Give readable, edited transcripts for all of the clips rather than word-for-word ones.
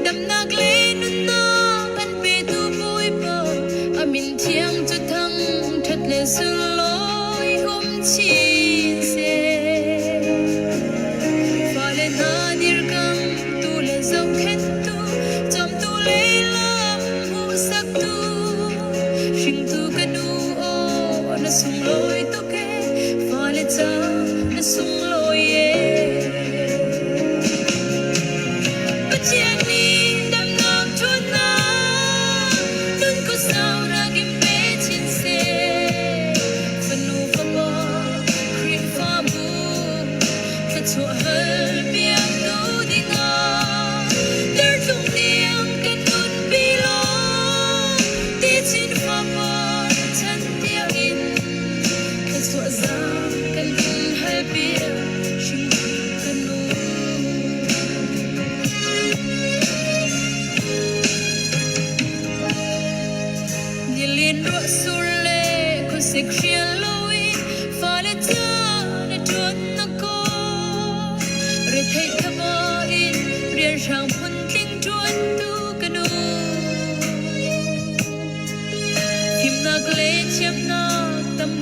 đầm nạc lên nun na ăn bê tu vui bờ amin thiang cho thăng thật lệ dương lối chi se pha lên na dir cam tu lệ dâu khen tu chom tu lệ lam hu sắc tu sinh tu canu o na sung lối tu ke pha lên cha na sung lối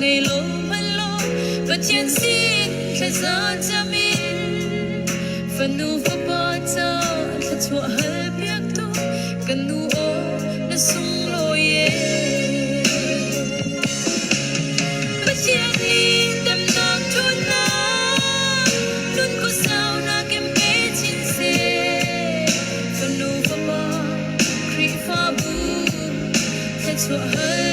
ngày lô vẫn lo và chiến sĩ khai ra cho mình phần nu và bao giờ là chúa hơi biết tu cần nu ô nó sung lối và chiến đi đâm nang thôn na luôn có sao na kem bé chiến xe phần nu và bao khi pha bu khai chúa hơi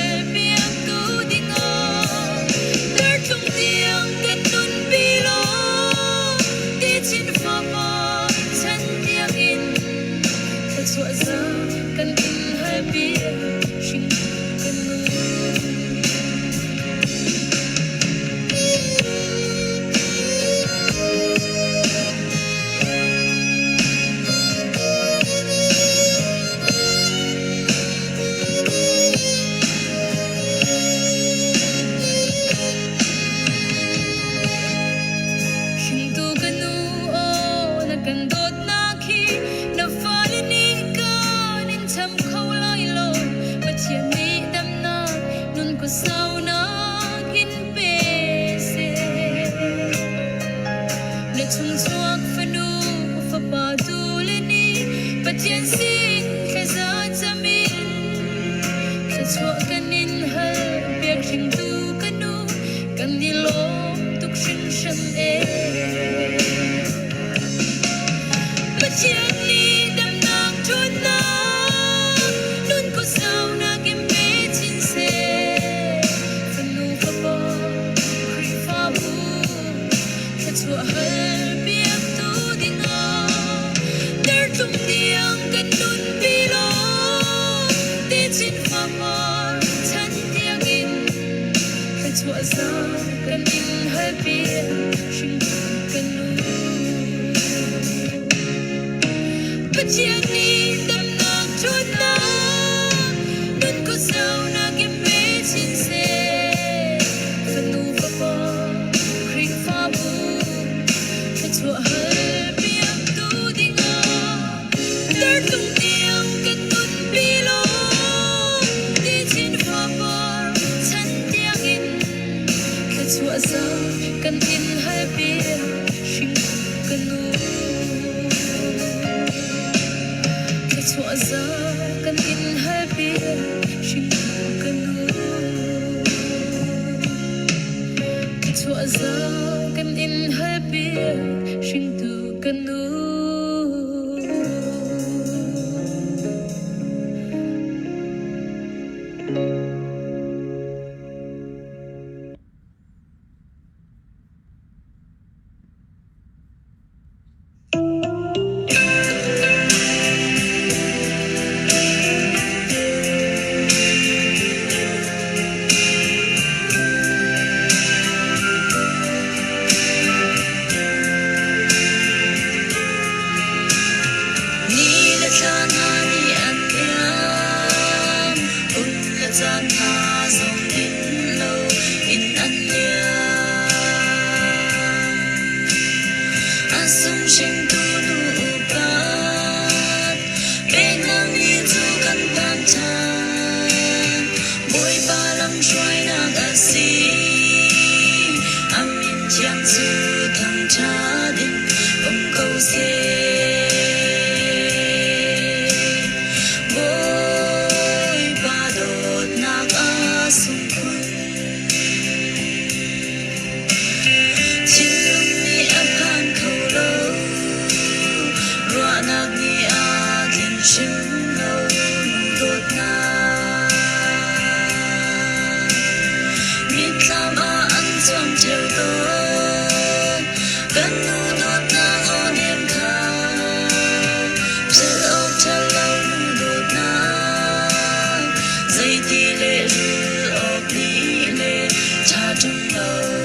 sung sinh tu nu pa sinh lâu đột na biết làm ăn trong chiều tối gần nu đột na ho niệm khá giữ ốc chân lâu đột na dây tỷ lệ rư ốc lý lệ cha trong lâu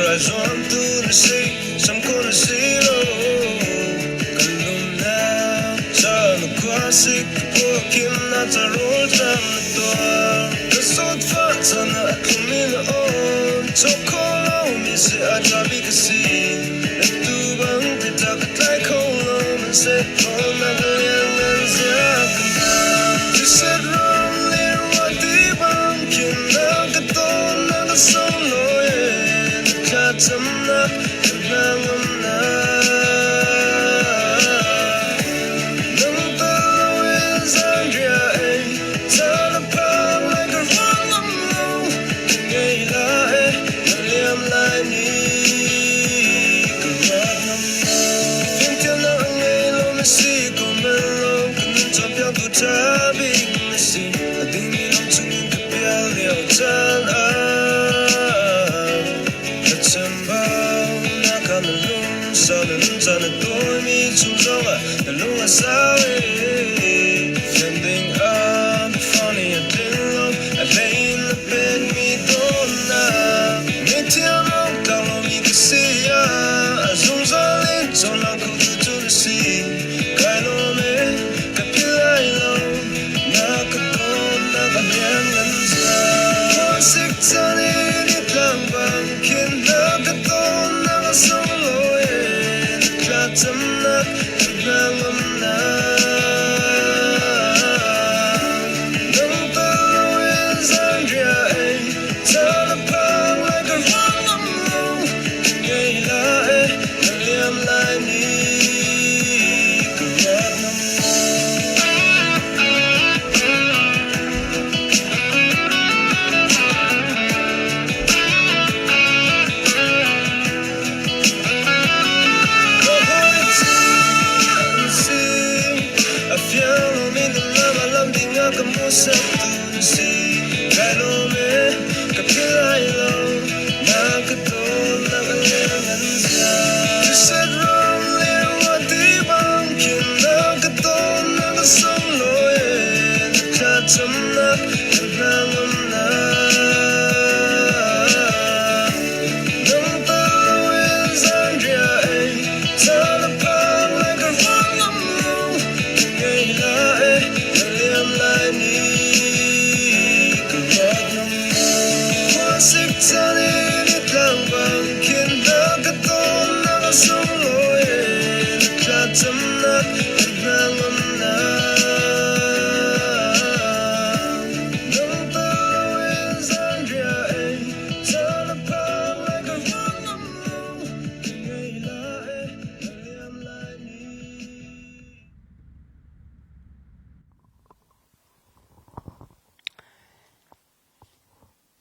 Raison the sea, some gonna see low. Kaluna, Chan, Kwasik, Pokim, Natarol, Jam, the door. The salt fats on the Akumina on. Chokolo, Miss Ajabikasi. Let do bang, the duck like home, and said, oh, Nagayan, and Zakana. You said, wrong, little what the banking, Nagaton, Nagasolo, yeah. The Katamna, the Nangamna. Ending up funny and low. I lay in the bed, me donna. Me tell no down me can see ya. As I so long go to the sea. Kailo me, kapila nakadon nakayanganza. Sick tani ni kambang kin nakadon nakasolo eh. Katam nak nangam na.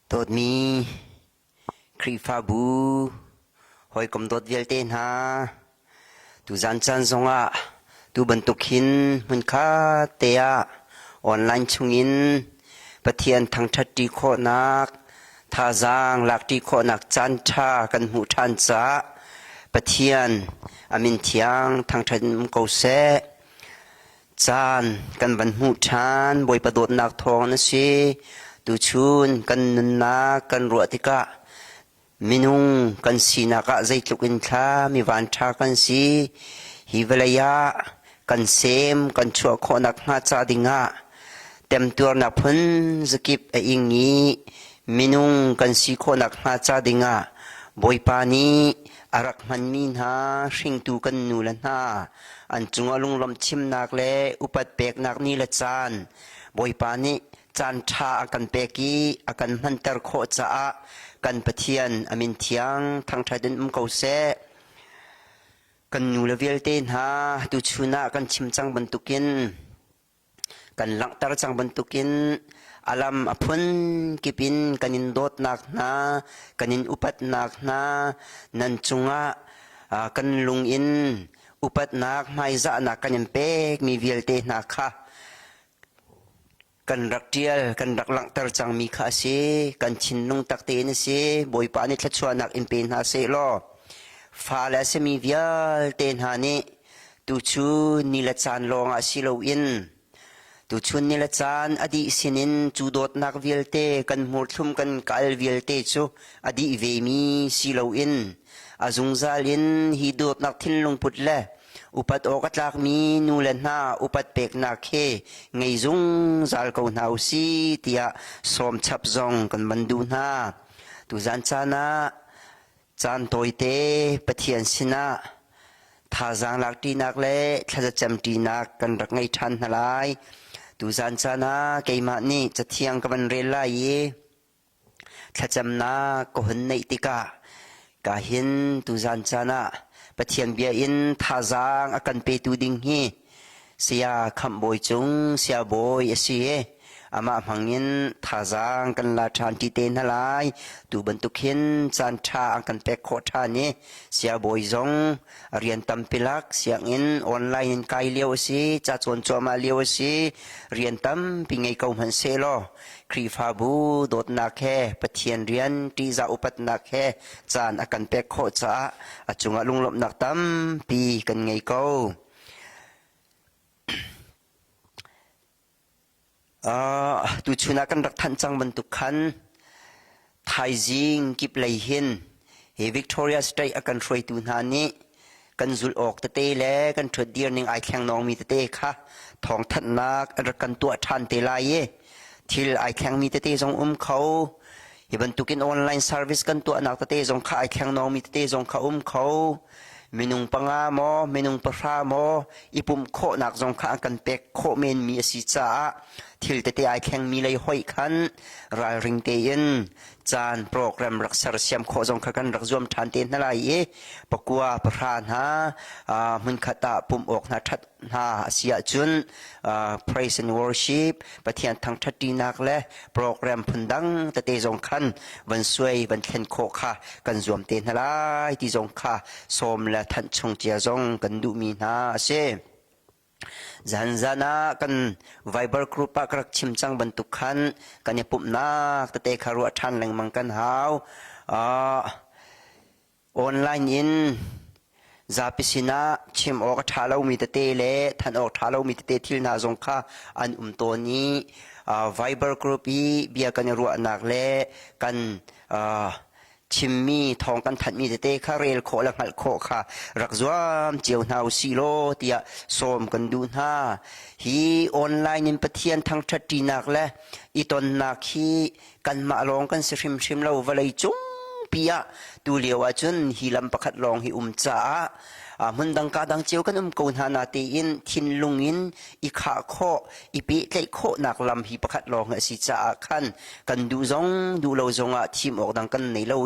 Tốt mi kri pha bu hoi kom dot vel ten ha tu zan chan zonga tu bentuk hin mun kha te a online chungin pathian thang that ti kho nak tha zang lak ti kho nak chan tha kan hu than cha pathian amin thiang thang that ko se chan kan ban hu than boi padot nak thong na si tu chun kan na kan ruatika minung kan sinaka zaitlukin tha mi van tha kan si hivelaya kan sem kan chua khonak nga cha dinga tem tur na phun zakip a ingi minung kan si khonak nga cha dinga boipani arak man min ha hring tu kan nulan ha an chunga lunglom chim nak le upat pek nak ni la chan boipani chan tha akan peki akan mantar kho cha a kan pathian amin thiang thang thadin ko se kan nu level ten ha tu chuna kan chimchang bantukin kan langtar chang bantukin alam apun kipin kanin dot nak na kanin upat nak na nan chunga kan lungin upat nak mai za na kanin pek mi velte na kha kan rak tial kan rak langtar chang mi kha se kan chin nung takte ne se boi pa ni thla chua nak in pen ha se lo fa la se mi vial ten ha ni tu chu ni la chan long a si lo in tu chun ni la chan adi sinin chu dot nak velte kan mur thum kan kal velte chu adi ve mi si lo in azungzalin hidot nak thinlung putle upat okatlak mi nulen na upat pek na khe ngei zung zal ko nau si tia som chap zong kan mandu na tu zan chana chan toite pathian sina tha zang lak ti nak le thaja cham ti nak kan rak ngai than halai tu zan chana keima ni chathiang kan re la ye thacham na ko hun nei tika ka hin tu zan chana pathian bia in tha zang akan pe tu ding hi sia kham boi chung sia boi asi ama mangin tha zang kan la than ti ten halai tu bantuk hin chan tha akan pe kho tha ni sia boi zong rian tam pilak siang in online in kai leo si cha chon choma leo si rian tam pingai kau man se lo kri fa bu dot na khe pathian rian ti za upat na khe chan akan pe kho cha achunga lunglop nak tam pi kan ngai kau tu chuna kan rak than chang ban tu khan thai jing kip lei hin he Victoria State akan throi tu na ni kan zul ok te te le kan thod dir ning ai khang nong mi te te kha thong that nak ar kan tu than te lai ye thil ai khang mi te te jong khau he ban tu kin online service kan tu anak te te jong kha ai khang nong mi te te jong kha khau minung panga mo minung pra mo ipum kho nak jong kha kan pek kho men mi si cha thil te te ai khang mi lei hoi khan ra ring te in chan program raksar siam kho jong kha kan rak zom than te na lai e pakua pran ha mun khata pum ok na that na sia chun praise and worship pathian thang thati nak le program phundang te te jong khan van suai van thlen kho kha kan zom te na lai ti jong kha som la than chung chia jong kan du mi na se zanzana kan viber group pak rak chim chang bantuk khan kan pup nak te kharu than leng mang kan hau online in zapisina chim ok thalo mi te le than ok thalo mi te thil na jong kha an to ni viber group i bia kan ru anak le kanชิมมีทองกันถัดมีเตะข้าเรลโคละหัลโคค่ะรักจวมเจียวหนาวซีโลเตียสมกันดูหน้าฮีออนไลน์นินปะเทียนทางทัดจีนักและอีตอนนักฮีกันมาลองกันชิมเราวลัยจุ้งปียตูเลียวจุนฮีลำประคัดลองฮีจ้ามันดังกาดังเจียวกันกูนานาตีอินทินลุงอินอีขาโคอีปีเตะโคนักลำฮีประคัดลองสิจ้าขันกันดูจงดูเราจงทีมออกดังกันในเรา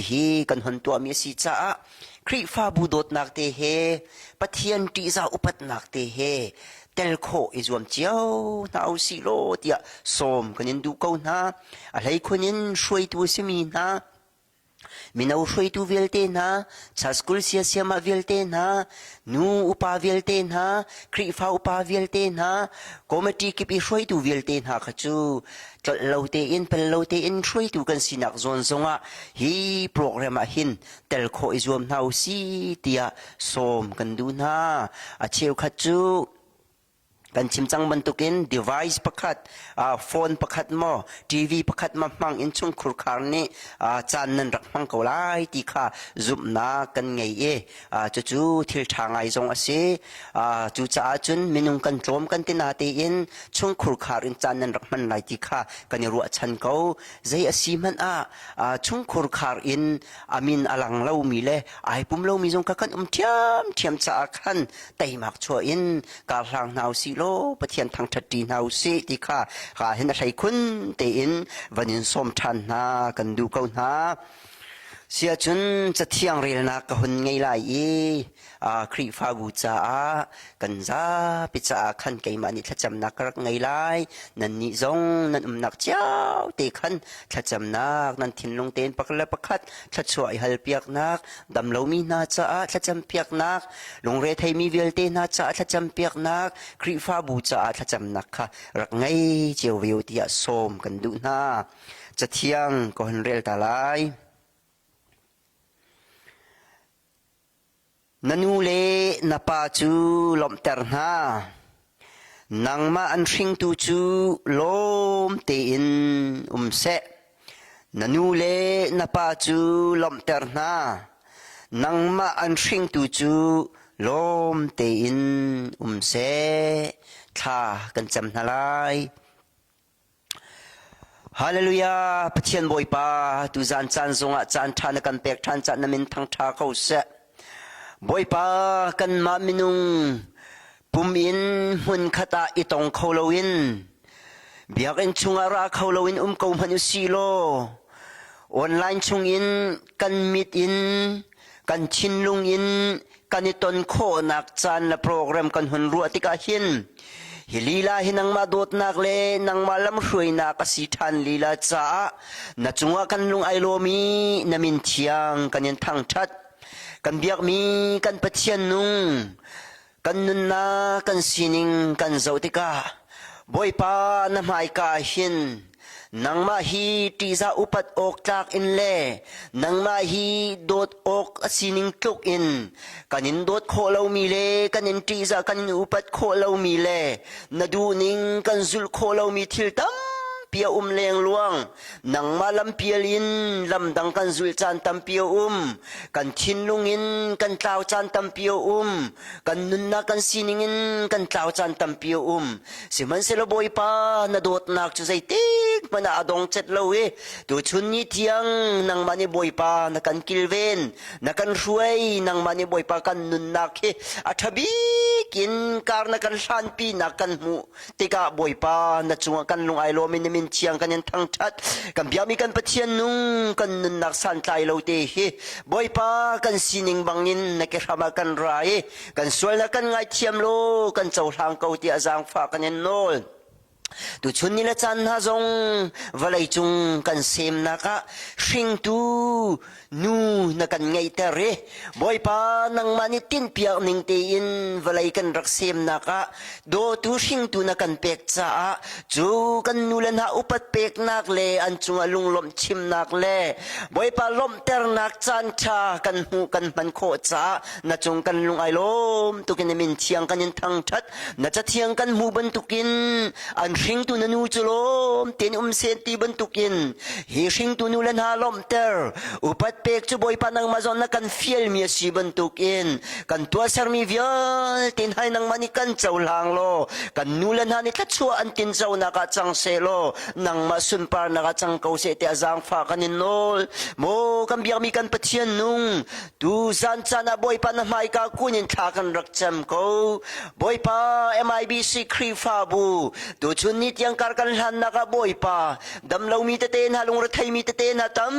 ฮีกันหันตัวมีสิจ้าครีฟ้าบูดดนักเตเฮปะเทียนตีซาอุปัตนักเตเฮเตลโคอิจวมเจียวนาอุสิโลเตียสมกันยินดูกูนาอะไรคนยินช่วยตัวสิมีนาminaw shoy tu velte na sa school siya ma velte na nu upa velte na kri fa upa velte na committee ki pi shoy tu velte na khachu laute in pel laute in shoy tu kan sinak zon zonga hi program a hin tel kho izom nau si tia som kan du na a cheu khachu kan chim chang bantukin device pakhat phone pakhat mo tv pakhat ma mang in chung khur khar ni chan nan rak mang ko lai ti kha zum na kan ngei e chu thil thangai jong ase chu cha chun minung kan tlom kan tina te in chung khur khar in chan nan rak man lai ti kha kan ru chan ko zai asiman chung khur khar in amin alang lo mi le ai pum lo mi jong ka kan thiam cha khan tai mak cho in ka hlang nau si loปะเทียนทางทัดดีนาวสิที่ข้าเห็นอะไรคุณเตียนวันนี้สมทันนากันดูเขานาเสียจนจะเที่ยงเรียนนักคนไงล่ะครีฟ้าบูจ้ากันจ้าปิจ้าขันไก่มานี่ถ้าจำนักรักไงล่ะนั่นนี่จงนั่นนักเจ้าเตะขันถ้าจำนักนั่นทิ้งลงเต็นปักละปักขัดถ้าช่วยฮัลเปียกนักดำเรามีนาจ้าถ้าจำเปียกนักลงเรไทยมีเวลเตนาจ้าถ้าจำเปียกนักครีฟ้าบูจ้าถ้าจำนักค่ะรักไงเจียววิวที่สมกันดูนาจะเที่ยงก็เห็นเรียลตาลายnanu le na pa chu lom ter na nang ma an thing tu chu lom te in se nanu le na pa chu lom ter na nang ma an hring tu chu lom te in se tha kan cham na lai Hallelujah pathian boi pa tu zan chan zonga chan tha na kan pek than chan na min thang tha ko se boi pa kan ma minung pum in hun khata itong kholoin biak en chunga ra kholoin ko manu silo online chung in kan meet in kan chin lung in kaniton kho nak chan la program kan hun ru atika hin hilila hinang madot nak le nang malam hrui na kasi than lila cha na chunga kan lung ai lo mi na min thiang kanin thang that kan biak mi kan pathian nung kan nun na kan sining kan zautika boy pa na mai ka hin nang ma hi tiza upat ok tak in le nang ma hi dot ok asining tluk in kanin dot kholo mi le kanin tiza kanin upat kholo mi le nadu ning kan zul kholo mi thil tam pia leng luang nang malam pialin lamdang kan zul chan tam pia kan thin lungin kan tlaw chan tam pia kan nunna kan siningin kan tlaw chan tam pia siman selo boy pa na dot nak chu sai tik mana adong chet lo e tu chun ni tiang nang mani boy pa na kan kilven na kan ruai nang mani boy pa kan nunna ke athabi kin kar na kan san pi na kan mu tika boy pa na chunga kan lung ai lo min min chiang kan thang that kan biami kan pathian nung kan nun nak san tlai lo te hi boy pa kan sining bangin na ke rama kan rai kan sual na kan ngai thiam lo kan chau hlang ko ti azang fa kan nol tu chun ni la chan ha zong valai chung kan sem na ka hring tu nu na kan ngai ta re boy pa nang mani tin pia ning te in valai kan rak sem na ka do tu hring tu na kan pek cha chu kan nulan ha upat pek nak le an chunga lung lom chim nak le boy pa lom ter nak chan cha kan hu kan man kho cha na chung kan lung ai lom tu kin min chiang kan in thang that na cha thiang kan mu ban tukin an hring tu na nu chulom ten sen ti ban tukin hi hring tu nu lan ha lom ter upat pek chu boy pa nang mazon na kan fiel mi si ban tukin kan tua sar mi vial tin hai nang mani kan chau lang lo kan nu lan ha ni tha chua an tin chau na ka chang se lo nang ma sun par na ka chang ko se te azang fa kan in nol mo kan biak mi kan pathian nung tu zan chana boy pa na mai ka kunin tha kan rak cham ko boy pa MIBC kri fa bu tu chun ni tiang kar kan han na ka boy pa dam lo mi te ten halung ra thai mi te ten na tam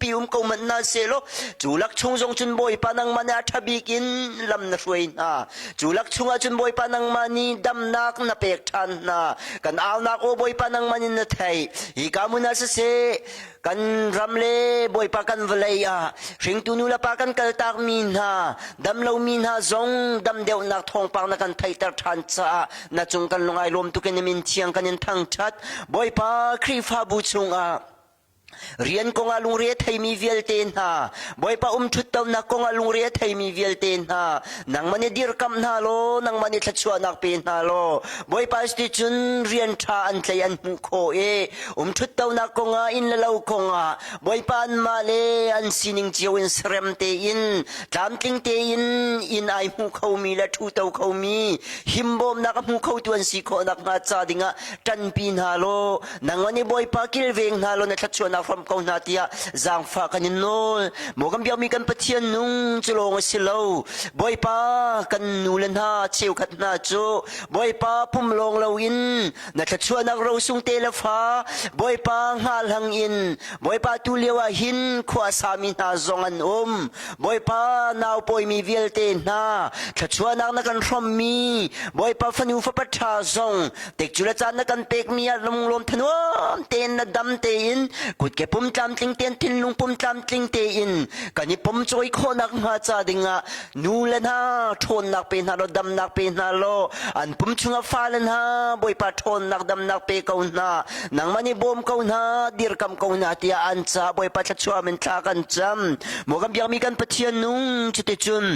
pium ko man na selo chulak chung jong chun boy pa nang mana thabikin lam na ruin na chulak chunga chun boy pa nang mani dam nak na pek than na kan al na ko boy pa nang manin na thai hi ka mu na se kan ramle boy pa kan valai hring tu nu la pa kan kal tak min ha dam lo min ha zong dam deu nak thong pa na kan thai tar than cha na chung kan lungai lom tu ken min chiang kan in thang that boy pa kri fa bu chung rian ko nga lung ria thai mi vial ten ha boy pa thut taw na ko nga lung ria thai mi vial ten ha nang mani dir kam na lo nang mani thachua nak pen na lo boy pa sti chun rian tha an tlai an mu kho e thut taw na ko nga in la lo ko nga boy pa an ma le an sining chiu in srem te in tlam tling te in ai mu kho mi la thu taw kho mi himbom na ka mu kho tuan si kho nak nga cha dinga tan pin ha lo nang mani boy pa kil veng na lo na thachua na from ko na tia zang fa kan nol mo kam biak mi kan pathian nung chulong silo boy pa kan nulan ha cheu khat na chu boy pa pum long lo in na thachua nak ro sung te la fa boy pa ngal hang in boy pa tu lewa hin khwa sami na zong an boy pa naw poi mi vial te na thachua nak na kan from mi boy pa fanu fa pa tha zong tek chula chan na kan pek mi a lom lom thanom ten na dam te in kut ke pum tlam tling ten tin lung pum tlam tling te in kani pum choi kho nak ma cha dinga nulan ha thon nak pe na lo dam nak pe na lo an pum chunga falan ha boy pa thon nak dam nak pe ko na nang mani bom ko na dir kam ko na tia an cha boy pa cha chua men tha kan cham mo gam biang mi kan pathian nung chute chun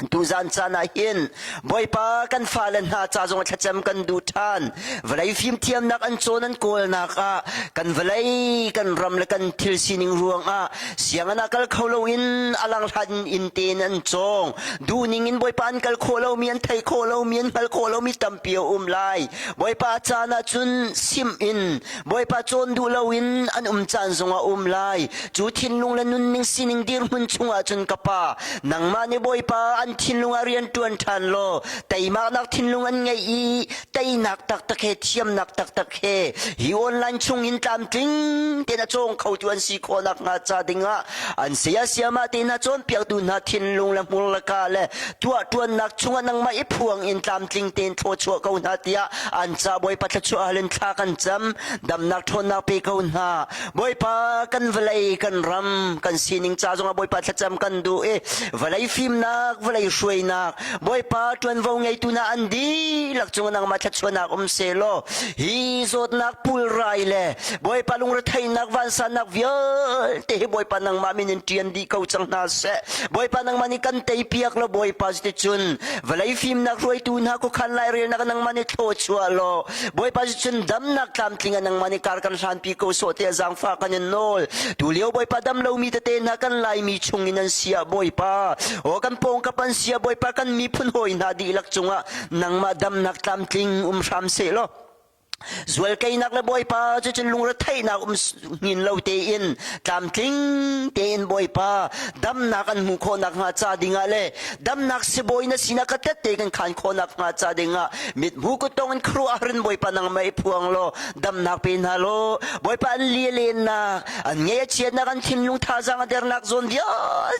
tu zan chana hin boipa kan falan ha cha zong thacham kan du than vlai phim thiam nak an chon an kol nak a kan vlai kan ram le kan thil sining ruang a siang ana kal kholo in alang han in ten an chong du ning in boipa an kal kholo mi an thai kholo mi an kal kholo mi tampio lai boipa chana chun sim in boipa chon du lo in an chan zonga lai chu thin lung la nun ning sining dir hun chunga chun kapa nang ma ni boipa an thin lung arian tuan than lo tai ma nak thin lung an ngai I tai nak tak tak he thiam nak tak tak he hi online chung in tam ting te na chong khau tuan si kho nak nga cha dinga an sia ma te na chon piak tu na thin lung la mul la ka le tua tuan nak chunga nang ma I phuang in tam ting ten tho chu ko na tia an cha boipa tha chu alen tha kan cham dam nak thon na pe ko na boipa kan vlai kan ram kan sining cha zonga boipa tha cham kan du vlai phim nak vlai shuai nak boipa tuan vo ngai tu na andi lak chung nang ma tha chona se lo hi zot nak pul rai le boipa lung ra thai nak van san nak viol te boipa nang ma min tian di ko chang na se boipa nang mani kan tei piak lo boipa sti chun vlai phim nak roi tu na ko khan lai re nak nang mani tho chua lo boipa chun dam nak tam tinga nang mani kar kan san pi ko so te zang fa kan nol tu leo boipa dam lo mi te na kan lai mi chung in an sia boipa o kan pong ka pan sia boipa kan mi phun hoi na di lak chunga nang ma dam nak tam ting ram se lo zual kay nak la boipa chu chen lung ra thai nak ngin lo te in tam ting te in boipa dam nak an mu kho nak nga cha dinga le dam nak se boy na sina ka te kan khan kho nak nga cha dinga mit mu ko tong an khru arin boipa nang mai phuang lo dam nak pe na lo boipa an li le na an nge chiat nak an thin lung tha jang der nak zon dia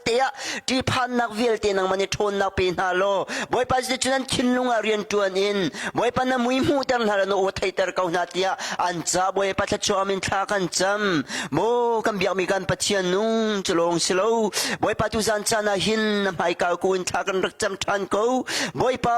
te ya ti phan nak vel te nang mani thon nak pe na lo boipa ji chuan thin lung arian tuan in boipa na mui mu tar na no o thai kau natia an cha boy pa cha chomin tha kan cham mo kam biak mi kan pathian nung chlong silo boy pa tu zan chana hin mai ka kun tha kan rak cham than ko boy pa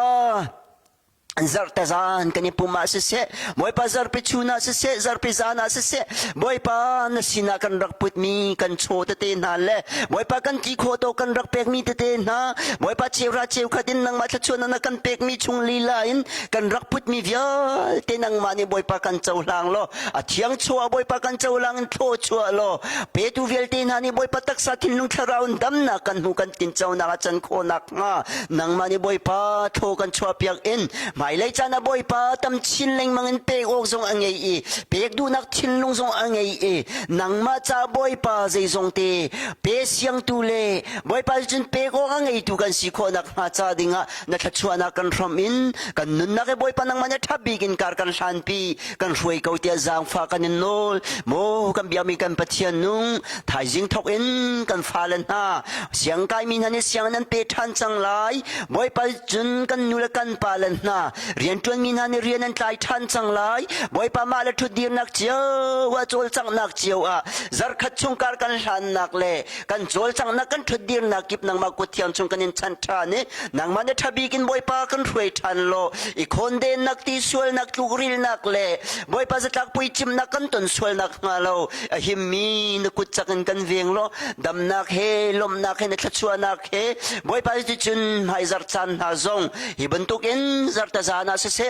zar tazan kani puma se boy pa zar pe chuna se zar pe zana se boy pa na sina kan rak put mi kan cho te na le boy pa kan ti kho to kan rak pek mi te na boy pa chewra chew khatin nang ma tha chuna na kan pek mi chung li lain kan rak put mi vyal te nang ma ni boy pa kan chau lang lo a thiang chua boy pa kan chau lang tho chua lo pe tu vyal te na ni boy pa tak sa tin lung tharaun dam na kan hu kan tin chau na chan kho nak nga nang ma ni boy pa tho kan chua piak in mai lai chana boy pa tam chin leng mangin pe ok zong angai pek du nak chin lung zong angai nang ma cha boy pa zai zong te pe siang tu le boy pa chun pe ko angai tu kan si kho nak ha cha dinga na tha chuana kan ram in kan nun na ke boy pa nang ma tha bigin kar kan san pi kan ruai ko tia zang fa kan nol mo kan bia mi kan pathian nung thai jing thok in kan falan ha siang kai min han siang nan pe than chang lai boy pa chun kan nul kan palan na rian tuan min han rian an tlai than chang lai boy pa ma la thu dir nak chiao wa chol chang nak chiao a zar khat chung kar kan han nak le kan chol chang nak kan thu dir nak kip nang ma ko thiam chung kan in chan tha ne nang ma ne thabi kin boy pa kan ruai than lo I khon de nak ti sual nak tu ril nak le boy pa za tak pui chim nak kan ton sual nak nga lo a him mi na kut chakan kan veng lo dam nak he lom nak he na thachua nak he boy pa ji chun mai zar chan ha zong hi bantuk in zar ta zana se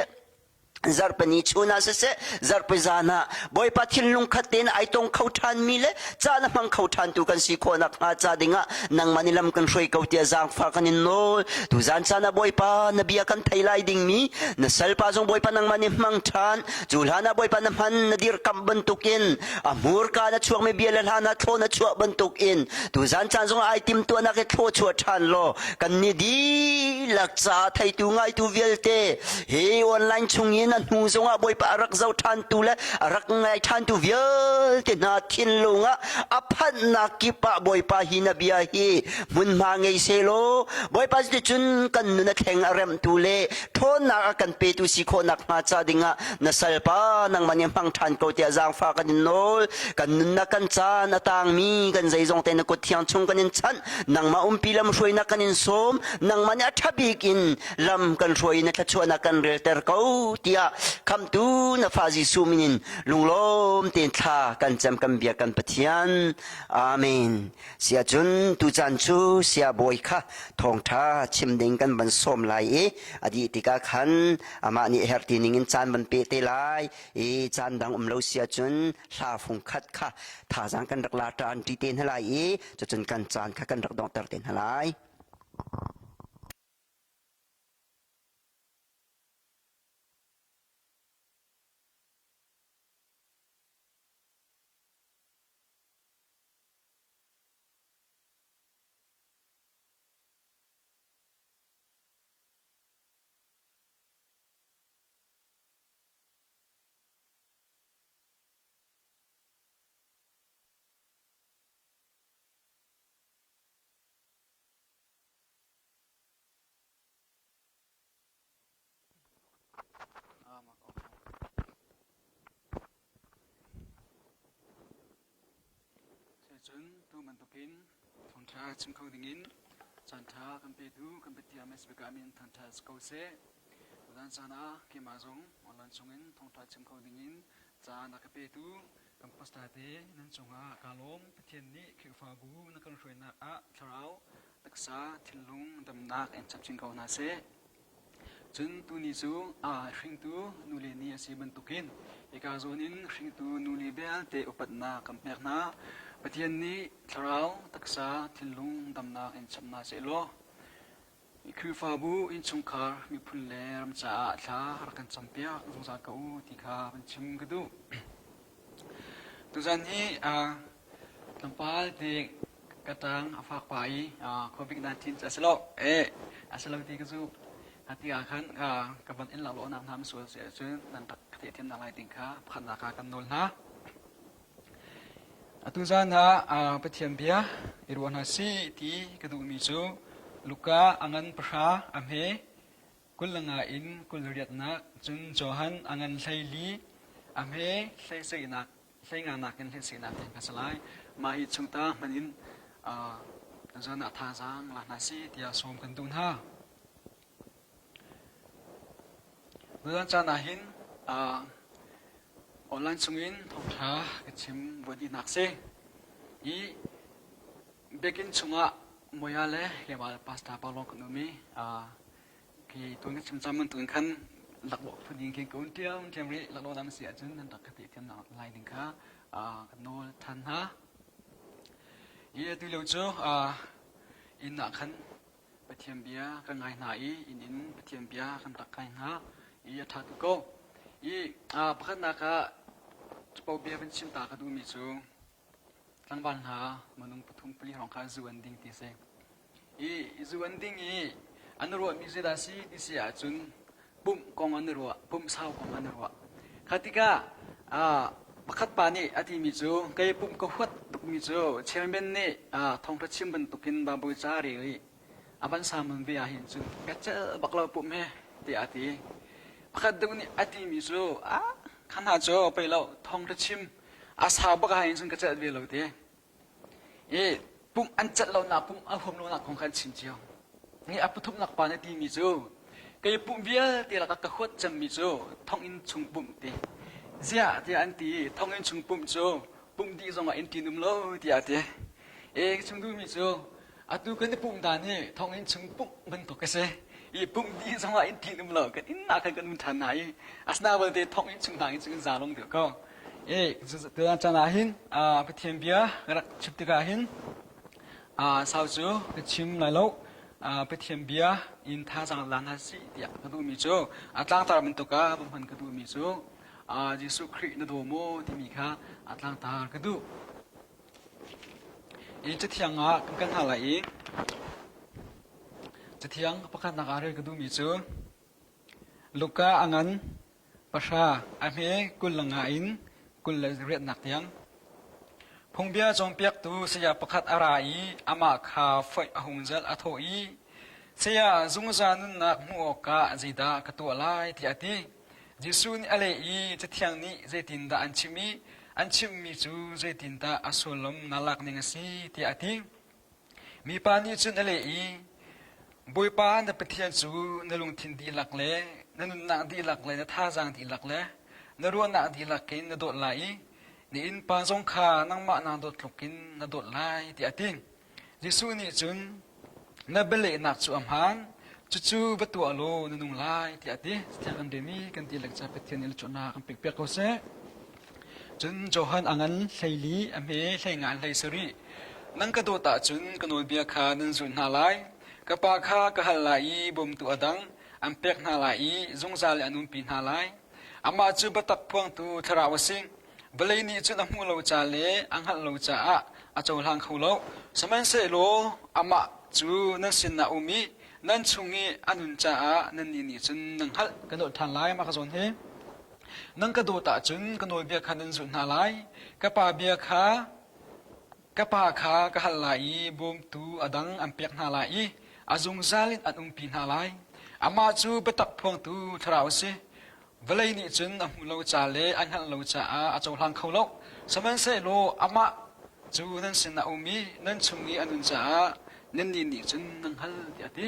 zar pani chuna se zar pe zana boy pa thil lung khaten ai tong khau than mi le cha na mang khau than tu kan si kho na kha cha dinga nang manilam kan roi kau tia zang fa kan no tu zan cha na boy pa na bia kan thai lai ding mi na sal pa jong boy pa nang mani mang than julhana boy pa na man na dir kam bantukin amur ka na chuak me bia la hana tho na chuak bantuk in tu zan cha jong ai tim tu na ke tho chu than lo kan ni di lak cha thai tu ngai tu velte he online chungin nan hu zonga boy pa rak zau than tu le rak ngai than tu vial te na thin lunga aphan na ki pa boy pa hi na bia hi mun ma ngei se lo boy pa ji chun kan nu na theng arem tu le thon na kan pe tu si kho nak ma cha dinga na sal pa nang mani mang than ko tia zang fa kan nol kan nun na kan cha na tang mi kan zai zong te na ko thiang chung kan in chan nang ma pilam roi na kan in som nang mani athabik in lam kan roi na thachua na kan rel ter ko tia ะคำตูนฟาซิซูมินลุงลมเต็นทากันจำกันเบียกันปะเทียนอาเมนเสียจุนตุจันชูเสียบอยค่ะทองท้าชิมเด้งกันบันส้มลายอดีติกาขันอามานี่เฮร์ตินิงินจานบันเปเตลายจานดังเลาเสียจุนลาฟงคัดค่ะท่าจังกันรักลาตานตีเต็นหลายจะจนกันจานค่ะกันรักดองเตอร์เต็นหลาย Chân tu man tokin thong tha chim khâu dingin chan tha kan pe tu kan pe tia mes beka min thang tha sko se dan sana ki ma zong online chungin thong tha chim khâu dingin cha na ka pe tu kan pasta te nan chunga kalom pathian ni khi fa gu na kan roi na a tharau taksa thilung dam nak en chap ching kau na se chun tu ni chu a hring tu nu le ni asi ban tukin eka zonin hring tu nu li bel te upat na kam mek na pathian ni tharau taksa thilung damna in chamna se lo ikhu fa bu in chungkhar mi phul le ram cha thla har kan champia zungza ka u ti kha ban chim gadu tu zan hi tampal te katang afak pai covid 19 aslo aslo ti ka zu ati akan kaban in la lo nam nam so se chun nan tak te tiam na lai ting kha phan na ka kan nol na Atusan ha pathiam bia irwan ha si ti kadu mi chu luka angan prha amhe kulanga in kulriat na chun johan angan thaili amhe thai nak thai nga nak in thai nak ka salai ma hi chungta manin zana tha jang la na si tia som kan dun ha bulan chana hin online sungin thong tha ke chim bodi nakse I bekin chunga moyale ke mal pasta palong konomi ki tungin chim chamun tun khan lakbo phuding ke kun tiam temri laklo nam sia chun nan takati tiam na lai ding kha nol than ha I tu lo chu in na khan pathiam bia ka ngai na I in pathiam bia kan takai ha I tha tu ko I pakhan na ka pau bia ben chim ta ka du mi chu tlang ban ha manung puthum pli rong kha zuan ding ti se I zuan ding I anro mi se da si ti sia chun pum kong anro pum sao kong anro khatika pakhat pa ni ati mi chu kai pum ko hwat tuk mi chu chairman ni thong tha chim ban tukin ba bu cha ri aban sa man bia hin chu ka cha baklo pum he ti ati pakhat du ni ati mi chu khăn hà cho bây lâu thông ra chim sao bác hai sinh cái chuyện về lâu thế bụng ăn chặt lâu nào bụng ăn hôm lâu nào không khăn chim chiều nghe áp thúc nặc bàn thì mi chú cái bụng bia thì là các khuất chấm mi chú thông in chung bụng thì dạ thì anh thì thông in chung bụng chú bụng đi rồi mà in tiền lâu thì à thế chung du mi chú tu cái bụng đàn này thông in chung bụng mình thuộc cái gì I bụng đi xong lại in tiền lâu cái in nào cái mình thằng này asna bal te thong in chung dang in chung za long de ko tu an chana hin pathiam bia rak chupti ka hin sau chu cái chim lai lo pathiam bia in tha jang lan ha si tia ka du mi chu atlang tar min to ka bum han ka du mi chu Jesu Christ na do mo ti mi kha atlang tar ka du I che thiang kan ha lai che thiang pakhat na ka re ka du mi chu Luka angan pasha ame kulanga in kul riat nak tiang phongbia chong piak tu sia pakhat arai ama kha foi ahungjal athoi sia zungza nun nak mu ka zida ka to lai ti ati jisun ale I chethiang ni zetin da anchim mi chu zetin da asolom nalak ning si ti ati mi pa ni chun ale I บุยป้าในประเทศจูในลุงทินดีหลักเล่ในนุนนักดีหลักเล่ในท่าจางดีหลักเล่ในรัวนักดีหลักกินในโดดไหลในอินปานสงขานังมะนางโดดหลกกินในโดดไหลที่อติงยิสุนี่จุนในเบลนักจูอัมฮันจู่ๆประตูอโลในนุ่งไหลที่อติจากอันเดมีกันดีหลักจะประเทศนี้จุนนากันเปียกๆเขาเสจนโจฮันอังันไลลีอเมไลงานไลสรีนั่งกระโดดตาจุนกนวลเบียคานันจุนนาไลกปาคากะฮัลไลบุมตัวดังอันเป็กนาไลจงซาลอนุนปีนาไลอามาจูบตักพวงตูทราวสิงบลีนี้จุนอมูโลจาเลอังฮัลโลจาอาจูลังคูโลสมัยเซโลอามาจูนันสินนาอุมีนันชุงีอนุนจานันนี่จุนนังฮัลกระโดดทานไลมากระสนเฮนังกระโดดตาจุนกนวลเบียคานันจุนนาไลกปาเบียคากปาคากะฮัลไลบุมตูอดังอันเป็กนาไลอาจงซาลินอันอุปีนาไลอามาจูเปตักพวงตูทราวสิเวลานี้จุนอมูโลจาเลอันฮันโลจาอาจงลังเขาโลสมัยเซโลอามาจูนันสินาอุมีนันชุงีอันุนจานันนี่จุนนังฮัลเดียดี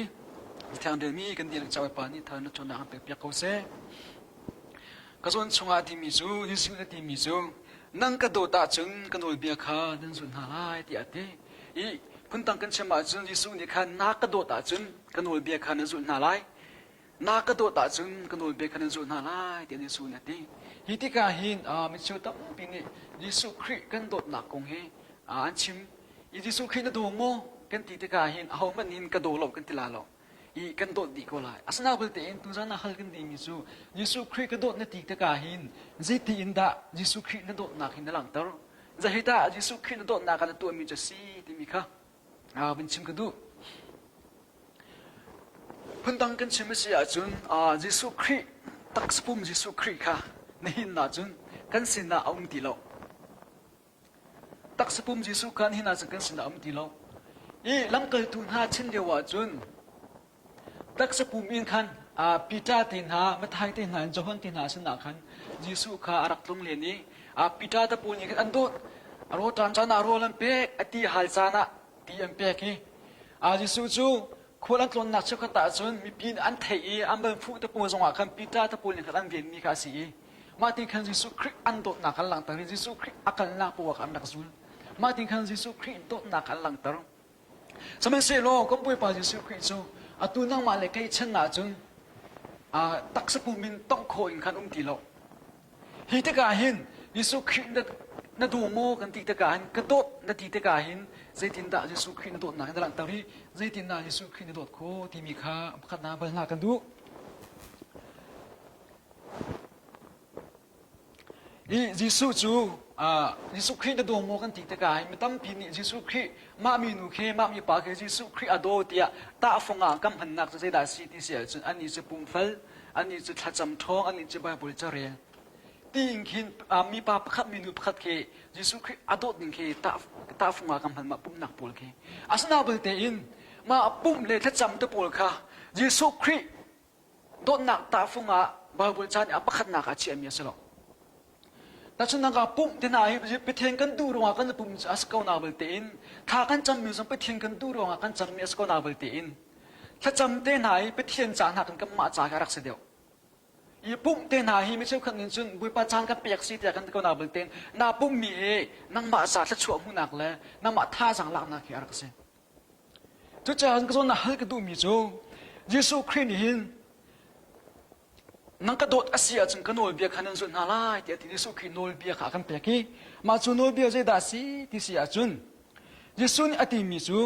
ทางเดินมีกันดีหลังจากปานิทานจนนังเป็กเปียกเขาเซกระส่วนชงอาทิมิจูยิสุอาทิมิจูนังกระโดดตาจุนกันโดยเบียคานันสุนหาไลเดียดีอีพุ่นตังกันเชมาจุนยิสุนี่ขันนักกระโดดตาจุนกันโดยเบียคานันสุนหาไลนักกระโดดตาจุนกันโดยเบียคานันสุนหาไลเดียนิสุนี่ดีฮิติกาหินมิชูตับปีนี้ยิสุคริกันโดดนักคงเฮอันชิมยิสุครินัดโดโมกันติติกาหินเอามันหินกระโดดหลบกันติลาหลบอีกันโดดดีกว่าไรอาสนาเปิดเต็นตุจานะฮัลกันดีมิจูยิสุคริกระโดดในติติกาหินจิติอินดายิสุครินัดโดดนักหินนั่งตร์จะเหตุยิสุครินัดโดดนักกันตัวมิจะซีติมิค่ะเป็นชิมกันดูพันตังกันชิมเสียจุนยิสุคริตักสปุ่มยิสุคริค่ะในหินนาจุนกันสินาอุ้มตีโลตักสปุ่มยิสุกันหินนาจุนกันสินาอุ้มตีโลอีลังเกิดทุนหาเช่นเดียวจุนตักสปุ่มอินคันปีตาตินหาไม่ไทยตินหาจอฮันตินหาสนาคันยิสุค่ะอารักตรงเรียนนี้ปีตาตะปูนี่กันอันโดดอารมณ์จานจานาโรลันเป็กอติฮัลจานะที่อันเป็กฮียิสุจูคนอันตรนนักเชื่อขตาจุนมีปีนอันเทียอันเป็นผู้ตะปูสงฆ์คันปีตาตะปูนี่กันอันเวียนมีคาสีมาถึงคันยิสุคริสอันโดดนักกันหลังตายิสุคริสอักลังปวกอันนักจุนมาถึงคันยิสุคริสโดดนักกันหลังตาสมัยเซโลก็ป่วยปายิสุคริสจูตูนังมาเลยใกล้เช่นนาจุนตักสปุ่มมินต้องโคอินคันตีโลฮิตกาหินยิสุคริสนัดโมกันติตกาหินกระโดดนัดติตกาหินใจตินดายิสุคริสนัดโดดนักกันหลังตารีใจตินดายิสุคริสนัดโดดโคที่มีค่าขัดน้ำบรรณากันดูยิสุจูยิสุคริสนัดโมกันติตกาหินไม่ต้องพินิยิสุคริสมามีนุเคมามีปากยิสุคริสอโดเตียตาฟงากำพันนักจะได้สิที่เสียจนอันนี้จะปุ่มเฟลอันนี้จะทัดจำท้องอันนี้จะใบบริจารีที่อิงคินมีปาปขัดมีนุปขัดเคยิสุคริสอโดดิงเคตาฟงากำพันมาปุ่มนักปุลเคอาสนาเบลเตอินมาปุ่มเลยทัดจำตะปุลค่ะยิสุคริสโดนนักตาฟงาบาบริจารีปขัดนักอาชีพมีสลบแต่ฉันนักปุ่มที่ไหนไปเทียนกันดูรวงกันปุ่มอาสกาวนาเบลเตอินถ้ากันจำมีส่งไปเทียนกันดูรวงกันจำมีอาสกาวนาเบลเตอินถ้าจำเต้นไหนไปเทียนจานหักกันกับมาจากรักเสียเดียวอีปุ่มเต้นไหนไม่ใช่คนหนึ่งจนบุยปาจานกันเปียกสีแต่กันกาวนาเบลเตนนาปุ่มมีนั่งมาจากถ้าชั่วหุ่นหนักเลยนั่งมาท่าจังหลักนักรักเสียทุกอย่างก็ต้องหักกันดูมีจูยิสุคริสหินนังกระโดดอาเซียจนกันโนลเบียขันจุนนาไลเดียที่ยิสุคริสโนลเบียขากันเปียกีมาจูโนลเบียใจดาสีที่เสียจุนยิสุนี่อติมีจู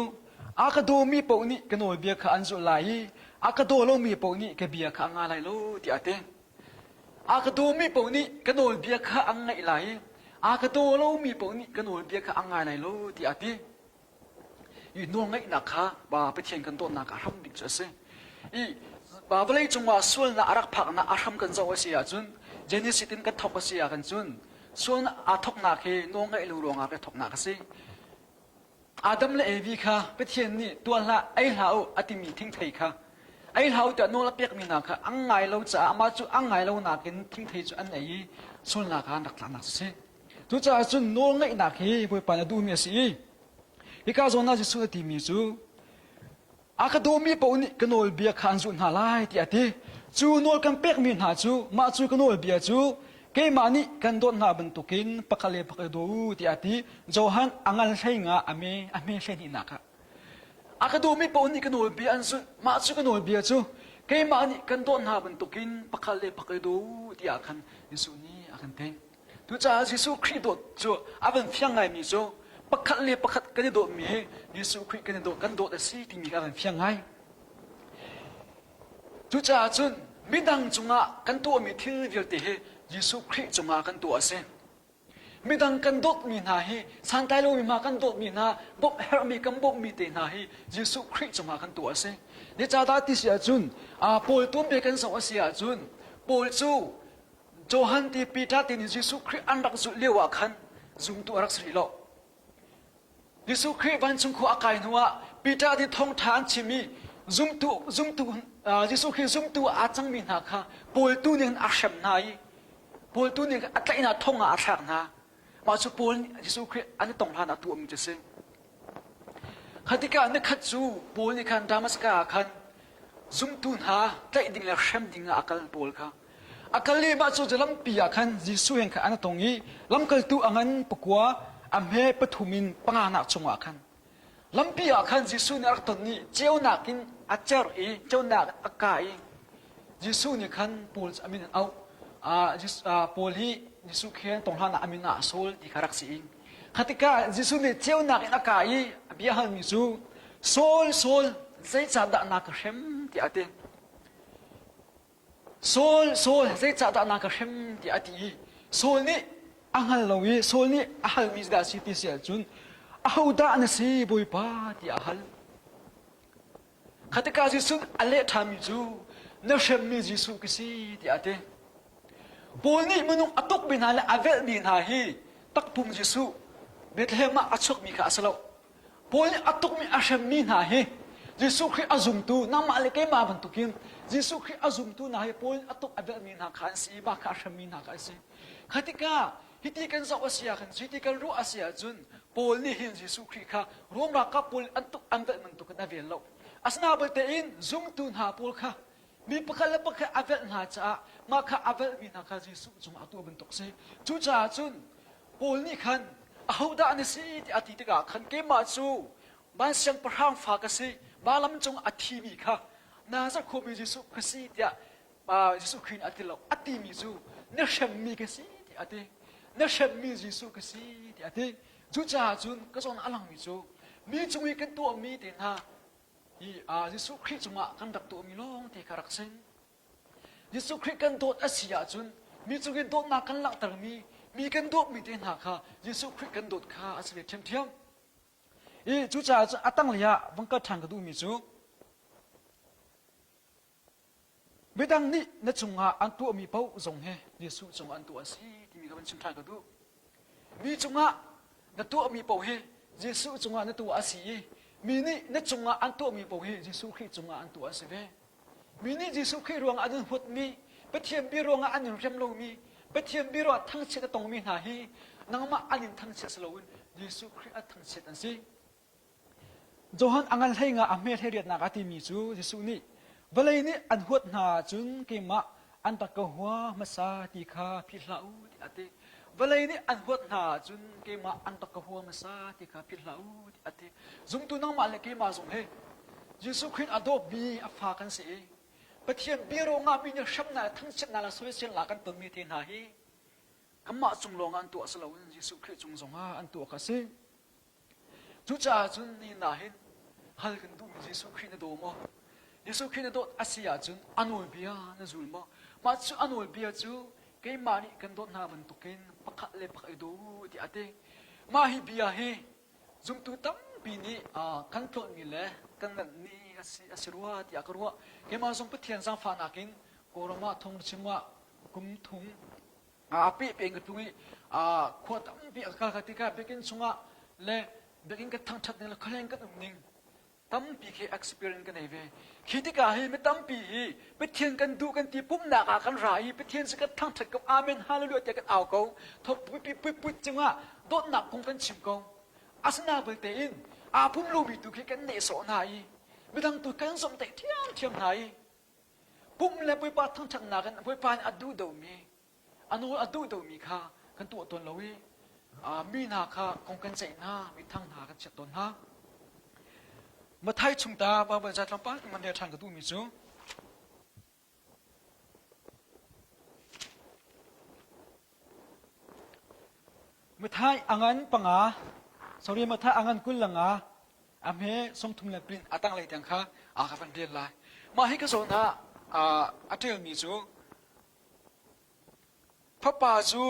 อากระโดมีปนี่กันโนลเบียขันจุนไลอากระโดโลมีปนี่กันเบียขังอะไรโลที่อาเตอากระโดมีปนี่กันโนลเบียขังไงไลอากระโดโลมีปนี่กันโนลเบียขังอะไรโลที่อาเตอีน้องไงนักข้าบาไปเทียนกันโตนักอารัมดิจเสอีบาเวลจงว่าส่วนนักรักผักนักอารัมกันจะว่าเสียจุนเจนิสิตินกันทบเสียกันจุนส่วนอาทกนักเฮน้องไงลูรองอาไปทกนักสิอาดัมและเอวีค่ะไปเทียนนี่ตัวละไอ้เหล่าอติมีทิ้งเทค่ะไอ้เหล่าแต่โนละเปียกมีนักค่ะอังไงเราจะมาจุอังไงเรานักกินทิ้งเทจุอันไหนส่วนนักนักนักสิทุกจากจุนน้องไงนักเฮไปปานดูมีสิอีกาโซน่าจะสู้ที่มีจู อากาโดมีปอุนิกันโนลเบียขันจุนหาไลที่อาทิจูโนลกันเป็กมีหาจูมาจูกันโนลเบียจูเกมานิกันโดนหาบรรทุกินปะคาเลปะคาดูที่อาทิโจฮันอังอัลใช้งาอเมใช้นี่นักอากาโดมีปอุนิกันโนลเบียอันสุมาจูกันโนลเบียจูเกมานิกันโดนหาบรรทุกินปะคาเลปะคาดูที่อาคันยิสุนีอาคันเทงทุจายิสุคริโดจูอาวันเฟียงไงมีจูปะคัดเลยปะคัดกันโดดมียิสุคริกันโดดกันโดดสิที่มีการเฟียงไงทุจาจุนมิดังจงะกันตัวมีที่เดียวเตะยิสุคริจงะกันตัวเสมิดังกันโดดมีนาฮีสันไตโลมีมากันโดดมีนาบบเฮรมีกันบบมีเตนาฮียิสุคริจงะกันตัวเสเดจาดาติเสียจุนปอลตัวเบกันสวเสียจุนปอลจูโจฮันตีปีตาตินิยิสุคริอันรักจุเลวะคันจุงตัวรักสิโลยิสุคริบันจุงขวากายนัวปีตาที่ทองทานชิมีจุงตัวยิสุคริจุงตัวอาจังมีนาค่ะปอลตัวเนี่ยอาชัมนายปอลตัวเนี่ยอัตลินาทองอาชักนามาสุปอลยิสุคริอันนี้ต้องทานตัวมันจะเสงขัดการนึกขัดจูปอลนี่คันดามัสกาคันจุงตัวหาแต่ดิ่งละชัมดิ่งอาคัลปอลค่ะอาคัลเลยมาจูจะล้ำปีอาคันยิสุเองค่ะอันนั้นตรงนี้ล้ำกัลตัวอันปกัวอเมปฐุมินปังอานักจงอาคันลำปีอาคันยิสุนี่รักตนนี้เจ้านักินอาจารย์เจ้านักอากาศยิสุนี่คันปูลอามินเอาปูลฮียิสุเขียนตรงหานาอามินอาโซลที่ขารักสิงขัดการยิสุนี่เจ้านักอากาศเบียหันมิจูโซลใจจัดนักเข็มที่อาทิโซลใจจัดนักเข็มที่อาทิโซลนี่อังฮัลโลวีโซนี่อัลมิสดาซิติเสียจุนอาหูดานะซีบุยปาที่อัลขัดการจิสุอัลเลทามิจูนักเชมิจิสุกิซีที่อาเตปูนี่มนุษย์อตุกบินาเลอเวลบินาฮีตักปุ่มจิสุเบธเลมาอัชกมีข้าสลาปูนี่อตุกมีอาเชมินาฮีจิสุคริอาซุมตูน้ำมาเลกมาบันตุกินจิสุคริอาซุมตูนาฮีปูนี่อตุกอเวลมินาขันซีบาข้าเชมินาขันซีขัดการฮิติกันสาวเสียกันฮิติกันรู้อาเซียจุนปอลนี่เห็นยิสุคริค่ะรวมรักกับปอลอันตุกอันเวมันตุกันนาเวลโลอาสนาเบตอินจุงตุนหาปอลค่ะมีปะคัลปะคัลอเวลหาจ้ามาค่ะอเวลมีนาค่ะยิสุจุงอาตัวเป็นตุกเสจุจ้าจุนปอลนี่ขันเอาด่านสิที่อาทิตย์กะขันเกมาจูบ้านเสียงประหางฝากสิบ้านลำจงอาทิมีค่ะน่าจะคบยิสุกสิที่ยิสุครินอาทิตย์เราอาทิมีจูเนื้อเชื่อมีกสิที่อาทิตย์นักเชมมียิสุกสิที่อาทิจุจ้าจุนก็ส่วนอลังมิจูมีจุงกันตัวมีเต็นฮะยิสุคริจุงะกันดักตัวมีลงที่คารักเซนยิสุคริกันโดดอาเซียจุนมีจุงกันโดดนักกันหลักตรมีกันโดดมีเต็นฮะค่ะยิสุคริกันโดดค่ะอาเซียเทียมจุจ้าจุนอัตังเลียบังกัดทางกันดูมิจูเมื่อดังนี้นัจุงะอันตัวมีเป้าจงเฮยิสุจงอันตัวสิมีกับมันชิมทางกันดูมีจงะนัตัวมีเป้าเฮเยซูจงะนัตัวอาศัยมีนี่นัจงะอันตัวมีเป้าเฮเยซูคริสจงะอันตัวอาศัยมีนี่เยซูคริสรวงอันนั้นหดมีปะเทียมบีรวงอันนั้นเรียมโลมีปะเทียมบีรวงทั้งเชิดตรงมีหาฮีนังมาอันนั้นทั้งเชิดสโลวินเยซูคริสทั้งเชิดอันสิโจฮันอังกันให้งาอเมริกาเรียนนักที่มีจูเยซูนี่เวลานี้อันหดนาจุนเกมาอันตะกหัวมาซาติคาพิลาอูที่อาทิเวลานี้อันหดนาจุนเกมาอันตะกหัวมาซาติคาพิลาอูที่อาทิจุงตุนังมาเลเกมาจุงเฮยิสุครินอดอบบีอฟากันสิปะเทียนบีโรงาบินชัมนาทั้งเช่นนาลาสวยเช่นลากันตัวมีเทนาฮีกำมาจุงลงอันตัวสลาวินยิสุครินจุงจงฮาอันตัวกันสิจุจ้าจุนนี่นาฮินฮัลกันดูยิสุครินโดมยิสุครินโดอาศัยจุนอันวลเบียนจุลมาจูอันวลเบียจูเกยมานี่กันโดนาบันตุกินปักเลปักดูที่อาเตมาฮิเบียเฮจุงตุตั้มปีนี้กันโตนี่แหละกันนั่นนี่อาศัยรัวที่อากรัวเกมาส่งไปเทียนสังฟานักินโกรมาทงชิมว่ากุมทุงปีเป็นกันตุงขวดตั้มปีอากาศที่กาเบกินสงะเล่เบกินกันทั้งชัดนี่ละคะแนนกันนิ่งตั้มปีแค่ experience กันเองคิดกันให้ไม่ตั้มปีไปเทียนกันดูกันตีปุ่มหนักกันไรไปเทียนสักทั้งชัดกับอาเมนฮาเลลูยาแต่กันเอาเขาทบปุ๊บจังว่าโดนหนักคงกันชิมเขาอาสนาเบลเตอินพุ่มลูบิตุแค่กันเนสอนาย ไม่ต้องตัวกันสมแต่เทียมไหนปุ่มเลยไปปาทั้งชักหนากันไปปานอดูเดมีอนุอดูเดมีค่ะกันตัวตนเรามีนาค่ะคงกันใจหน้ามีทั้งหนากันเช็ดตนฮะมาไทยชุมตาบาบจัดลำปางมันเดียทางกันตัวมีจูมาไทยอังอันปังอาsorry มาไทยอังอันกุลลังอาอเมสมทุงเลปรินอาตังเลยจังค่ะอาคันเรียนไลมาให้กระโซนะอาเทลมีจูพระป่าจู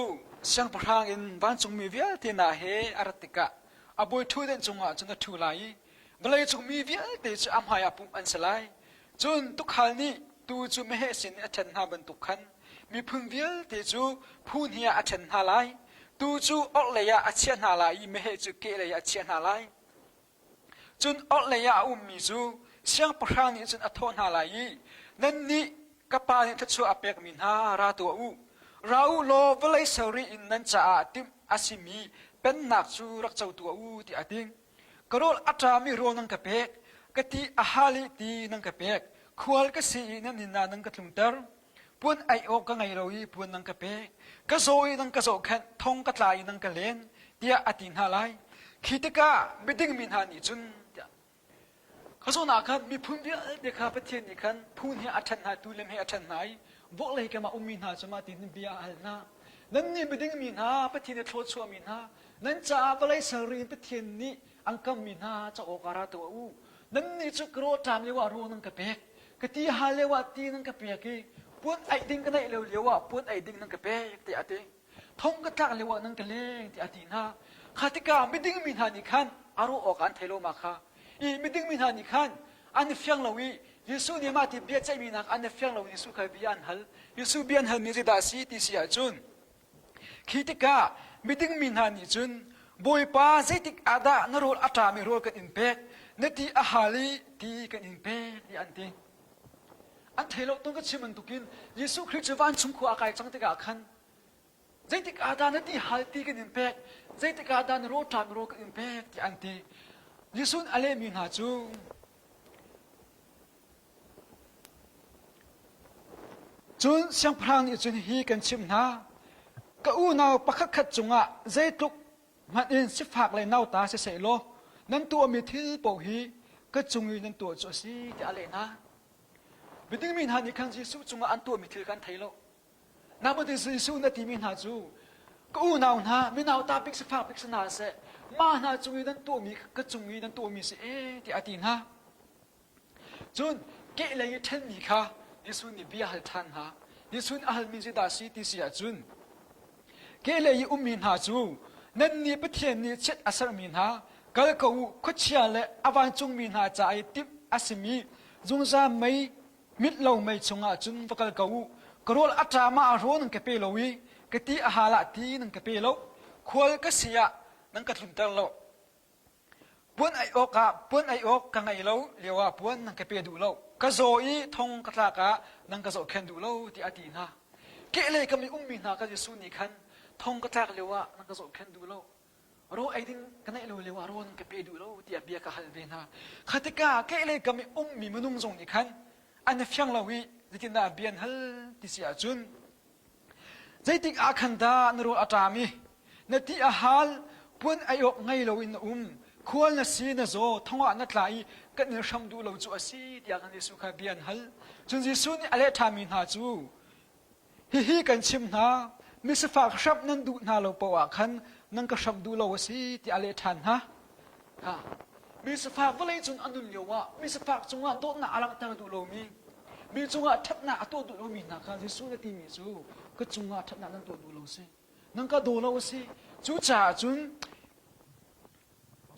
เสียงพรางอินบ้านจงมีเวียที่นาเฮอารัติกะอาบอยทุเดนจงอาจนทุไลเมื่อไรจงมีเวียที่จะอัมหายปุ่มอันสลายจนทุกขณนี้ตูจูไม่ให้สินอัจฉริยะบรรทุกขันมีพึ่งเวียที่จูพูนเฮียอัจฉริยะไลตูจูออกเลยอัจฉริยะไลไม่ให้จูเกเลยอัจฉริยะไลจนออกเลยมีจูเสียงพรางนี้จนอัทนหาไลนั่นนี่กับปานิทัชชัวอเปกมินหาราตัวเราโลเวลัยสรีอินนันจะอาติมอาซิมีเป็นนักจูรักเจ้าตัวที่อาทิงกรอลอัตรามิโรนังกะเปกกติอาฮาลิตีนังกะเปกควอลกสีนันนินานังกะทุงเตอร์ปวนไอโอกังไอโรยปวนนังกะเปกกะโซยนังกะโซแคนทงกะลายนังกะเลนเดียอาตินหาไลคิดกะบิดิงมินหานิจุนเขาสนาครับมีพุ่งเดียวเด็กข้าประเทศนี้กันพุ่งให้อัจฉริยะดูเล่มให้อัจฉริยะบอกเลยกันมาอุมินหาจะมาตินบิยาอัลนานั่นนี่ไม่ได้มินหาประเทศนี้โทษชัวมินหานั่นจะอะไรสรีประเทศนี้อังกัมมินหาจะโอกาสตัวนั่นนี่จะกรอตามเลวารูนังกะเปกกะที่หาเลวาตีนังกะเปกกีปวนไอดิ้งกันได้เลวเลวปวนไอดิ้งนังกะเปกที่อาทิทงกะตักเลวนังกะเลงที่อาทินะข้าติกาไม่ได้มินหานี่ขันอารูออกอันเทโลมาค่ะอีไม่ดึงมินหานิขันอันนี้ฟังเราวิยิสุนี่มาที่เบียดใจมินักอันนี้ฟังเรายิสุขายเบียนฮัลยิสุเบียนฮัลมีจิตาสีที่เสียจุนคิดกะไม่ดึงมินหานิจุนบอยป้าใจติกอาดานรอลอัตรามิรอลกันอินเป็กนัที่อาฮาลีที่กันอินเป็กที่อันที่อันเทโลต้องก็ชิมันตุกินยิสุคริสต์วันชุมขวากายจังติกาขันใจติกอาดานนัที่ฮัลที่กันอินเป็กใจติกอาดานรอตรามิรอลกันอินเป็กที่อันที่ยิสุนอะไรมินหาจูจุนเสียงพรางจุนฮีกันชิมนาก็อูนาวปักขัดจุงะใจตุกมันอินสิฝากเลยนาวตาเสยโลนั่นตัวมีทิลปฮีก็จุงอยู่นั่นตัวจุสีที่อะไรนะบิดมินหานิคันยิสุจุงะอันตัวมีทิลกันไทยโลนับว่ายิสุนาทีมินหาจูก็อูนาวนะมินาวตาปิกสิฝากปิกสนาเสมาหน้าจุงอีนั่นตัวมีก็จุงอีนั่นตัวมีสิที่อาทิตย์ฮะจนเกล้ยเทนมีค่ะยิสุนี่บิยาฮัลทันฮะยิสุนอาฮัลมิจิดาสีที่เสียจุนเกล้ยมินหาจูนั่นนี่ประเทศนี้เช็ดอาศัยมินหาก็เลยกูคุชยาเลอวันจุงมินหาใจติบอาศิมีจุงซาไม่มิดเราไม่ชงอาจุนฟักกูกรอลอัตรามาอารมณ์กับเปโลวีกติอาฮาลาตีนังกับเปโลควรก็เสียนั่งกระทุ่มเตลโลปวนไอโอกะปวนไอโอกกังไอโลเรียกว่าปวนนั่งกระเปียดูโลกะโซอีทงกะตากะนั่งกะโซเคนดูโลที่อาทิตย์นะเกเลยก็มีมินหากะยิสุนี่คันทงกะตากเรียกว่านั่งกะโซเคนดูโลรู้ไอดิ้งกันไอโลเรียกว่ารู้นั่งกระเปียดูโลที่อาเบียกะฮัลเบนะขัดกะเกเลยก็มีมนุษย์ทรงนี่คันอันนี้ฟังเราวิจิตนาเบียนฮัลที่เสียจุนใจติกอาคันดานรูอัตามีนาทีอาฮัลปวนไอโอกไงเราอินควรน่ะสีน่ะโซทั้งว่านัดไหลกันเนี่ยชมดูเราจูอาศีที่อากันยิสุขเบียนฮัลจนยิสุนี่อะไรทามินหาจูฮีกันชิมนามิสฝากชับนั้นดูนาเราปว่าคันนั่งก็ชมดูเราสีที่อะไรทันฮะมิสฝากว่าอะไรจนอันดุลยวะมิสฝากจงว่าโตหน้าอะไรตั้งดูเรามีจงว่าทับหน้าตัวดูเรามีนะคันยิสุนี่ที่มีจูก็จงว่าทับหน้านั้นตัวดูเราสินั่งก็ดูเราสิจูจ่าจุน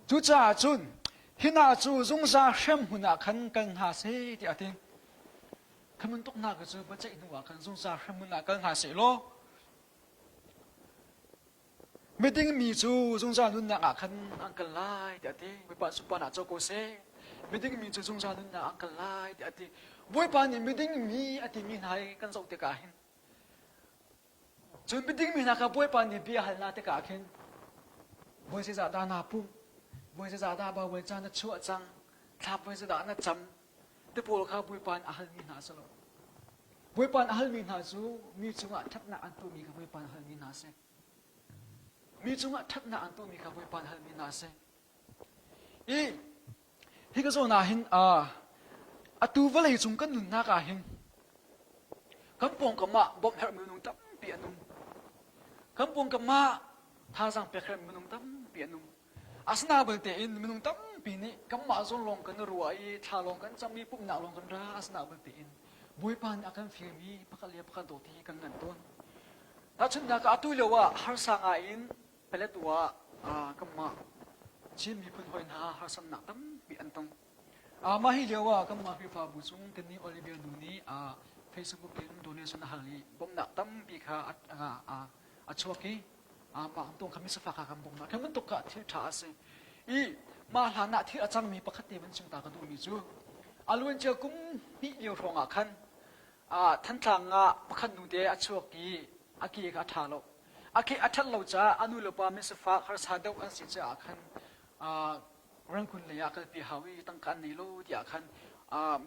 จุจ้าจุนฮินาจูจงซาเชมหุนาคันกันหาเสที่อาทิตย์ขมันตกหนักก็จะปัจจัยหนึ่งว่าคันจงซาเชมหุนากันหาเสโลไม่ได้มีจูจงซานุนนาคันอังกันไล่ที่อาทิตย์ไม่ปานสุปานาโจโกเซไม่ได้มีจูจงซานุนนาอังกันไล่ที่อาทิตย์บ่อยปานนี่ไม่ได้มีอาทิตย์มีนายกันส่งเตกาหินจนไม่ได้มีนะครับบ่อยปานนี่เบียหันนาเตกาหินบ่อยเสียดานาปุ่มบวยจะได้บ่าวจานชั่วจัง ทราบไว้สดานะจำแต่พวกเขาบุยปานอาหารมีนาสลบบุยปานอาหารมีนาจูมีจุงะทัดนาอันตุมีกับบุยปานอาหารมีนาเซมีจุงะทัดนาอันตุมีกับบุยปานอาหารมีนาเซอีฮิกโซนาหินอตูวะเลยจุงกันนุนนากาหินคำปองกมาบอมเฮร์มินุงตั้มเปียนุงคำปองกมาท่าสังเปียเฮร์มินุงตั้มเปียนุงอาสนาเบลเตอินมินุงตั้มปีนี้คำมาส่งลงกันรวยชาลงกันจำมีปุ่มหนาลงกันราอาสนาเบลเตอินบุยปานอาการฟิลมีพักเลียพักโดทีกันเงินต้นถ้าฉันนักอตุเลวะฮาร์สังอินเปเลตัวคำมาชิมีพุ่นหอยนาฮาร์สังนักตั้มปีอันตงมาฮิเลวะคำมาฟิฟาบุซุงกันนี้โอลิเวียดูนี้Facebook เองดูเนี่ยส่วนหาลีบ่มนักตั้มปีค่ะชัวกี้บางตรงคำมิสฟ้าคำบ่มนักแค่มันตกกะที่ท่าเสียมาหาหน้าที่อาจารย์มีประคติมันจึงตากระดูมีจูอารมณ์เจ้ากุ้มปีเดียวทองคันท่านทางประคันดูเดอชัวกี้อากีกะท่าโลอากีอัฐเราจะอนุโลปามิสฟ้าคาร์สาเดวอันสิจะคันรังคุณเลยอาการปีหาวิตั้งการในโลกที่อาคัน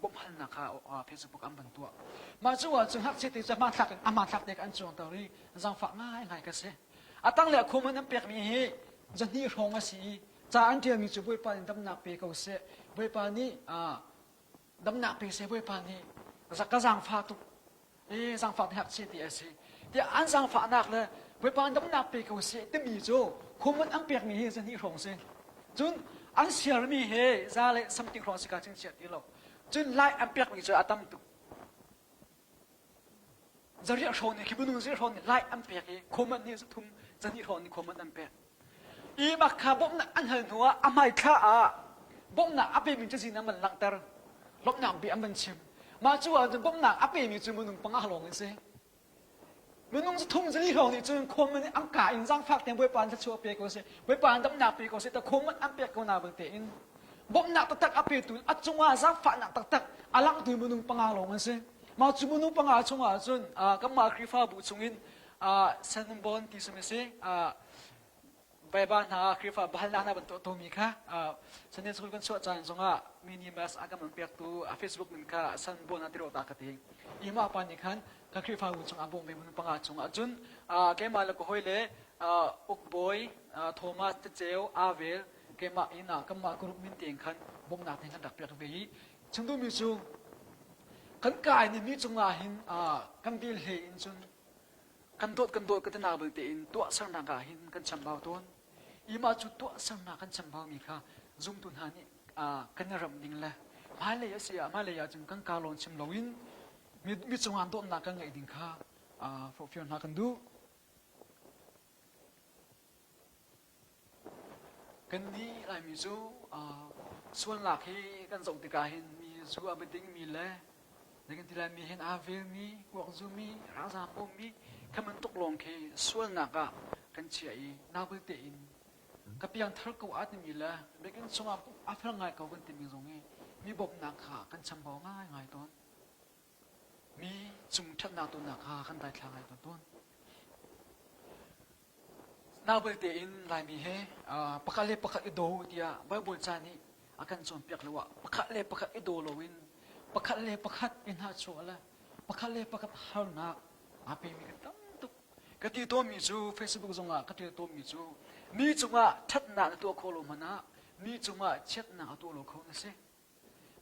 บ่มหันนะคะFacebook อันบันตัวมาจู่จึงหักเสียติจะมาทักมาทักเด็กอันจวงตอรี่จังฝักง่ายกันเสียตั้งแต่คุมันน้ำเปียกมีจะนี่รองสิจะอันเดียวมีจุบุยปานดำหนักเปียกเสียบุยปานี้ดำหนักเปียกเสียบุยปานี้จะก็จังฝักตุจังฝักหักเสียติเสียที่อันจังฝักหนักเลยบุยปานดำหนักเปียกเสียที่มีจู่คุมันอันเปียกมีจะนี่รองเสียจุนอันเสียมีจะเลยสมติรองสิกาจึงเสียที่เราจนไล่อันเปียกมีจะอาตมตุจะเรียกชนเนี่ยคิดว่านุ่งเรียกชนเนี่ยไล่อันเปียกคอมันเนี่ยจะทุ่มจะนี่ชนนี่คอมันอันเปียกมักขาบ่มน่ะอันเหินหัวอาไม่ข้าบ่มน่ะอาเปมีจะสิน้ำมันหลังเตอร์ลบหนังบีอันมันชิมมาจู่จนบ่มน่ะอาเปมีจะมันนุ่งปังอาหลงเลยสิมันนุ่งจะทุ่มจะนี่ชนนี่จนคอมันอันกาอินจังฟักเต็มใบปานจะชัวเปียกก็สิใบปานดำหนักเปียกก็สิแต่คอมันอันเปียกก็น่าเบิ่งเตอินบ่มหนักตักอาเปตุนอัดจงว่าซักฝันหนักตักอาลังตุยมุนุงปังอาลงสิมาจุมุนุงปังอาจงว่าจนก็มาคริฟ้าบุชงอินสันบอนที่สมัยสิไปบ้านหาคริฟ้าบ้านหน้าบนโต๊ะมีค่ะสันเดนสกุลกันสวดจันทร์จงว่ามินิมัสอากาศมันเปียกตัวเฟซบุ๊กมันค่ะสันบอนอันที่เราตากระติงมาปานนี้คันก็คริฟ้าบุชงอาบงไปมุนุงปังอาจงว่าจนแกมาแล้วก็ห้อยเล่อุกบอยโทมัสเจลอาเวลแกมาอินะก็มากรุ๊ปมินเตียงคันบ่มหนักในกันดักเปียกไปฉันดูมีจูกันกายนี่มีจงอาหินกันดีเลยอินจนกันโดดกันนาบตีอินตัวสังนากาหินกันชัมบาวต้นมาจุดตัวสังนากันชัมบาวมีค่ะจุงตุนหานี่กันรำดิ่งเลยมาเลยเสียมาเลยจึงกันกาลอนชิมลวินมีจงอันโดดนักกันไงดิ่งค่ะฟอฟิอนนักกันดูกันนี้อะไรมีจูส่วนหลักที่กันส่งติกาเห็นมีจูอันดิ้งมีเลยในกันที่ไรมีเห็นอาเวลมีกวางจูมีราซาโอมีแค่มันตกลงแค่ส่วนหนักกันเฉยน่าเบื่อเตอินกับยังทะเลกูอัดมีเลยเบกันส่งอาเฟลง่ายเขากันเต็มมีตรงนี้มีบบหนักขากันชัมบอง่ายตอนมีจุ่มชัดหนักตัวหนักขากันได้ทางง่ายต้นน่าเบื่อเตอินลายมีเฮปะกะเล่ปะกะอิโดเดียใบบนจานี่อาการจนเปียกเลยว่าปะกะเล่ปะกะอิโดโลวินปะกะเล่ปะกะอินหาชัวละปะกะเล่ปะกะฮานักอาเปมีกันตั้มตุกกะที่ตัวมีจูเฟซบุ๊กจงกะที่ตัวมีจงชัดหนักตัวโคโลมานะมีจงเช็ดหนักตัวโลโคนะสิ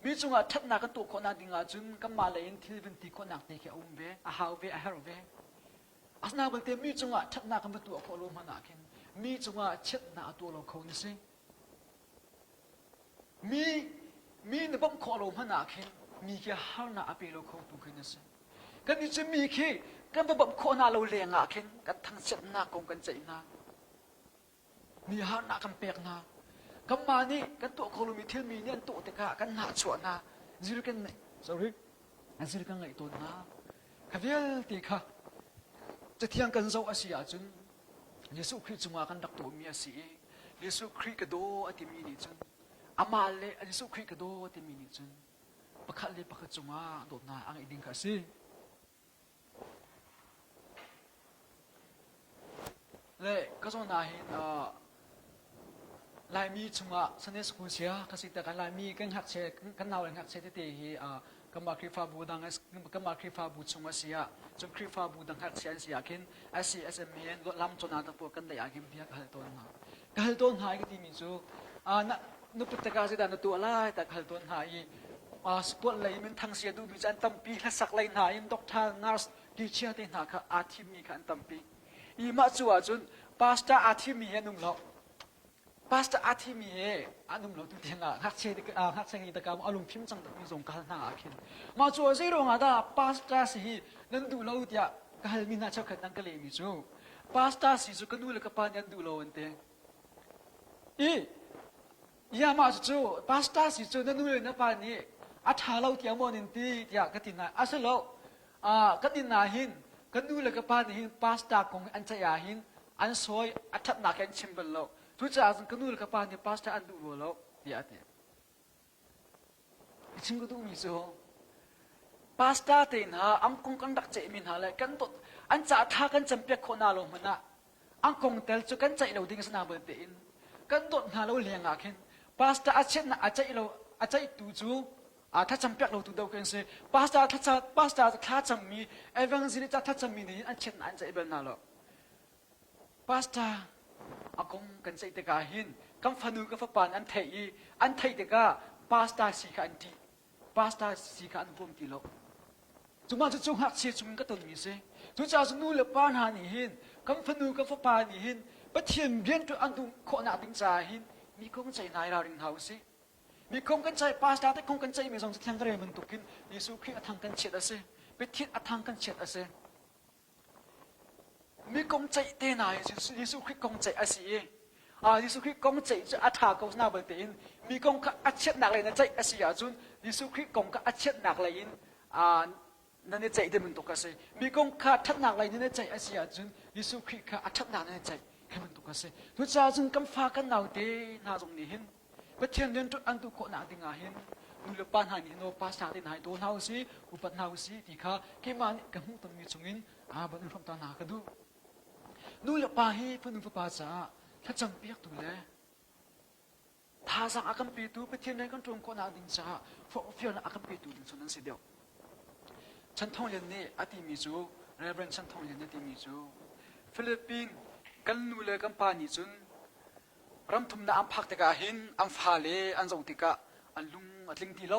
มีจงชัดหนักตัวโคนาดิงาจุนกัมมาเลยอินที่เป็นตีโคนักเตะแค่อุ้มเวอาฮาวเวอาฮาร์เวอาสนาบางทีมีจงชัดหนักกันตัวโคโลมานะกินมีจงเช็ดหนักตัวโลโคนะสิมีในบ่มโคโลมานะกินมีแค่ฮาร์นาอเปโลโคตุกินนะสิกันนี่จะมีแค่กันบ่มโคนาโลเลงะกินกันทั้งเช็ดหนักของกันใจนะมีฮาร์นากันเปียกนะกัมมานี่กันตัวโคโลมีเทียนมีเนี่ยตัวเตกะกันหนาชวนนะจิรกันเนี่ย sorry อันจิรกันไงตัวนะขบเวลตีค่ะจะเที่ยงกันเจ้าอาเซียจนเยซูคริสต์จงอากันดักตัวมีอาเซียเยซูคริสต์กระโดดอติมีนี่จนอามาเลเยซูคริสต์กระโดดอติมีนี่จนประคัดเลยประคัดจงอาโดดนาอังอิดิงค่ะสิเล่ก็จงนาเห็น ลายมีจังหวะสนิสกุเสียทัศน์แต่กันลายมีกันหักเชกันนาวหักเชที่ตีกัมมาคริฟาบูดังกัมมาคริฟาบูจังหวะเสียจนคริฟาบูดังหักเชนเสียกินSCSM เห็นลำจนอาตะพวกกันได้ยากินเพียกหัลต้นหากหัลต้นหายก็ที่มีจูนุปตะกาสิดานตัวไล่แต่หัลต้นหายสปอร์ตเลยมันทั้งเสียดูมีจันตั้มปีและสักเลยหายด็อกเตอร์นัสดีเชียที่หาค่ะอาทิมีขันตั้มปีมาจัวจุนพาสต้าอาทิมีเห็นนุ่มหลอกพาสต้าอาทิมีอันนุ่มหลอกตัวเดียงหักเชดิหักเชงตะกามอารมณ์พิมพ์จังตะมีส่งการหน้าอาคินมาจัวซีโรงอาดาพาสต้าสินั่นดูเราเดียกหัลมีน่าชอบขันนั่งกะเลยมิจูพาสต้าสิจูกันดูเลยกับปานยันดูเราอันเตยามาจูพาสต้าสิจูนั่นดูเลยนะปานนี้อาชาเราเที่ยวมอนินตีเดียกันตินาอาเซโลกันตินาหินกันดูเลยกับปานหินพาสต้าของอันเจียหินอันสวยอัฐนักแข่งชิมเบลโลทุกอย่างกันดูเลยกับปานหินพาสต้าอันดูโลเดียเตชิมก็ดูมิโซพาสต้าเตนฮะอังคงกันดักเจมินฮะเลยกันตดอันจะท่ากันจำเป็นคนอาลงมันนะอังคงเตลจุกันใจเราดิ้งสนาเบนเตนกันตดฮาเราเลี้ยงอาเคนพาสต้าอาเช่นนะอาใจเราอาใจตูจูถ้าจำเป็นเราตูดาวกันสิพาสต้าถ้าจำมีเอเวงซิลิถ้าจำมีนี่อันเช่นอันใจเป็นน่ะหรอพาสต้าอังคงกันใจเตกาหินคำฟันูกับปานอันไทยเตกาพาสต้าสีขันดีพาสต้าสีขันบุ้มตีโลจุมาจุหักเสียจุงก็ต้นมีสิจุจ้าสนุเลปานหานี่หินคำฟันูกับปานนี่หินปะเทียมเบียนตัวอันดุขนาดดิ้งใจหินมีคงใจนายเราดิ้งเฮาสิมีคงกันใจพาสต้าแต่คงกันใจมีสองสิ่งกระเรมันตุกินยิสุคริอัฐังกันเช็ดอาเซไปทิศอัฐังกันเช็ดอาเซมีคงใจเตนายยิสุคริคงใจอาเซียิสุคริคงใจจะอัฐากงนาเบตินมีคงก็อัดเช็ดหนักเลยนะใจอาเซียจุนยิสุคริคงก็อัดเช็ดหนักเลยอินนั่นใจเดมันตุกอาเซมีคงขาดทัดหนักเลยนั่นใจอาเซียจุนยิสุคริก็อัดทัดหนักนั่นใจให้มันตุกอาเซทุกเจ้าจุนกำฟ้ากันหนาวเตน่าจงนี้เห็นประเทศเดินจุดอันตุโคนาติงาเห็นนุลปานหานิโนภาษาที่ไหนโดนเฮาสิอุปนเฮาสิที่ข้าเกี่ยมันกับมุตมีจงินบันอุปตานากระดูนุลปาฮีพนุภาษาถ้าจำเปียกตัวเลยถ้าสังอาคัมปีตูประเทศไหนกันตรงโคนาติงจ้าฟอกฟิลอาคัมปีตูดินส่วนนั้นสิเดียวฉันท่องเรียนนี่อติมิจูเรเบรนฉันท่องเรียนอติมิจูฟิลิปปินส์กันนุเลกันปานิจุนรำทุมนาอัมพักตะกาหินอัมฟาเลอันจงติกะอันลุงอัดลิงทีโล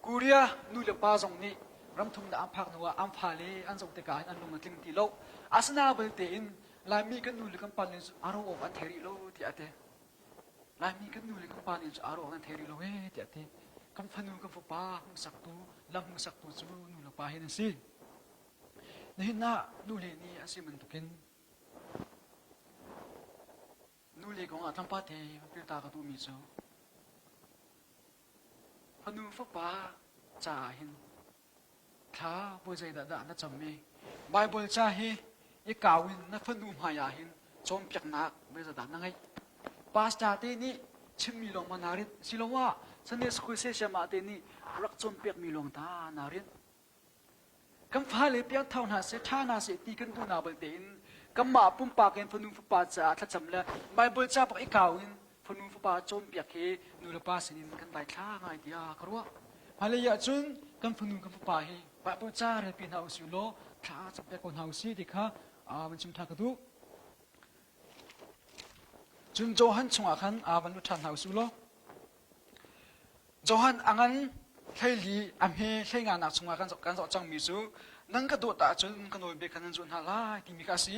กูเรียนุเลปาจงนี้รำทุมนาอัมพักนัวอัมฟาเลอันจงติกาหินอันลุงอัดลิงทีโลอาสนาเบลเตอินลายมีกันนุเลกันปานิจอารมณ์อันเทริโลที่อาเตลายมีกันนุเลกันปานิจอารมณ์อันเทริโลที่อาเตคำฟันูคำฟ้าหงสักตูลำหงสักตูจูนุเลปาหินสินี่น่านุเลนี่อาศัยมันตุกินนูเล็กของอาทั้งป้าเทพิลตากระตูมีโซพนูฟักป้าจ่าหินท้าบริใจดัดนัดจำมีไบเบิลจ่าฮีอีกาวินนักพนูมายาหินจอมเปียกนักบริษัทนั่งไงปาสตาเตนี่ชิมมีลงมานารินสิลว่าสันเดสคุยเซชมาเตนี่รักจอมเปียกมีลงตานารินคำฟ้าเลยเปียกเท่านาเสท่านาเสตีกันตูนาเบลเตนกัมมาปุ่มปากเงินพนุฟปาจ่าถ้าจำเลยไบเบิลจ่าบอกไอ้ก่าวินพนุฟปาจอมเปียกเฮนูเลปาสนินกันไล่ข้าง่ายเดียครัวมาเลยอยจุนกันพนุกันฟปาเฮไบเบิลจ่าเรปินเฮาสิโลข้าจำเป็นคนเฮาสิดิค่ะมันชิมทากระดูจุนโจฮันชงอาคันบรรลุทันเฮาสิโลโจฮันอังันใช่ลีอัมเฮใช่งานหนักชงอาคันกันสอจังมิซูนั่งกระโดดตาจนกันโดนเบคันจนฮาลาที่มีกาสี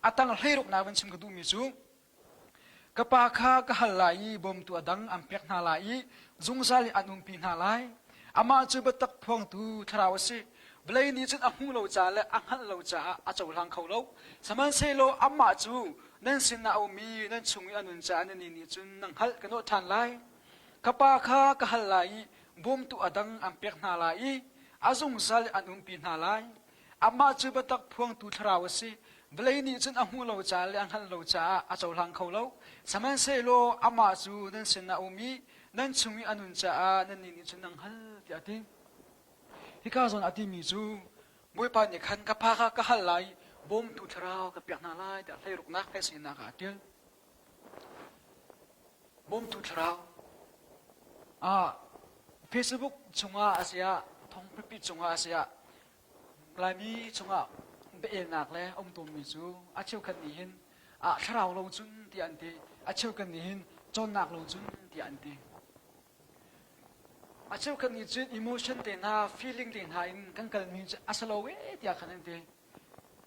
อาตังให้รกนาวันชิมกระดูมิซูกปาคากะฮัลไลบอมตัวดังอัมเปียกนาไลจุงซาลิอันุมปีนาไลอามาจูบตักพวงตูทราวสิเบลนี่จนอังหูโลจ่าและอังฮันโลจ่าอาจจะลังเขาโลสมันเซโลอามาจูนั่นสินาอมีนั่นชงอันุนจ่านั่นนี่จนนังฮัลกันโนทันไลกปาคากะฮัลไลบอมตัวดังอัมเปียกนาไลอาจุงซาลิอันุมปีนาไลอามาจูบตักพวงตูทราวสิเบลนี่จนอังหูโลจ่าและอังฮันโลจ่าอาจจะลังเขาโลสมันเซโลอามาจูนั่นสินาอมีนั่นชงอันุนจ่านั่นนี่จนนังฮัลที่อาทิที่ข้าสอนอาทิมีจูมวยปานเนี่ยขันกับพาข้าก็ฮัลไลบอมตูทราวกับเปียกนาไลแต่ให้รุกนักให้สินนักอาทิล บมทุทราวFacebook ชงอาเซียทองพิพิชงอาเซียลายมีชงอาเบเอนักเลยตัวมีจูอาเชียวกันนี้หินชราวลงจุนที่อันที่อาเชียวกันนี้หินจนนักลงจุนที่อันที่อาเชียวกันนี้จุด emotion เต็นหา feeling เต็นหาอินกันกันมีอาสโลเวที่อาคันนี้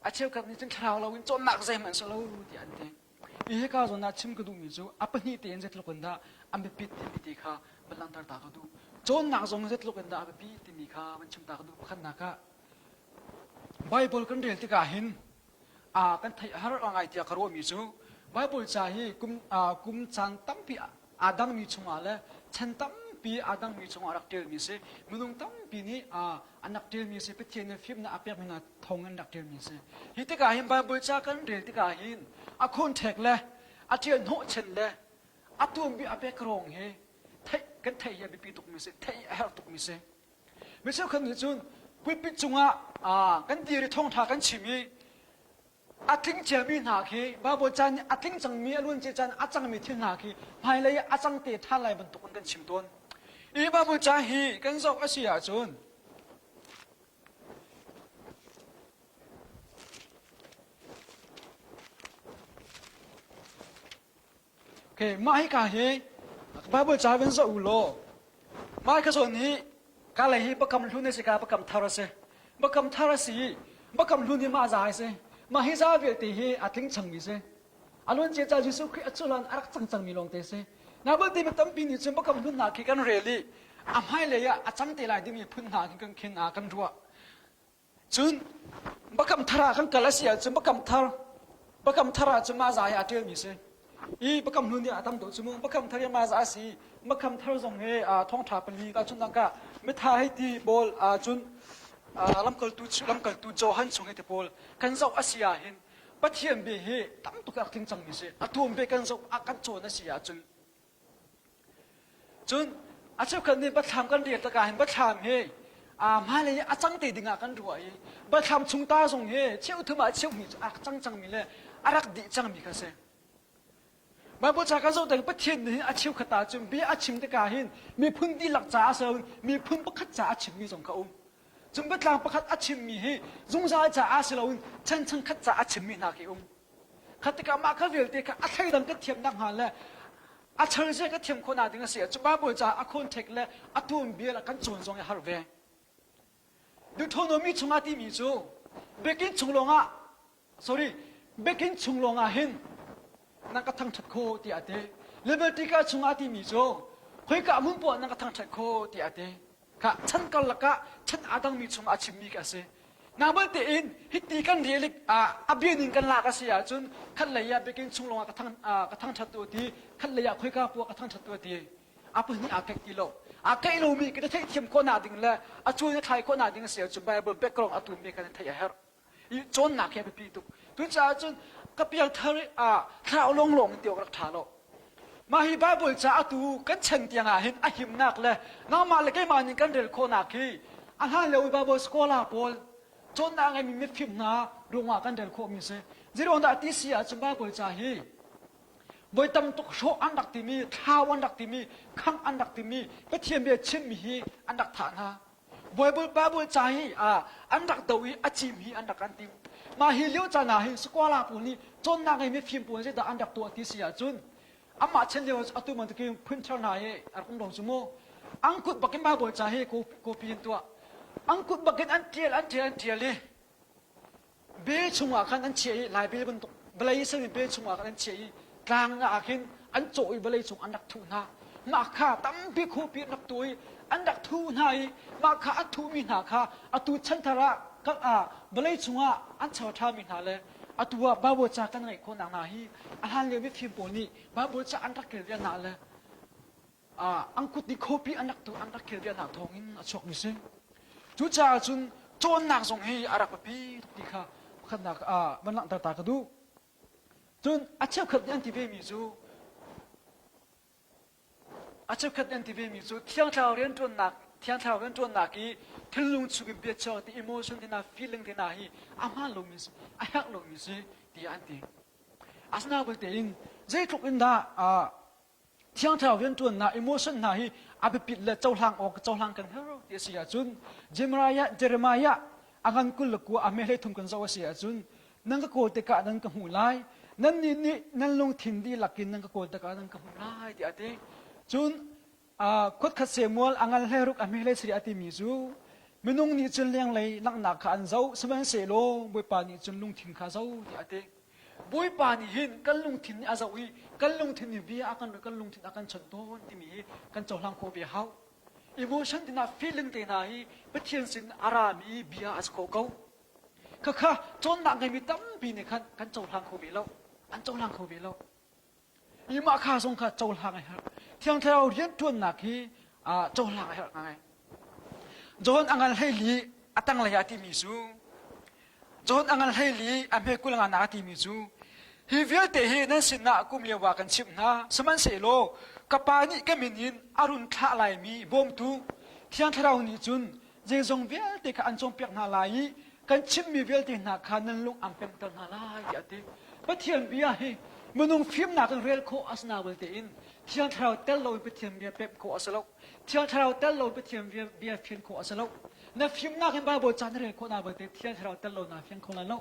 อาเชียวกันนี้จุนชราวลงจนนักใจมันสโลที่อันที่อีกการจนนักชิมกันดูมีจูอัปนี้เต็นเจ็ดลูกคนดาอันเป็นปิดที่มีที่ข้าบัลลังก์ตากันดูจนนักจงเจ็ดลูกคนดาอันเป็นปิดที่มีข้ามันชิมตากันดูขันนักไบเบิลกันเรียนที่กาหินกันไทยฮาร์อังไอที่กระโดดมีจูไบเบิลจะให้กุมจันตั้มปีอาดังมีชงอะไรฉันตั้มปีอาดังมีชงอารักเดียมีเสมึงตั้มปีนี้อันนักเดียมีเสไปเทียนฟิล์มน่ะอาเปียกมันน่ะทองอันนักเดียมีเสฮิตที่กาหินไบเบิลจะกันเรียนที่กาหินคนเทกเลยเทียนโหเชนเลยตัวมีอาเปียกรองเฮไทยกันไทยยังไปปีตุกมีเสไทยฮาร์ตุกมีเสไม่ใช่คนนี้จุนวิปิจุงกันดีริทองทากันชิมีทิ้งเจมีนาคีบาบจันทิ้งจังมีอรุณเจจันจังมีที่นาคีภายเลยจังเตะท่าไหลบรรทุกกันชิมต้นอีบาบจันฮีกันสอกอาเซียจุนโอเคมาให้กาฮีบาบจันเป็นสุโลมาให้กส่วนนี้กาเลยฮีประคำลุนในสิกาประคำทารัสประคำทารัสีประคำลุนในมาจ่ายเสมาให้ซาเวตีฮีทิ้งจังมีเสอารมณ์เจตาจิสุขีอัจฉริยะอารักจังมีลงเตเสนับว่าที่มันตั้มปีนี้จึงประคำลุนนาคิกันเรลี่ให้เลยจังเตลัยที่มีพื้นนาคิกันเข่งกันรัวจึงประคำทารากันกาลเซียจึงประคำทาราจึงมาจ่ายเดียวมีเสประคำลุนเนี่ยตั้มตัวจึงประคำทารามาจ่ายสิประคำทาราส่งให้ท้องถาปลีกันจนนักก็ไม่ทายให้ที่บอลจุนลำเกลตูโจฮันชงให้ที่บอลกันเจ้าอาเซียเห็นปัจเจียนเบเฮตั้มตุกอักทิ้งจังมิเสตัวเบกันเจ้าอากันโจนอาเซียจุนอาเจ้าคนนี้ปัจฉามกันเรียนตะการเห็นปัจฉามเฮมาเลยอาจังตีดิ่งอากันรวยปัจฉามชุงตาส่งเฮเชี่ยวถือมาเชี่ยวมีอาจังมีเลยอารักดีจังมีกันเสบางประชาชนแต่ประเทศนี้อาชีพขตาจุนบีอาชิมตะการเห็นมีพื้นที่หลักจ่าเสริมมีพื้นประคัตจ่าอาชิมมีสงเขาจุนบัดลางประคัตอาชิมมีเฮจงจ่าจ่าอาเสริมฉันคัตจ่าอาชิมมีนาคิขัดตะการมาเขาเรียกเด็กอาไทยดังก็เทียมดังหันเลยอาเชอร์เจก็เทียมคนอาดึงเสียจุนบ้าบุจ่าอาคนเทกเลยอาตัวมีละกันจวนจงให้ฮาร์เวดูทนมีชงอาที่มีจูเบกินชงลงsorry เบกินชงลงเห็นนักทั้งชัดโคที่อาเดเลเวลที่ก็ชงอาที่มีจูเฮ้ยก็มุ่งปวดนักทั้งชัดโคที่อาเดค่ะฉันก็ละก็ฉันอาดังมีชงอาชิมมีกันเสนาบันเตอินฮิตตีกันเรียลิกอับเบียนินกันลากเสียจนขันเลยเบกินชงลงกระทั่งชัดตัวที่ขันเลยเฮ้ยก็ปวดกระทั่งชัดตัวที่อาปุ่นนี่อาเกกิโลอาเกกิโลมีก็ได้เทียมคนอาดึงเลยอาช่วยไทยคนอาดึงเสียจนไปบนเบกกรองอาตุนมีกันไทยเฮร์จนหนักแค่ไปปีตุกทุกจ่าจนก็เปียเธอข้าวลงเดียวกับท่าโลมาฮิบาบุลจ่าตูกันเชิงเตียงเห็นอาหิมนักเลยน้ามาเลยก็มานี่กันเดินคนนักฮีอันนั้นเลยบาบุลสกอลาบอลจนนางไอ้มีฟิมนาดวงว่ากันเดินโคมิเซจีโรนดาติเสียจุบาบุลจ่าฮีบอยตำตุกโชอันดักที่มีท้าวันดักที่มีข้างอันดักที่มีไปเทียมเบียชิมมีอันดักฐานฮะบอยบุลบาบุลจ่าฮีอันดักดวีอาจิมฮีอันดักอันติมมาฮิเลียวจานาฮิสกอลาปุนีจนนางไอ้มีฟิมปุนเจดอันดักตัวที่เสียจุนอามาเช่นเดียวอัตุมันตะกี้พื้นชาวนายอาคงดงสมโมอังคุดบักกินบาบุลจ่าฮีโคปีนตัวอังคุดบักกินอันเทียเลยเบชงว่ากันอันเชียหลายเบลบนตกเบลย์ซึ่งเบชงว่ากันอันเชียกลางอาคินอันโจยเบลย์ชงอันดักทูนามาข้าตั้มพิคูปีนักตัวอันดักทูนายมาข้าอันทูมีนาข้าอัตุชันทระก็เบลย์ชงว่าอันชาวทามีนาเลยอัตัวบาบูจากกันไงคนนางนาฮีอันฮันเลวิฟิมโปนีบาบูจากอันดักเกลียนาเลยอังคุดดิโคปีอันดักตัวอันดักเกลียนาทองอินชกมิเซจุจ่าจุนโจนนักส่งให้อารักปีที่ข้าขนาดมันหลังตาก็ดูจนอาเจ้าขัดยันที่เวมิจูอาเจ้าขัดยันที่เวมิจูเที่ยงเช้าเรียนจนนักอีทะลุงสุกิเบียชอที่ emotion ที่น่า feeling ที่น่าฮีอามาลงมิสอาฮักลงมิสที่อันที่อาสนาบุตรอินใจทุกอินดา เที่ยงเท่าเรียนตัวน่ะ emotion น่ะฮีอาไปปิดเลยเจ้าหางออกเจ้าหางกันเฮ้ยเดี๋ยวเสียจุนเจเรมายะอังกันกุลกัวอเมริกทุ่มกันเจ้าเสียจุนนั่งก็โกรธแต่กะนั่งก็หูไล่นั่นนี่นั่นลงถิ่นดีหลักกินนั่งก็โกรธแต่กะนั่งก็หูไล่เดี๋ยวเดี๋ยวจุนกดขัดเสียมวลอังกันให้รุกอเมริกเสียติมิจูมนุงนี่จุนเลี้ยงเลยนักหนักขันเจ้าสมัยเสโลบุยปานี่จุนลงถิ่นข้าเจ้าเดี๋ยวเดี๋ยวบุยปานี่หินกันลงถิ่นนี่อาจจะกันลงถิ่นนี่เบียกันกันลงถิ่นกันชนโตนที่มีกันเจ้าหางโคเบียเฮาemotion ที่น่า feeling ที่น่าฮีเป็นเทียนสินอารามีเบียอาสโคเกาค่ะจนหนักไงมีตั้มปีนี่กันเจ้าหางโคเบียแล้วอันเจ้าหางโคเบียแล้วอีมาข้าทรงข้าเจ้าหางไงฮะเที่ยงเท่าเรียนจวนหนักฮีเจ้าหางไงฮะไงจนอังกันให้ลีตั้งระยะที่มีสูจนอังกันให้ลีอเมริกุลงานนาที่มีสูฮีเวลเตฮีนั่นสินะกุมเลียวากันชิมนะสมันเสโลกับปานี่ก็มีนินอารุณท่าลายมีบ่มตุเที่ยงเท่านี้จุนเจงเวลเตกับอันจงเปียกนาลายกันชิมมีเวลเตนักขานันลุงอัมเป็มตันนาลายเดี๋ยวปะเทียนเบียฮีมนุงฟิล์มนักเรียลโคอัสนาเวลเตอินเที่ยงเท่าเตลโลปะเทียนเบียเป็มโคอัสโลเที่ยงเท่าเตลโลปะเทียนเบียฟิล์มโคอัสโลนั่นฟิล์มนักเห็นบ้าโบจานเรียลโคนาเวลเตเที่ยงเท่าเตลโลนาฟิล์มโคนาโล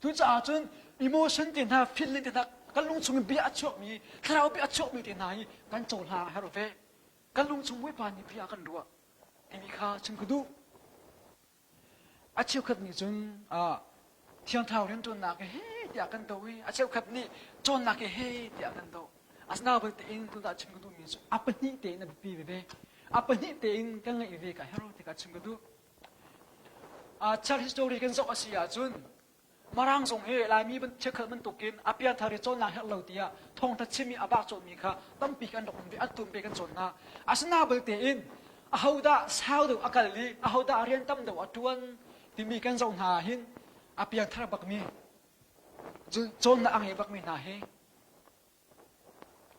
ทุกจากจุน emotion ที่น่า feeling ที่น่ากันลุงชงเบียชกมีถ้าเราเบียชกมีที่ไหนกันโจลาฮาร์เวกันลุงชงไว้ปานนี้เบียกันรัวที่มีค่าฉันก็ดูอาเชียวขัดนี่จนเที่ยงเท่าเรียนจนหนักเฮ้ยอยากกันโตวิอาเชียวขัดนี่จนหนักเฮ้ยอยากกันโตอาสนาเปิดเต็งตัวตาฉันก็ดูมีสุอัปนี่เต็งนับปีเวอัปนี่เต็งกันไงเวกันฮาร์ที่กันฉันก็ดูชาร์ history กันสกอาศัยจนมารังส่งเฮลายมีบันเชคมันตุกินอาเปียนทาริโจนาเฮลเดียทงทัชมีอาบากโจมีค่ะตั้มปีกันดอกมีอัตุมเบกันโจนาอาสนาเบลเตอินอาฮาวดาสาวดูอากาลีอาฮาวดาเรียนตั้มดูอัตวันที่มีกันส่งหาหินอาเปียนทาบักมีโจนาอังเฮบักมีนาเฮ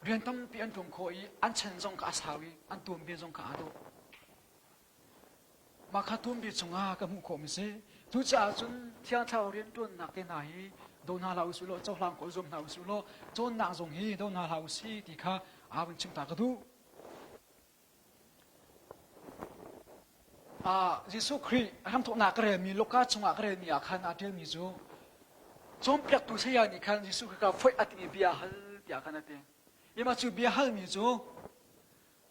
เรียนตั้มปีอันตุมโคอีอันเชนส่งกับอาสาวีอันตุมเบียส่งกับอาดูมาขัดตุมเบียส่งอากับมุขมิเซทุกจากจนเที่ยงเท่าเรียนต้นนักเตนไหนโดนหาเราสุโลเจ้าหลังก็จมเราสุโลจนนักทรงฮีโดนหาเราสีที่ข้าอาเป็นชิมตากระดูยิสุครีทำทุกนักเรียนมีโลกาชงนักเรียนมีอาคารอาเดียมีจูจมเปียกตุเสียนี่คันยิสุคือการไฟอัติมีเบียฮัลเดียกันนั่นเองยังมาจูเบียฮัลมีจู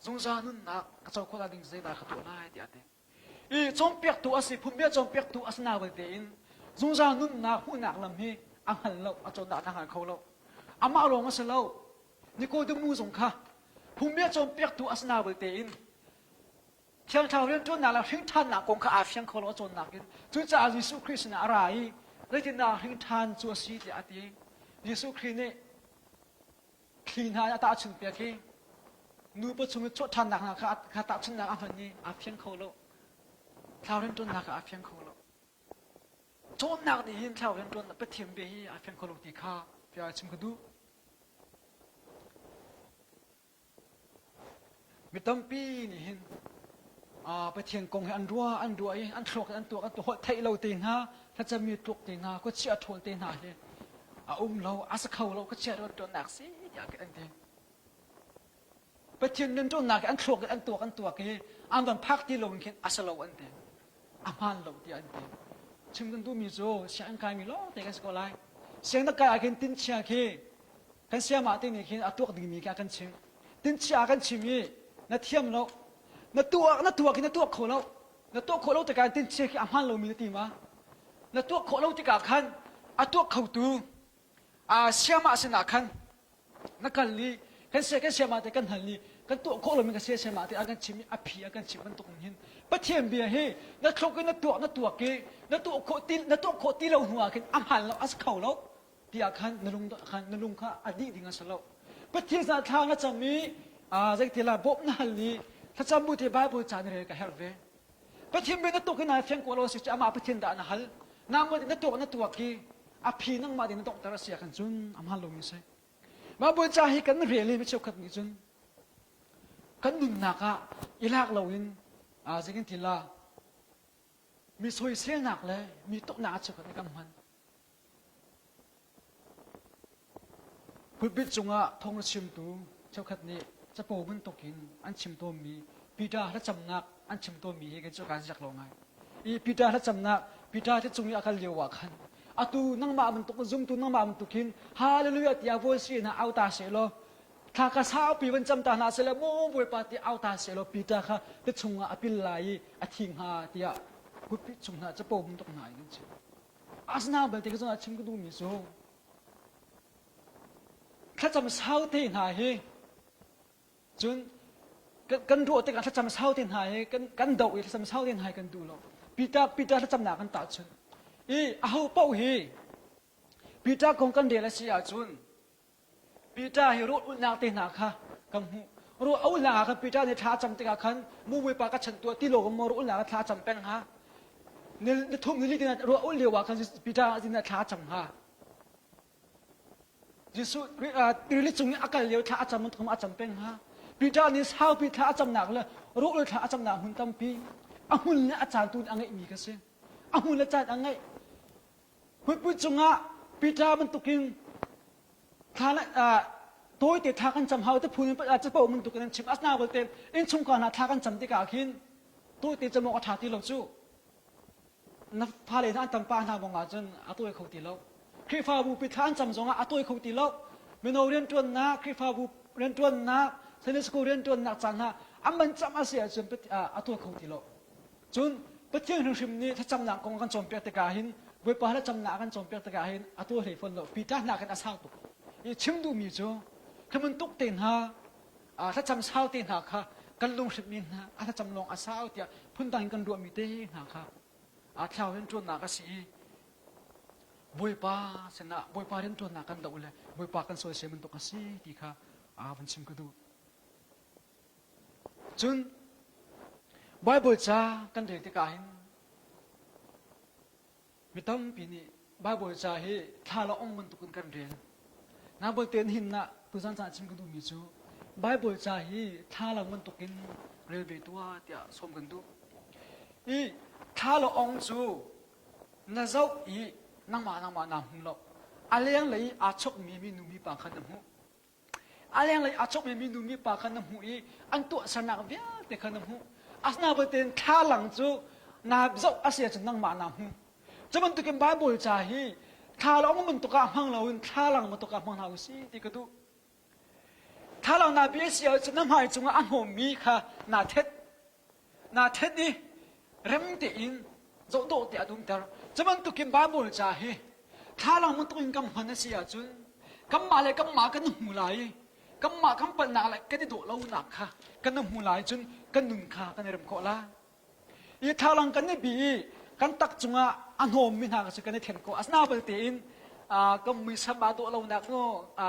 จงจานุนนักเจ้าคนละดิ่งใจนักขัดตัวไล่เดียเตอีจงเปียกตัวสิพุ่มเบียจงเปียกตัวอสนาเวทีอินจงจานุนนักผู้นักลำฮีอังหันเราอาจจะด่าทางหันเขาเราอามาลงมาเสลานี่ก็ดูมูสงค่ะพุ่มเบียจงเปียกตัวอสนาเวทีอินเที่ยงเท่าเรื่องจนนักเราหิ้งทันนักกงข้าอาเฟียงเขาเราจนนักอินจุดจากยิสุคริสต์อะไรเลยที่นักหิ้งทันจัวสีที่อาทิยิสุคริสต์เนี่ยคลีนหายตาชินเปียกนูประชุมจุดทันนักนะข้าตาชินนักอันนี้อาเฟียงเขาเราเท่าเรื่องจนนักอาเฟียงเขาเราจนนักนี่หินเท่าเรื่องจนนักไปเทียมเบียอาเฟียงเขาเราที่ข้าพี่อาชิมก็ดูมีตั้มปีนี่หินไปเทียงกงให้อันรัวอันทรกอันตัวไทยเราเตียงฮะถ้าจะมีตกเตียงฮะก็เชื่อทนเตียงฮะเลยเราอาสเขาเราก็เชื่อเราจนนักสิอยากอันเดียไปเทียงเรื่องจนนักอันทรกอันตัวกี่อันตอนพักที่เราเห็นอาสเราอันเดียอามันเราที่อันเดียชิมกันดูมีโจเสียงกายมีล้อแต่กันสกอไลเสียงตะกายกันตินเชียกี่กันเสียมาตินี่กินตัวดึงมีกันชิมตินเชียกันชิมยี่นัดเทียมเรานัดตัวกินนัดตัวโคเราแต่การตินเชียกี่อามันเรามีตีมานัดตัวโคเราที่กาขันตัวเขาตูเสียมาสินาขันนักกันลีกันเสียมาแต่กันหันลีกันตัวโคเรามีกันเสียมาแต่อากันชิมอภิอากันชิมมันตกหินปะเทียมเบียเฮนัดโคกันนัดตัวเกนัดตัวโคตีเราหัวกันอามันเราอาสเขาเราที่อาขันนลุงข้าอดีตดิ่งอาสเราปะเทียมสาทางนัดจะมีจากที่เราบบนั่นลีถ้าจำบุตรบ้าบุตรจานเรื่องกับเฮลเวปะเทียมเบียนัดตัวกันนายเฟียงกัวเราสิจะมาปะเทียมด่านฮัลน้ำมันนัดตัวเกอภินั่งมาดินัดตัวแต่ละเสียกันจุนอามันเรามีใช่มาบุญใจให้กันเรียนเลยไม่เชื่อกันนี่จนกันนุ่นนักอีลากเราอินสิ่งที่ละมีสวยเสียหนักเลยมีตกหนักเชื่อกันในกำมันพุทธบิดจงทงชิมตู เจ้าขัดนี้จะโปมันตกินอันชิมตัวมีปีดาและจำนักอันชิมตัวมีให้กันเจ้าการจักลงไงอีปีดาและจำนักปีดาที่จงมีอาการเลี้ยวว่าขันอาตูนั่งมามันตกซุ่มตูนั่งมามันตกินฮาเลลูยาที่อาโวสีนะเอาตาเสโลถ้ากระซ้าปีวันจำตานาเสลโมบุยปาที่เอาตาเสโลปีดาค่ะที่จงอาปิลไลอาทิงหาที่อาพุทธิจงหาจะโปมันตกไหนนั่นเชียวอาสนาเบลที่ก็จงอาชิมก็ดูมีโซถ้าจำเศร้าที่ไหนจนกันรู้แต่กันถ้าจำเศร้าที่ไหนกันเดาอีกถ้าจำเศร้าที่ไหนกันดูหรอกปีตาถ้าจำหนักกันตัดชนเอาเป้าปีตาคงกันเดียร์เสียจนปีตาให้รู้อุณาที่ไหนค่ะกันหูรู้เอาหน้ากันปีตาในท้าจำติกาขันมูวิปากฉันตัวที่โลกมรู้อุณาท้าจำเป็นฮะในทุ่มนี้ที่นั่นรู้เอาเลี้ยวว่ากันปีตาที่นั่นท้าจำฮะยิสุตีลิจุงอากาศเลี้ยวท้าจำมันทำอาจำเป็นฮะปีดานี่เศร้าปีท้าจำหนักเลยรู้เลยท้าจำหนักหุ่นตั้มปีหุ่นเนี่ยอาจารย์ตูนอังไงมีกันเสียหุ่นอาจารย์อังไงหุ่นจุงอ่ะปีดามันตุกินท้าตัวเตะท้ากันจำเฮาแต่พูนอาจจะเป่ามันตุกินชิมอัสนาบลเต็มอินชงก่อนนะท้ากันจำที่กาขินตัวเตะจะมองอาถาที่เราจู้นับพาเลยท่านตั้มป้าหน้ามองอาจารย์อาตัวเขาตีเราคริฟาบูปีท้าจำจงอ่ะอาตัวเขาตีเราเมนูเรียนจวนนะคริฟาบูเรียนจวนนะเซนิสกูเรียนจวนนักจันฮะมันจำอาเซียจนเป็นตัวเขาตีโลจนเป็นเที่ยงถึงชิมนี้ถ้าจำหนักกองกันจมเปียตะกาหินเวปาถ้าจำหนักกันจมเปียตะกาหินตัวเหตุผลโลปีด้านหนักกันอาสาวตุกชิมดูมีจ้คือมันตุกเต็นฮะถ้าจำสาวเต็นหาค่ะกันลงชิมินฮะถ้าจำลงอาสาวเตียพุ่นตังกันรวมมีเต็นหาค่ะเที่ยวเรียนจวนนักสิบวยปาเสนาบวยปาเรียนจวนนักกันดาวเลยบวยปากันโซเชียลมันตุกสิดีค่ะมันชิมก็ดูจนไบเบิลจ้ากันเด็กที่กาหินมิตั้มปีนี้ไบเบิลจ้าเฮท่าละองมันตุกันกันเรียนน้าเบิลเตียนหินนะตุสันสันชิมกันดูมิจูไบเบิลจ้าเฮท่าละมันตุกินเรียนไปตัวเดียสมกันดูท่าละองจูน่าเจ้านั่งมานั่งหุ่นหลอกอะไรอย่างไรอาชกมีนูมีปากขันน้ำหูอะไรอย่างไรอาชกมีนูมีปากขันน้ำหูอันตัวสนักเบี้ยแต่ขันน้ำหูอาสนาเปเต็นท่าหลังจูนาเจ้าอาเซียจะนั่งมาน้ำหูจะมันตุกินบาบุลจ่าฮีท่าหลังมันตุกะมังเราท่าหลังมันตุกะมังเราสิที่กระดูท่าหลังนาเบี้ยเสียจะน้ำหายจงอันหอมมีค่ะนาเท็ดนี่เริ่มเตียนโจโดเตียดุมเตอร์จะมันตุกินบาบุลจ่าฮีท่าหลังมันตุกินกำพันเสียจุนกำมาเลยกำมากันหูไหลกำมาคำปัญหาอะไรก็ได้โดดเราหนักค่ะกันหูไหลจนกันหนุนขากันเริ่มโคละท่าหลังกันนี่บีกันตักจงอันหอมมินากันกันในเทนโกอัสนาเปิดตีนก็มีสมาตัวเราหนักโน่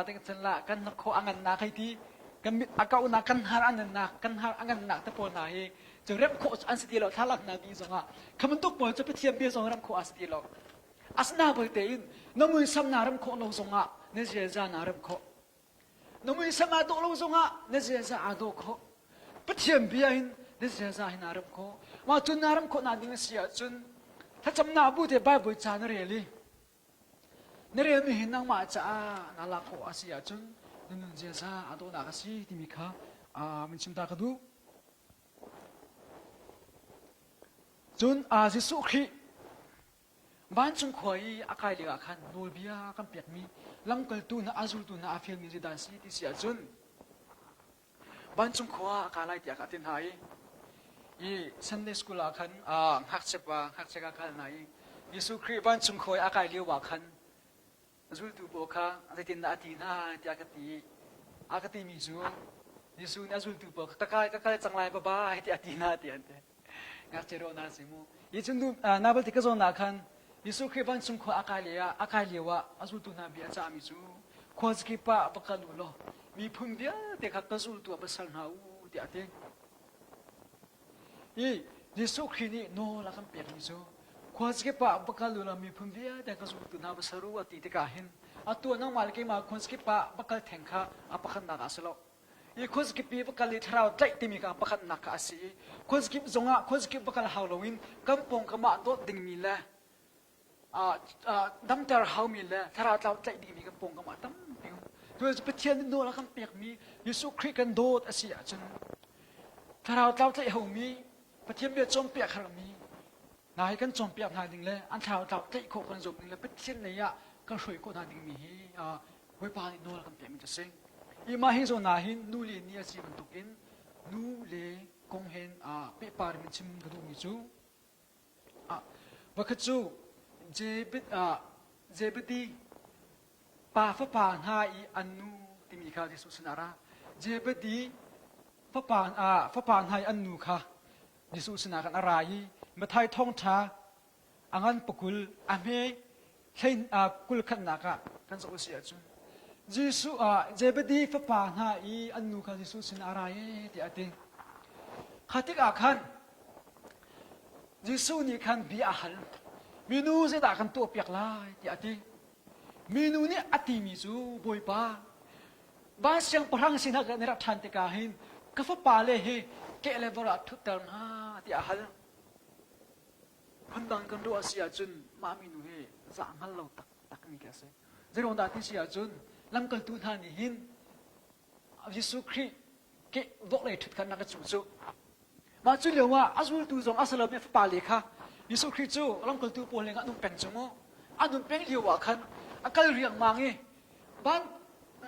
แต่กันละกันนักโคอังกันนักให้ที่กันมีอากาศนักกันหาอันนักกันหาอังกันนักแต่ปนไหนจะเริ่มโคอันสติเราท่าหลังนาบีจงคำมันตุกปนจะไปเทียมเบี้ยจงเริ่มโคอันสติเราอัสนาเปิดตีนน้ำมือสำนาเริ่มโคเราจงเนเจจานาเริ่มโคน้ำมือสมาตัวเราจงเนเจจาอาโดโคไปเทียมเบี้ยเนเจจาหินาเริ่มโคมาจุนนาเริ่มโคนาดิ้งเสียจุนถ้าจำนาบูเดบายบุจานเรลีนเรมีเห็นนางมาจ้านาลาโคอาเซียจุนนึงเจซ่าอาโดนากาซีที่มีค่ะมันชิมตากระดูจุนจิสุขีบ้านจุนขวายอากาศเลือขันโนเบียกันเปียกมีลำกัลตูนอาซูตูนอาเฟียมีจิดานซีที่เสียจุนบ้านจุนขวาอากาศไหลที่อากาศเต็นหายซันเดย์สกูลอาคันหักเจ็บอาคันไหนยิสุครีบ้านจุงคอยอากาศเลี้ยวอาคันจุลตูโบค่ะอะไรที่นาทีน่าที่อากาศมีจูยิสุน่าจุลตูโบตะกายจังไรบ้าที่อาทิตย์น่าที่อันเดงักเจโรนาซิมูยิจุนดูนาบัลติกโซนาคันยิสุครีบ้านจุงคอยอากาศเลี้ยวอาจุลตูนาบีอาจามิจูควาสกิปะปะกันลุโลมีพุ่มเดียเด็กขัดจุลตูอาบัสลนาอูที่อาทิตย์ยิสุครีนี่โนละกันเปียกมิจูควาสกิปะปะกันลุลามีพุ่มเดียเด็กขัดจุลตูนาบัสรูอาทิตย์กาหินตัวน้องมาลกิมาควาสกิปะปะกันแทงข้าอาปะกันนักอาสโลควาสกิปปะกันลิทราวใจที่มีการปะกันนักอาศีควาสกิปจงควาสกิปะกันฮาโลวีนกำปงกำมาโดดดิ่งมีละดัมเตอร์ฮาวมีละทราวใจดิ่งมีกำปงกำมาตั้มดิ่งทุ พื่อจะไปเทียนโดแล้วกันเปียกมีเยซูคริสต์กันโดดอาเซียจนถ้าเราใจหงมีไปเทียนเบียดจมเปียกขนาดมีนายกันจมเปียกนายดึงเลยอันเท้าใจโคกันจมดึงเลยไปเทียนไหนอะก็ช่วยก็นายดึงมีไว้ปาโดแล้วกันเปียกมีจะเซ็งอีมาฮิโซนาฮินนูเลนี่อาเซียมันตุกินนูเลกงเห็นเปียปาร์มันชิมกระดูมิจูว่าขจูเจบิดีป่าฟ้าป่าหายอันนูที่มีข้าที่สุสนาระเจบิดีฟ้าป่าหายอันนูค่ะที่สุสนากันอะไรมาไทยท่องช้าอังันปกุลอเมย์เช่นกุลขันนักกันสุเสียจุนเจบิดีฟ้าป่าหายอันนูค่ะที่สุสนาอะไรที่อดีขัดที่อาคันยิสุนี่คันบีอาหันมีนูเสดากันตัวเปียกลายที่อดีมีนูนี่อติมิจูบอยป้าบ้านเสียงพลังสินะกันในรัฐทันติกาหินก็ฟ้าป่าเลยเฮเกลเวลาทุกตอนที่อาหันคนดังกันดูอาเซียจุนมามีนูเฮจะอังเราตักมีแค่เสจะรองดาที่เสียจุนลำกันตูทานี่หินยิสุคริเกวกเลยทุกกันนักจูมาจุเลียวว่าอาจุลตูจงอาสลับเนี่ยฟ้าป่าเลยค่ะยิสุคริจูลำกันตูปนเลยกันนุ่มเป็นจงออันนุ่มเป็นเลียวว่าคันอาการเรียงมังเอบ้าน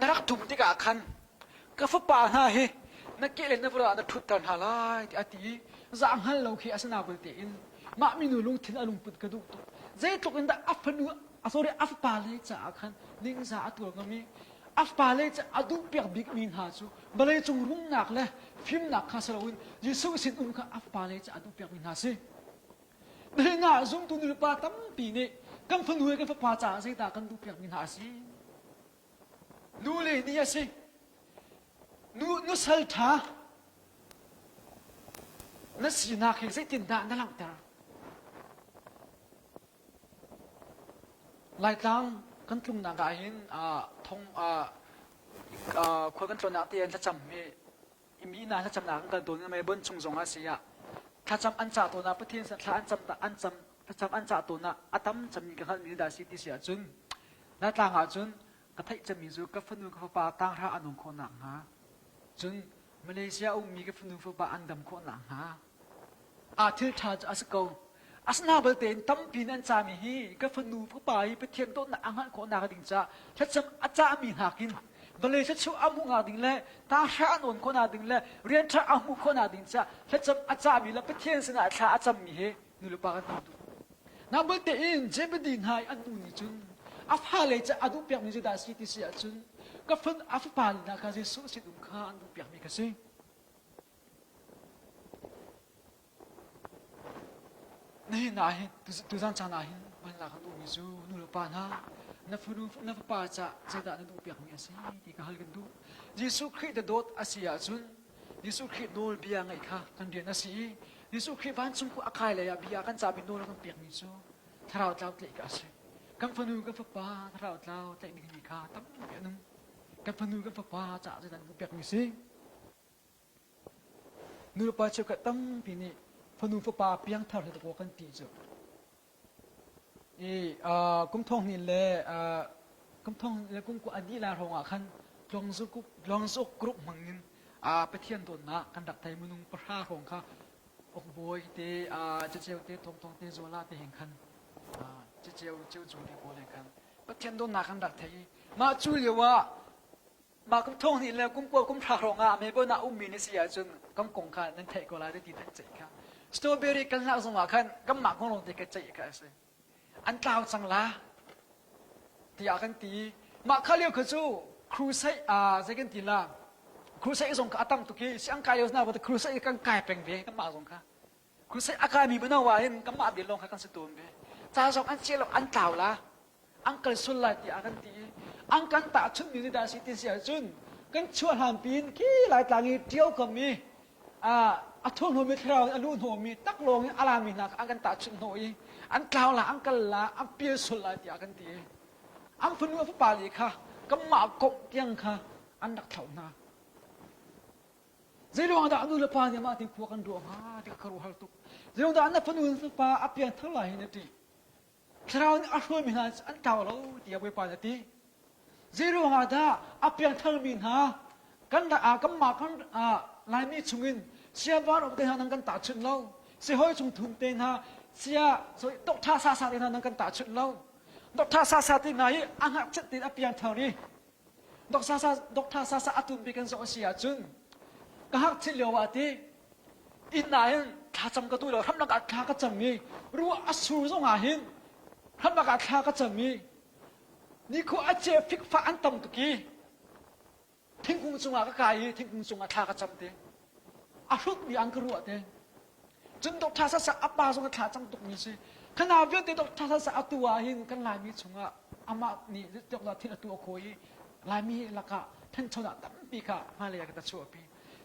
นรักถุงที่กาคันก็ฟ้าป่าหาเฮนักเกล็ดนักบุรุษนักทุตตันหาลายที่อดีจะอังฮัลเราขี้อาสนาบุตรเต็นมามีนูลุงทิ้งอารมณ์ปุดกระดูกตุเจ้าตุกันได้อัฟนูอาศัยอัฟป่าเลยจะอาคันนิ่งจะอัตัวก็มีอัฟป่าเลยจะอดูเปียกบิ๊กมินหาจูบเลยจงรุ่งหนักเลยฟิล์มหนักข้าสลาวินยิสุสินข้าอัฟป่าเลยจะอดูเปียกมินหาสิเดินหน้าซุ่มตุนุลปาตั้มปีนี้กันฟันหัวกันฟ้าป่าจ่าสิตากันดูเปียกมินหาสินูเลยนี่สินูสัลท่านั่นสินักเห็นสิตินดานั่งตาหลายครั้งกันทุ่งนากาหินทงคนกันตรวจนักเตียนถ้าจำมีนานถ้าจำหนักกันตัวนี้ไม่บนชงอาเซียถ้าจำอันจ่าตัวน่ะประเทศถ้าอันจำถ้าจำอันจ่าตัวน่ะอาตั้มจำมีกันมีดาสิติเสียจุนและต่างอาจุนก็ถ้าจะมีจูกับฟันูกับฟ้าต่างราอันนุ่งคนหนังฮะจุนมาเลเซียมีกับฟันูฟ้าอันดำคนหนังฮะที่ท่าจะอาสกอาสนาเบลเตนตั้มปีนันจามีฮีกับฟันูฟ้าไปเทียนต้นอังหันคนหนักดิ่งจ้าถ้าจำอาจารย์มีหักินมาเลเซียชูอามุงาดิ่งเล่ต่างราอันนุ่งคนหนักดิ่งเล่เรียนท่าอามุคนหนักดิ่งจ้าถ้าจำอาจารย์มีแล้วไปเทียนสนาท่าอาจารย์มีฮีนุลปากันดูนับเบลเตนเจ็บดิ่งหายอันนุ่งจุนอัฟฮาเลยจะอดูเปียกมีจุดดาสิที่เสียจุนก็ฟันอัฟปาลนะก็จะสู้สิดุมข้าอดูเปียกมีกันสินี่นายตุจันจานายมันหลักดูมิจูนูลปานะนับฟูนับปาจะดาดูเปียกมีกันสิที่ก็ฮัลกันดูยิสุคริสต์โดดอาเซียจุนยิสุคริสต์โนลเบียงไงค่ะกันเดียนอาเซียยิสุคริสต์บ้านจุนกูอาคายเลยอะเบียกันจะเป็นโนลกันเปียกมิจูถ้าเราจะเอาเตะกันสิกันฟันูกันฟ้าป่าถ้าเราแต่มีมีค่าตั้งเปียกนึงกันฟันูกันฟ้าป่าจะดันเปียกมีสินูปาเชื่อกันตั้งปีนี้ฟันูฟ้าป่าเปียงเท่าไหร่ตะโกกันตีจุกุ้งทองนี่แหละกุ้งทองแล้วกุ้งกูอดีลาทองคันลองสุกกรุ๊ปมังนินไปเที่ยนตัวนะกันดักไทยมนุงประชาของข้าอกบอยเตจะเจียวเตทองเตโซลาเตแห่งคันจะเจียวจูดีโบเลยกันประเทศโดนหนักกันดักไทยมาจูเลียวว่ามากุ้งทองนี่แล้วกุ้งกลัวกุ้งพระรองไม่เป็นน่าอุ้มมีนิสัยจนกุ้งกงกันนั่นไทยก็เลยได้ตีตั้งใจกันสตรอเบอรี่กันหนักสมัครกันกุ้งหมักของลงตีกันใจกันสิอันกล่าวจังละตีอากันตีมาข้าเลี้ยวคือจูครูใส่ใส่กันตีละครูใส่ส่งกับอาตั้มตุกี้สิอังกายอยู่นะว่าแต่ครูใส่กันกายเป็นเบกันมาส่งค่ะครูใส่อากายมีเป็นเอาไว้กันมาเดี๋ยวลงกันสตูนเบจ้าส่งอันเชี่ยวอันกล่าวละอังกันสุดละตีอากันตีอังกันตาชุนอยู่ในดาสิติเสียจุนกันชวนหามปีนขี้หลายต่างเที่ยวก็มีอัทุนหัวมีเท่าอันรุ่นหัวมีตักลงอารามีนักอังกันตาชุนหัวอีอันกล่าวละอังกันละอันเปียสุดละตีอากันตีอันฟันว่าฟ้าลีค่ะก็มากบเตียงค่ะอันนักเท่านาเรื่องอันนู้นละปาเนี่ยมาถึงพวกกันดวงที่เขารู้ฮัลตุเรื่องอันนั้นฟันว่าฟ้าอับเปียงเท่าไหร่เนี่ยตีเราเนี่ยอัศวินมีนันอันเก่าแล้วที่เอาไปปานตี zero ngada apiang thalmin ha kan da kam ma kan lai mi chungin sia war of te hanang kan ta chut lo se hoi chung thum ten ha sia so dok tha sa sa te hanang kan ta chut lo dok tha sa sa te nai angak chet te apiang thal ni dok tha sa sa atum bi kan so sia chun ka hak chil lo wa ti in nai tha cham ka tu lo tham na ka tha ka cham mi ru asu zo nga hin tham na ka tha ka cham miนี่คืออาเจฟิกฟ้าอันต่ำตุกี้ทิ้งกุงจงอาก็กายทิ้งกุงจงอาทากระจำเตอารุกมีอังกรัวเตจนดอกทาสสะอับบาจงอาทาจำตุกมีสิขณะเวียนเตดอกทาสสะอัตัวหินกันลายมีจงอาอามานี่ดอกลาที่ตัวโคยลายมีละกะท่านชนะตั้มปีกะมาเลยกันตะชัวปี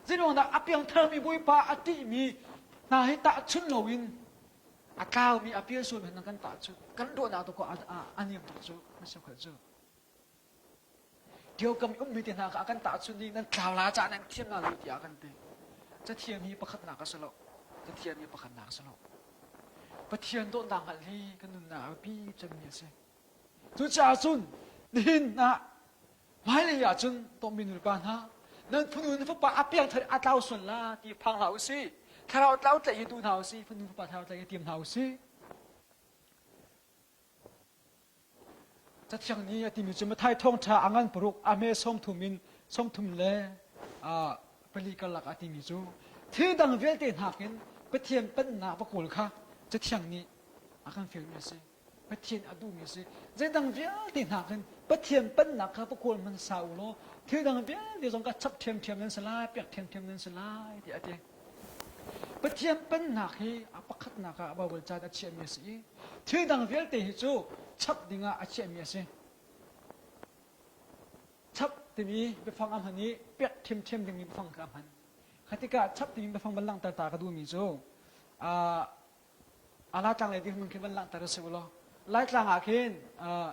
จีนวันนั้นอับยังเธอมีบุยปาอติมีนาให้ตาชุนโลวินอาก้าวมีอภิสุนเป็นกันตาชุกันโดนอาตัวก็อันนี้ตัวชุไม่ใช่คนชุเดี๋ยวกำมีเตียนหากันตาชุนี่นั่นข่าวลาจานั่นเทียมนาลุติอากันเตจะเทียมมีประคัตนาก็สลบจะเทียมมีประคัตนาสลบประเทียนโดนดังอะไรกันนุนนาพี่จะมีเสียจุจ่าชุนนินนะไม่เลยอาชุนต้องมีนุนปานฮะนั่นพนุนฟุปะอาเปียงเธออาเต้าส่วนละที่พังเหล่าสิถ้าเราเต้าใจดูเหล่าสิพนุนฟุปะเราใจเตรียมเหล่าสิจะเที่ยงนี้ที่มีจุดมาไทยท่องชาอังกันปลุกอเมซอมทุมินซอมทุมเล่ปลีกลักที่มีจูที่ดังเวลเตนหักเงินไปเทียนเป็นหนาประกุลค่ะจะเที่ยงนี้อังกันฟิลมีสิไปเทียนอดูมีสิจะดังเวลเตนหักเงินไปเทียนเป็นหนาค่ะประกุลมันสาวโลที่ดังเวลเดี๋ยวต้องการชับเทียมเทียมนั้นสลายเปียกเทียมเทียมนั้นสลายเดี๋ยวเดี๋ยวไปเทียนเป็นหนักให้อปักขัดหนักบ่าวจ่าจะเชียมีสิที่ดังเวลเตหิจูชับดิ่งอาเชียมีสิชับที่มีไปฟังอัมพันนี้เปียกเทียมเทียมที่มีไปฟังอัมพันขติกาชับที่มีไปฟังบัลลังก์ตาก็ดูมีจูอาลาจังเลยที่มันคิดบัลลังก์ตาเสกโลไล่กลางอาเคน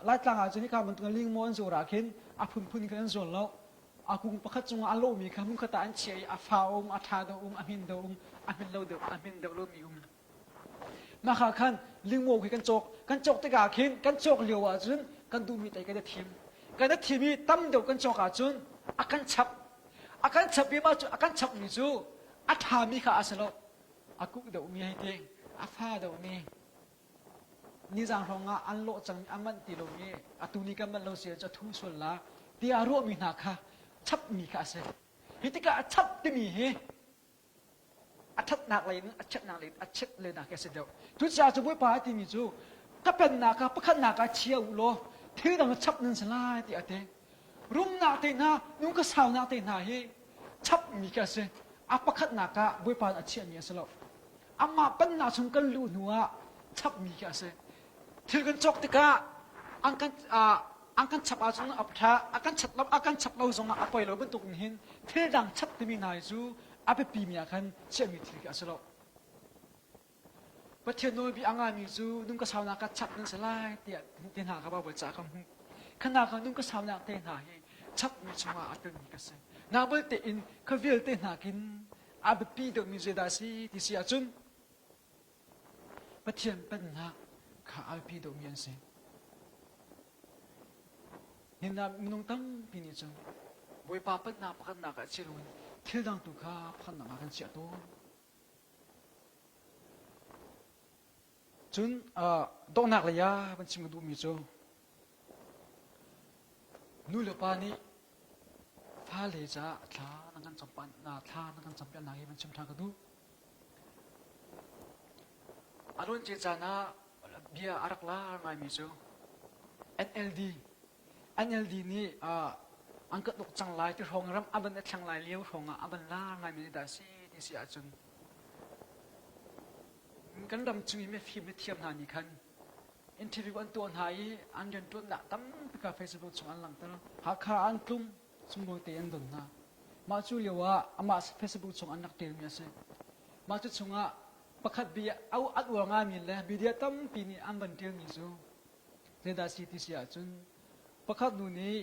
ไล่กลางอาจุนี่การมันตัวลิงมอนจูราเคนอาพุ่นกันส่วนแล้วอากุงประคัตจงอาโลมีคำมุขตาอันเชียอาฟาอาทาดอามินดอามินเลวอามินเดวโลมีมาข้าขันลิงโมกกันจกตะกาเข็นกันจกเหลียวอาจุนกันดูมีแต่กันทีมมีตั้มเดียวกันจกอาจุนอากันฉับมีมาจุอากันฉับมีจูอาทามีข้าอาสโลอากุเดียวมีให้เองอาฟาเดียวมีนี่จังรองอันโลจังอามันติโลมีอาตุนิกันมันโลเสียจะทุ่งส่วนละที่อารมณ์มีนักค่ะชับมีข้าเสียฮิติกาชับที่มีเฮอัดหนักเลยอัดเช็ดหนักเลยอัดเช็ดเลยหนักแค่เสียเดียวทุกอย่างจะไม่พอที่มีจูก็เป็นหนักประคันหนักเชี่ยวโลที่ต้องชับนั่นสลายที่อาเตรุ่มหนักเตน่านุ่งก็สาวหนักเตน่าเฮชับมีแค่เสียอัดประคันหนักไม่พออัดเชี่ยมีสลบอามาเป็นหนักชงกันลู่หัวชับมีแค่เสียที่กันจกติกาอังกันฉับอาจจะอับท้าอังกันฉับเราส่งอับไปเราเป็นตุกหินที่ดังฉับที่มีนายจูอาไปปีมีอาการเชื่อมีที่กันสลบประเทศโน้นมีอ่างมีจูนุ่งก็สาวนักฉับนั่นสลายเตียนหาเขาบอกจากคำหูขณะเขานุ่งก็สาวนักเตียนหาฉับมีชงอาตุนมีกันเสนาเบลเตียนเขาเวลเตียนหากินอาไปปีดมีเจดาซีที่เสียจุนประเทศเป็นหาข้าอาไปปีดมีอันเสนี่นามึงตั้งปีนี้จังบอยป้าเป็นนาพันนักเชื่อวันเที่ยวดังตุก้าพันนักกันเสียตัวจนดอกนักเลยะมันชิมดูมีจูนู่นละปานี่ฟ้าเลยจ้าท่านักกันจำปันท่านักกันจำเป็นนายมันชิมทางกันดูอารมณ์เจจานะเบียอารักลาไม่มีจู NLD นี่อังกฤษตกจังไรที่ห้องรำอันเป็นจังไรเลี้ยวห้องอันเป็นล่าไงมีแต่สิที่เสียจนกันดำจุยไม่ฟิล์มไม่เทียมนานี่คันอินเทอร์วิวอันตัวไหนอันยันตัวหนักตั้มไปกับเฟซบุ๊กส่งอันหลังตลอดหากขาอันกลุ่มสมบูรณ์เตียนดนนะมาจุเลียวว่าอามาเฟซบุ๊กส่งอันนักเตียนมีอะไรมาจุส่งอ่ะประคัดเบียเอาอัดวัวงามีเลยบีเดียตั้มปีนี้อันเป็นเตียนมีจูเรดาสิที่เสียจนประคัดนู่นนี่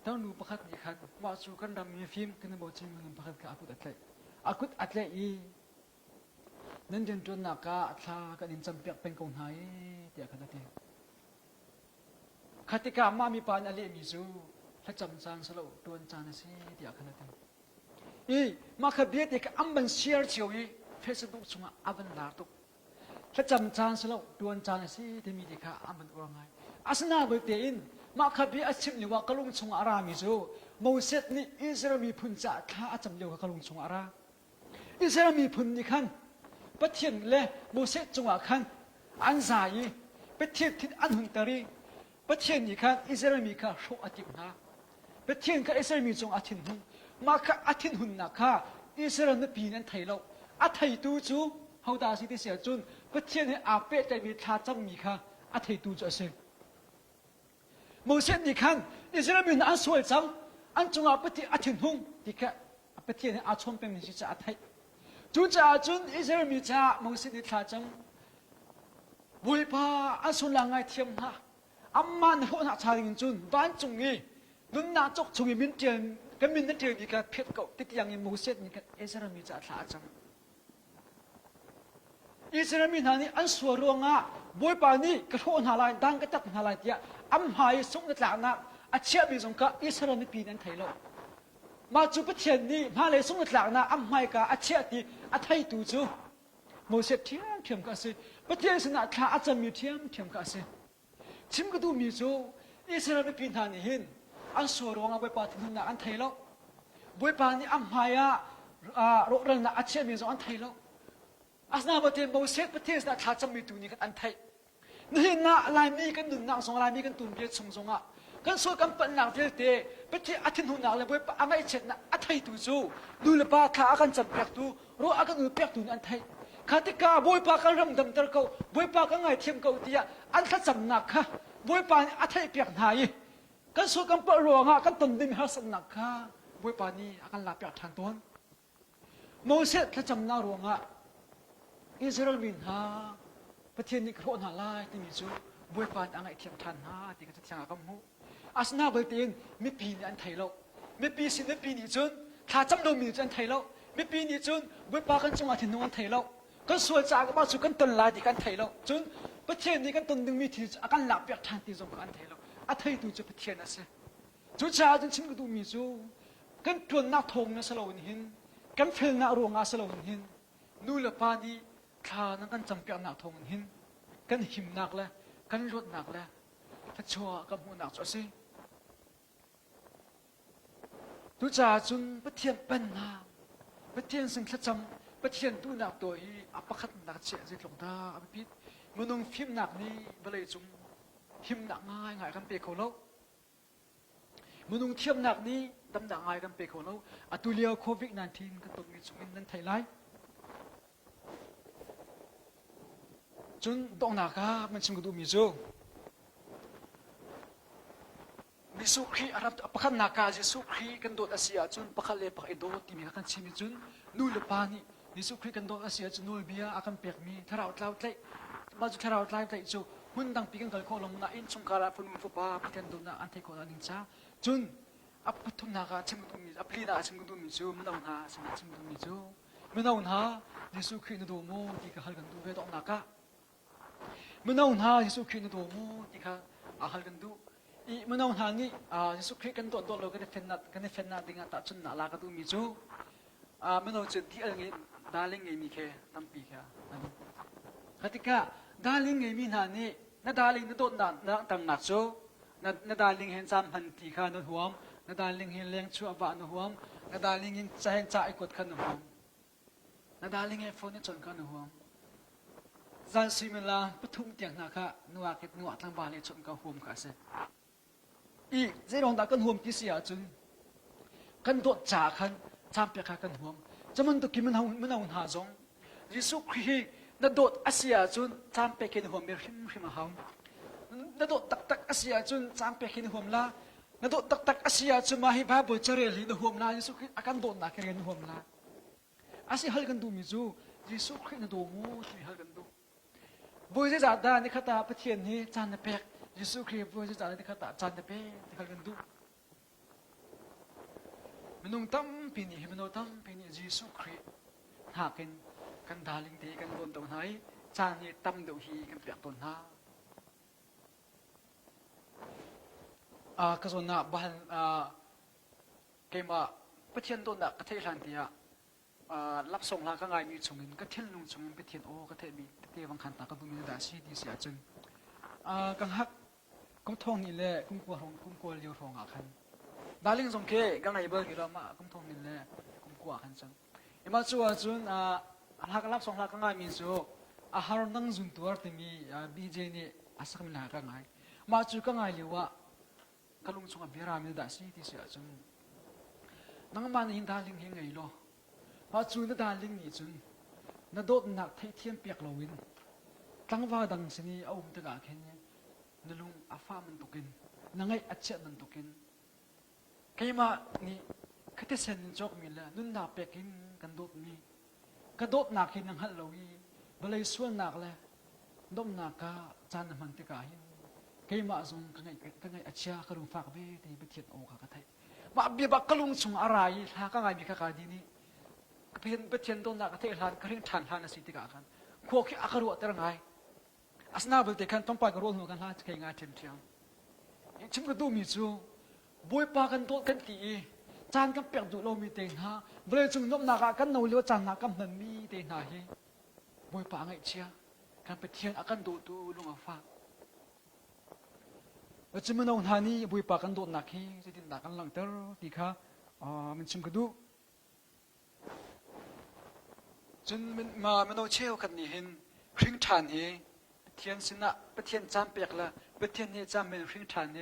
ตั้งดูประคัดนี่คันว่าสู่กันดำมีฟิล์มกันบอกจริงมันประคัดกับอากุดอัดเลยอีนั่นจนจนนักกะอัดลากันอินจำเปียกเป็นกองหายเดียกันนั่นเอง คติกามามีปานอเลมิจูถ้าจำจางสลาวดวนจานสิเดียกันนั่นอีมาขบีเด็กอัมบันเชียร์เชียวอีเฟซบุ๊กชงอับันลาตุกถ้าจำจางสลาวดวนจานสิที่มีเด็กอัมบันอุรังไงอาสนาเบเตอินมาขบีอาชิมนี่ว่ากลุงชงอารามิจูโมเสสนี่อิสรามีพุนจ่าท่าอาจำเดียวกับกลุงชงอาราอิสรามีพุนนี่ขันปะเทียนเล่โมเสสจงอาขันอันสายปะเทียนทิศอันหุนตารีปะเทียนนี่ขันอิสรามีข้าโชอาติอุนาปะเทียนข้าอิสรามีจงอาทินหุนมาข้าอาทินหุนนักข้าอิสรามีปีนั้นไทยเราอาไทยตูจูเฮาดาสิที่เสียจุนปะเทียนให้อาเปะใจมีท่าจำมีข้าอาไทยตูจูเสงโมเสสนี่ขันอิสรามีนั้นสวยจังอันจงอาปะเทียนอาทินหุนที่ข้าปะเทียนให้อาชมเป็นมิจิจะอาไทยจุนจ่าจุนอิสรามีจ่าโมเสสนี่ท่าจังบุยพาอันสุนังไงเทียมนะอัมมันหัวหน้าชาลิงจุนบ้านจงงี้นุนนาจกจงงี้มินเทียนกันมินนั่นเทียนนี่กันเพียรเก่าติดยังยังโมเสสนี่กันอิสรามีจ่าท่าจังอิสรามีนานี่อันสวรวงอ่ะบุยพานี่กระโดดหาลายดังกระจับหาลายเดียอัมหายส่งนัดหลังนะอาเชียมีสงกับอิสรามีปีนั้นไทยโลมาจูปเทียนนี่มาเลยส่งนัดหลังนะอัมหายกับอาเชียที่อาไทยตูจูโมเสสเทียมกันสิประเทศสนาท่าอาจจะมีเทียมกันสิชิมก็ดูมีจูอิสราเอลพินทานี่เห็นอันสวรวงเอาไปปาทินนาอันไทยแล้วบวยปานี่อัมหายารถเรื่องน่ะอาเชียมีจงอันไทยแล้วอาสนาประเทศโมเสสประเทศน่ะท่าจะมีตัวนี้กันอันไทยนี่น่ะลายมีกันหนึ่งนางสองลายมีกันตุนเบียดสงอ่ะกันสวยกันเป็นหนังเทเตประเทศอาทิตย์หุ่นหนังเลยบวยปาอะไรเช่นน่ะอันไทยตัวจูดูเลยปาท่ากันจับเปียกตัวรู้อากันอือเปียกตัวอันไทยคติกาบวยปากันรำดำตะเขาบวยปากันไงเทียมเขาเดียอันทัดจำหนักค่ะบวยปาอัฐิเปียกหายกันสู้กันปะรวงอ่ะกันตนดิมหาสนักค่ะบวยปานี่อากันลาเปียกทางต้นโมเสสทัดจำหน้ารวงอ่ะอิสราเอลบินหาประเทศนี้โครนหาลายที่มีจูบวยปาอังไงเทียมทันหาที่กันจะเทียงกับมูอาสนาเบตินมีปีนี้อันไทยเรามีปีสินปีนี้จนถ้าจำโดมีจนไทยเรามีปีนี้จนบวยปากันจงอาทิตย์นู้นไทยเราก็สวยจากมาสู่กันตนลายที่กันไทยเราจนประเทศนี้กันตนดึงมีที่อาการหลับอยากทานที่ตรงกันไทยเราอาไทยดูจะประเทศนั่นสิจุดชาจนชิมก็ดูมีจูกันทวนนักทงนั่นสลาวหินกันเฟลนักรวงอาสลาวหินนู่นละปานีทานั่งกันจำเป็นนักทงหินกันหิมนักแล้วกันรถนักแล้วถ้าชัวกับหัวนักจ้ะสิจุดชาจนประเทศเป็นนาประเทศสิ่งที่จำประเทศตู้หนักตัวอีอัปคัดหนักเสียสิหลงตาอภิพิษมนุษย์ฟิมหนักนี้บริจุงฟิมหนักง่ายกันเปรเขาแล้วมนุษย์เทียมหนักนี้ดำหนักง่ายกันเปรเขาแล้วอัตุเลียวโควิด-19กันตรงนี้จุงนั้นไทยไลจนตรงหนักมันชิมกดูมีจูมิสุขีอารับอัปคัดหนักจิสุขีกันโดดอาเซียจนปะคัดเล็บปะไอโดดที่มีกันชิมจนนู่นละปานี่มิสุขีกันโดดอาเซียจนนู่นเบียอากันเปียกมีถ้าเราเล่าใจมาจุดถ้าเราเล่าใจจูหุ่นดังปีกันกันโคลงน่ะอินชงการะฟุนฟุบาพิกันโดนน่ะอันเทโคนันนินจาจนอัปปุถุนักชิมกดูมีอัปลีน่ะชิมกดูมีจูมันเอาหน้าชิมกดูมีจูมันเอาหน้ามิสุขีนดูโมที่ก็ฮัลกันดูเวดองนักะมันเอาหน้ามิสุขีนดูโมที่ก็ฮัลกันดูอีมันเอาหน้านี่มิสุขีกันโดดเรากันเฟนนัดดิ่งตัดจนน่ะลากดูมีจูมันเอาจุดที่อะไรดาริ่งไงมีแค่ตั้งปีแค่ketika daling ngai min hani na daling na dot na tang na cho na daling hen sam han ti kha no huam na daling hen leng chu aba no huam na daling in cha hen cha ikot khan no huam na daling hen phone chon khan no huam zan simela pathum tiang na kha nuwa ket nuwa tang ba le chon ka huam kha se i zerong da kan huam ti sia chun kan dot cha khan cham pe kha kan huam chaman to kiman hau ha zong Yesu Christ na dot Asia chun cham pekin hom ber him haum na dot tak Asia chun cham pekin hom la na dot tak Asia chun ma hi ba bo charel hi no hom la Yesu Christ akan dot na keren hom la asi hal kan du mi chu Yesu Christ na do mu ti hal kan du boi je za da ni khata pathian hi chan na pek Yesu Christ boi je za ni khata chan na pe ti hal kan du menung tam pini menung tam pini Yesu Christ hakin kan daling ti kan don tong hai chan ni tam do hi kan pek ton ha กระสุนน่ะบ้านเกมประเทศต้นน่ะประเทศลันเตียรับส่งลาก็ไงมีชงเงินก็เที่ยนลงชงเงินไปเที่ยนโอ้ก็เที่ยนมีเที่ยนบางขันตาก็ดูมีดาชีดีเสียจนกังฮักกุ้งทองนี่แหละกุ้งกลัวทองกุ้งกลัวเลี้ยวทองคันดาริ่งสมเคกังไงเบอร์กี่รอบมากุ้งทองนี่แหละกุ้งกลัวคันจังมาชัวร์จุนฮักรับส่งลาก็ไงมีสูฮารนังจุนตัวที่มีบีเจนี่สักมิลาก็ไงมาจูก็ไงเลี้ยวก็ลงชงเบียรามีดาชีดีเสียจนนังมันหินดาลิ่งเฮงไงล่ะพอจูนดาลิ่งนี่จุนนโดดหนักเทียนเปียกลวินตั้งว่าดังสินี่เอาตะกาเข็นเนี่ยนลุงอาฟ้ามันตุกินนังไงอัจฉริมันตุกินใครมานี่คัตเซนจอกมีละนุ่นดาเปียกินกันโดดมีกันโดดหนักหินนังฮัลโลวีบเลยส่วนหนักเลยดมหนักกาจานมันตะกาหินใครมาส่งกันไงอัจฉริกระลุงฝากเบ้ที่ไปเทียนโอ้กะไทยมาเบียบักกระลุงชงอะไรหากันไงมีกะกาดีนี่เพียนไปเทียนต้นหนักกะเทลานกระเรื่องทานทานสิติกากันขวบขี้อักขระแต่ละไงอาสนาบลเตกันต้องไปกระโดดหัวกันลาจะใครงานเทียมเทียมชิมกระดูมีจูบวยปากันโตกันตีจานกันเปียกดูเรามีเต็งฮะเบลจุงนบหนักกันเอาเลี้ยวจานหนักกันมันมีเต็งหาเฮบวยปาไงเชียกันไปเทียนอากันดูลงอาฟ้าแล้วจิมันเอาหานี่บวยปากันโดดหนักเฮจะดินหนักกันหลังเตอร์ตีค่ะมันชิมกระดูจนมันเอาเชี่ยวกันนี่เห็นครึ่งฐานเฮเทียนสินะไปเทียนจามเปียกละไปเทียนเฮจามเป็นครึ่งฐานเฮ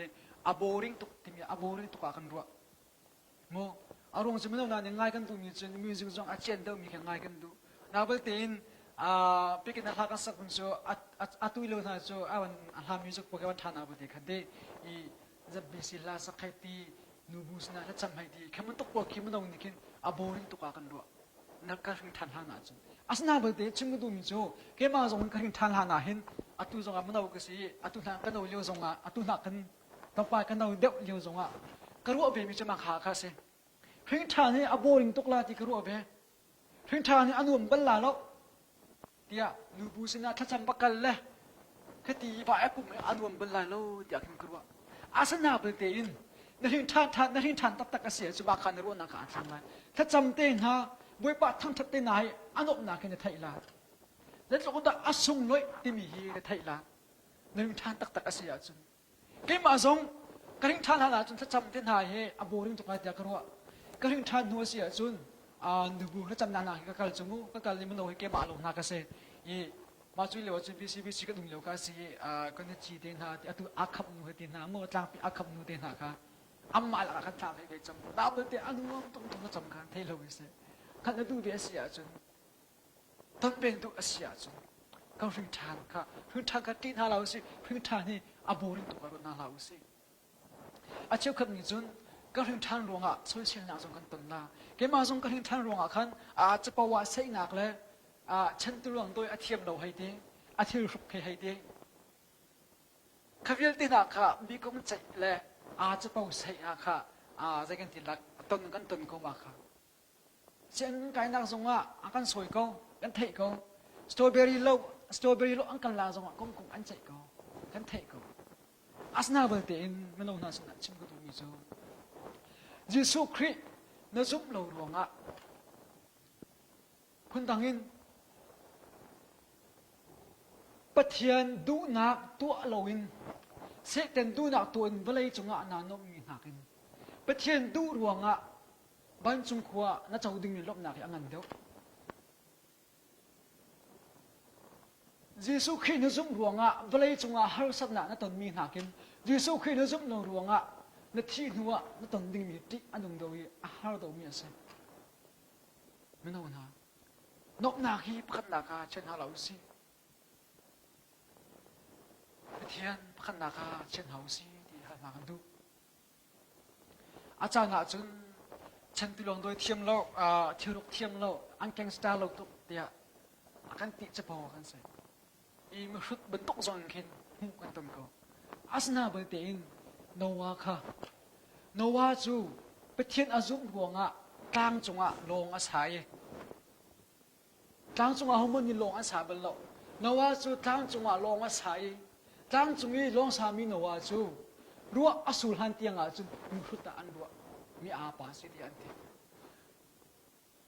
อาโบริงตุกที่มีอาโบริงตุกกันรัวโมอารมณ์จะไม่ต้องนานยังไงกันตัวมีจนมิวสิกจงอาเจนเดิมมีแค่ไงกันดูนาเบลตินไปกินอาหารกันสักคนโซตุยโลนาโซวันอาหารมิวสิกโปรแกรมทานอาบดีคันเดอีจะบิสิลาสักใครตีนูบูสนะถ้าจำให้ดีแค่มันตกปวดแค่มันต้องนี่กินอาโบริงตุกกันรัวนักการทานหานาจนอาสนาเบลติชิมก็ดูมิโซแค่มาจงการทานหานาเห็นอาตุจงมันเอาก็สิอาตุนักกันเอาเลี้ยวจงอาตุนักกันต้องไปกันเอาเด็กเลี้ยวจงกระโดดเบมิจะมาขาคาเซเพียงทานนี้อาโบริงตกลาที่กระโดดเบเพียงทานนี้อนุมบัลลาแล้วเดียนูบูสินะถ้าจำปักกันเลยแค่ตีบ่ายกุมอนุมบัลลาแล้วเดียกินกระโดดอาสนาเบลตินนั่นเห็นทานตับตะกเสียจุบาคันรู้นักการทำไงถ้าจำเต็งฮะบวยปะทั้งทัดเต็งไหนอนุมนักในไทยลาแล้วเราก็ต้องอาสงเลยที่มีฮีในไทยลานั่นเห็นทานตักเสียจุเกี่ยมาสงกระดิ่งทานหาจนถ้าจำเต็งไหนเฮอาโบริงตกลาเดียกระโดดกระดิ่งทานหัวเสียจุนนูบูถ้าจำนานก็การจมูกก็การลิมันโอเกี่ยมาลงนักเสียยี่มาช่วยเหลือจนพีซีก็ดุงเหลือก็สิก็เนี่ยจีเต็งหาที่ตัวอาคับนูเต็งหาเมื่อจางปีอาคับนูเต็งหาค่ะอัมมาละกันทำให้เด็กจำดาวเต็งอนุมต้องจำกันเทเลวิเซขันดูเบียเสียจนต้องเป็นดูเสียจนก็พึ่งทานค่ะพึ่งทานกันที่หาเราสิพึ่งทานนี่อาโบริงตัวก็น่าเราสิอาเชี่ยวขับนี่จนก็พึ่งทานรวงช่วยเชียร์นาจงกันตุนนาเกี่ยมาจงก็พึ่งทานรวงขันจะประวัติเสียหนักเลยฉันตัวรวงโดยอาเทียมเราให้ดีอาเทียมสุขให้ดีข้าพเจ้าที่นักค่ะมีก็มันใจเลยจะประวัติเสียค่ะจะกันที่หลักตุนกันตุนก็มาค่ะเช่นการนั่งทรงกันสวยก็กันเทก็สตรอเบอรี่โลอันกันลาทรงก็คงอันใจก็กันเทก็อาสนาเบลเตนมันเอาหน้าสนับชิมก็ดูมีโจเยซูคริสต์นั่นซุปเราหลวงคุณตังอินปะเทียนดูนักตัวเราอินเสกเต็นดูนักตัวอินเวลัยจงนานนมีนักอินปะเทียนดูหลวงบ้านจงขวาน่าจะดึงมีลบนักอันนั้นเดียวเยซูคริสต์นั่นซุปหลวงเวลัยจงหาสัตว์น่าตอนมีนักอินเยซูคริสต์นั่นซุปเราหลวงนั่นที่หัวนั่นตอนดึงมีติอันนั้นเดียวหาตัวมีอะไรไม่น่าหนานกนาคีพันนาคาเช่นหาเราสิเทียนพันนาคาเช่นหาสิที่หามากันดูอาจารย์จุนฉันติลงโดยเทียมโลเทียรุกเทียมโลอันแกงสตาร์โลตุกเดียกันติจะพอกันสิอีมือชุดบรรทุกซองเข็นหูกันต้นก็อาสนาเบลเตนโนวาค่ะโนวาจูไปเทียนอาซุมหลวงกลางจงลงอาศัยกลางจงหัวมันนี่ลงอาศัยบนโลนวาจูกลางจงลงอาศัยกลางจงนี่ลงสามีนวาจู รัวอสุลหันเตียงอาจุนมุขตาอันรัวมีอาปาสิที่อันเตีย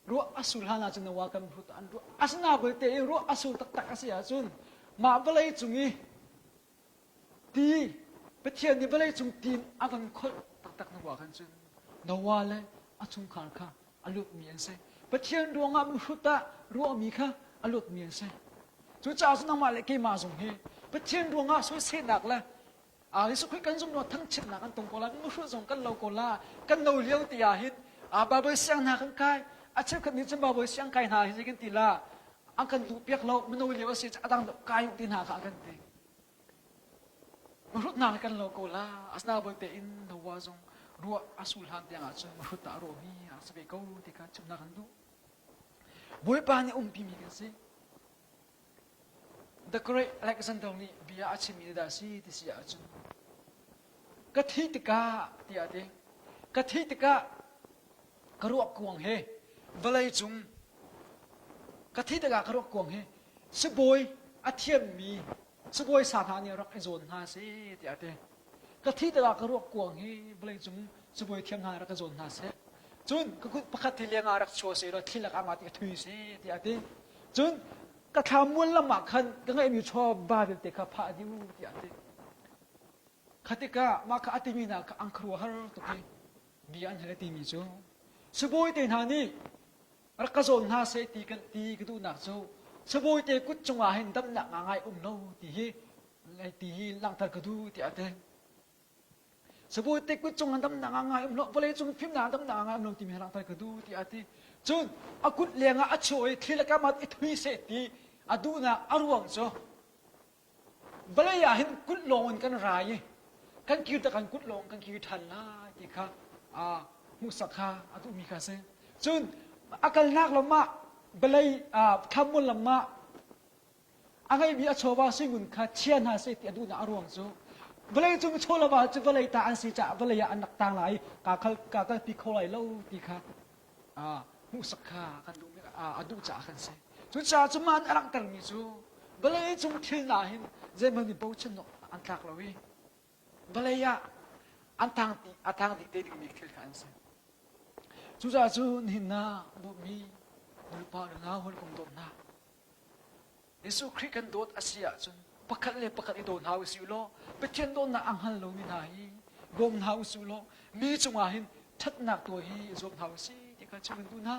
รัวอสุลหันอาจุนว่ากันมุขตาอันรัวอาสนาเบเตรัวอสุลตักตักอาศัยอาจุนมาเบลัยจุงีตีเปเทียนนี่เบลัยจุงตีนอากันคนตักตักนัวกันจุนนัวเลยอาจุงขานข้าอลุดเมียนเซเปเทียนดวงอามุขตารัวมีข้าอลุดเมียนเซจุจ้าจุนมาเลยเกมาจงเฮเปเทียนดวงอาสวยเสนักเลยลิสุขกันจงนวดทั้งชิดหนักกันตรงโกลามุขจงกันเราโกลากันเราเลี้ยวตีอาหินบาเบเสียงหนักกันกายอาเช่นกันนี้จะบาเบเสียงกายหนาหินกันตีลาอังกันดูเปียกเรามันเราเลี้ยวสิจะตั้งกายตีหนากันตีมุขหนักกันเราโกลาอาสนาเบเตอินเราว่าจงรัวอสุลหันเตียงอาจจะมุขตาโรมีอาสเบกูที่กันจุดหนักกันดูบุยปานี่พิมีกันสิ The Great Alexander ni biya achimi da si ti si achun kathit ka ti ade kathit ka karuak kuang he balai chung kathit ka karuak kuang he siboi athiam mi siboi sathani rak zon ha se ti ade kathit ka karuak kuang he balai chung siboi thiam ha rak zon ha se chun ka ku pakhat thilenga rak cho se ro thilak ama ti thui se ti ade chunก็ทำมวลละหมากขันก็ไงมีชอบบาเบเตค่ะพาดิวที่อันนี้ขัดก็มาขัดที่มีนะอังครัวฮาร์ตุกีบีอันเฮลตีมีจูสบอยเตนฮานี่รักษาหน้าเสตีกันตีกันดูหนักจูสบอยเตกุจงอาเห็นดำหนักง่ายโน่ตีฮีไอตีฮีลังตะกันดูที่อันนี้สบอยเตกุจงอันดำหนักง่ายโน่เวลาจงพิมพ์หนาดำหนักง่ายโน่ที่มีลังตะกันดูที่อันนี้จนอากุดเลี้ยงอาช่วยที่ละกันมาอิทุยเสตีอาดูนะอารวงจ้ะเวลาอยากเห็นกุดลงกันรายกันคิวแต่กันกุดลงกันคิวทันละที่ค่ะมุสคาอาดูมีกันเซจนอาการนักละมาเวลาทำมุลละมาอะไรมีอาชวาสิงุนค่ะเชียนหาเสตีอาดูนะอารวงจ้ะเวลาจงโชว์ละว่าจะเวลาตาอันสิจะเวลาอยากอันนักต่างหลายกาพิโคไลเล่าที่ค่ะมุสคากันดูไม่อาดูจ่ากันเซจุดจ่าจุมันอลังกันมิจูเบลย์จงทิลนาหินเจมันมีบูชนอันทักลาวีเบลย์อันทางติเตดิมิทิลกันเซจุดจ่าจุนหินนาบุมีบุปผาเงาหัวคงโดนนายิสุคริกันโดดอาเซียจุนปักเล่ปักอิโดนหาวสิโลเปเทียนโดนนาอังฮัลโลมินาฮีกมหาวสิโลมีจงอาหินทัดนักตัวฮีจมหาวสิที่กันจุนดูนา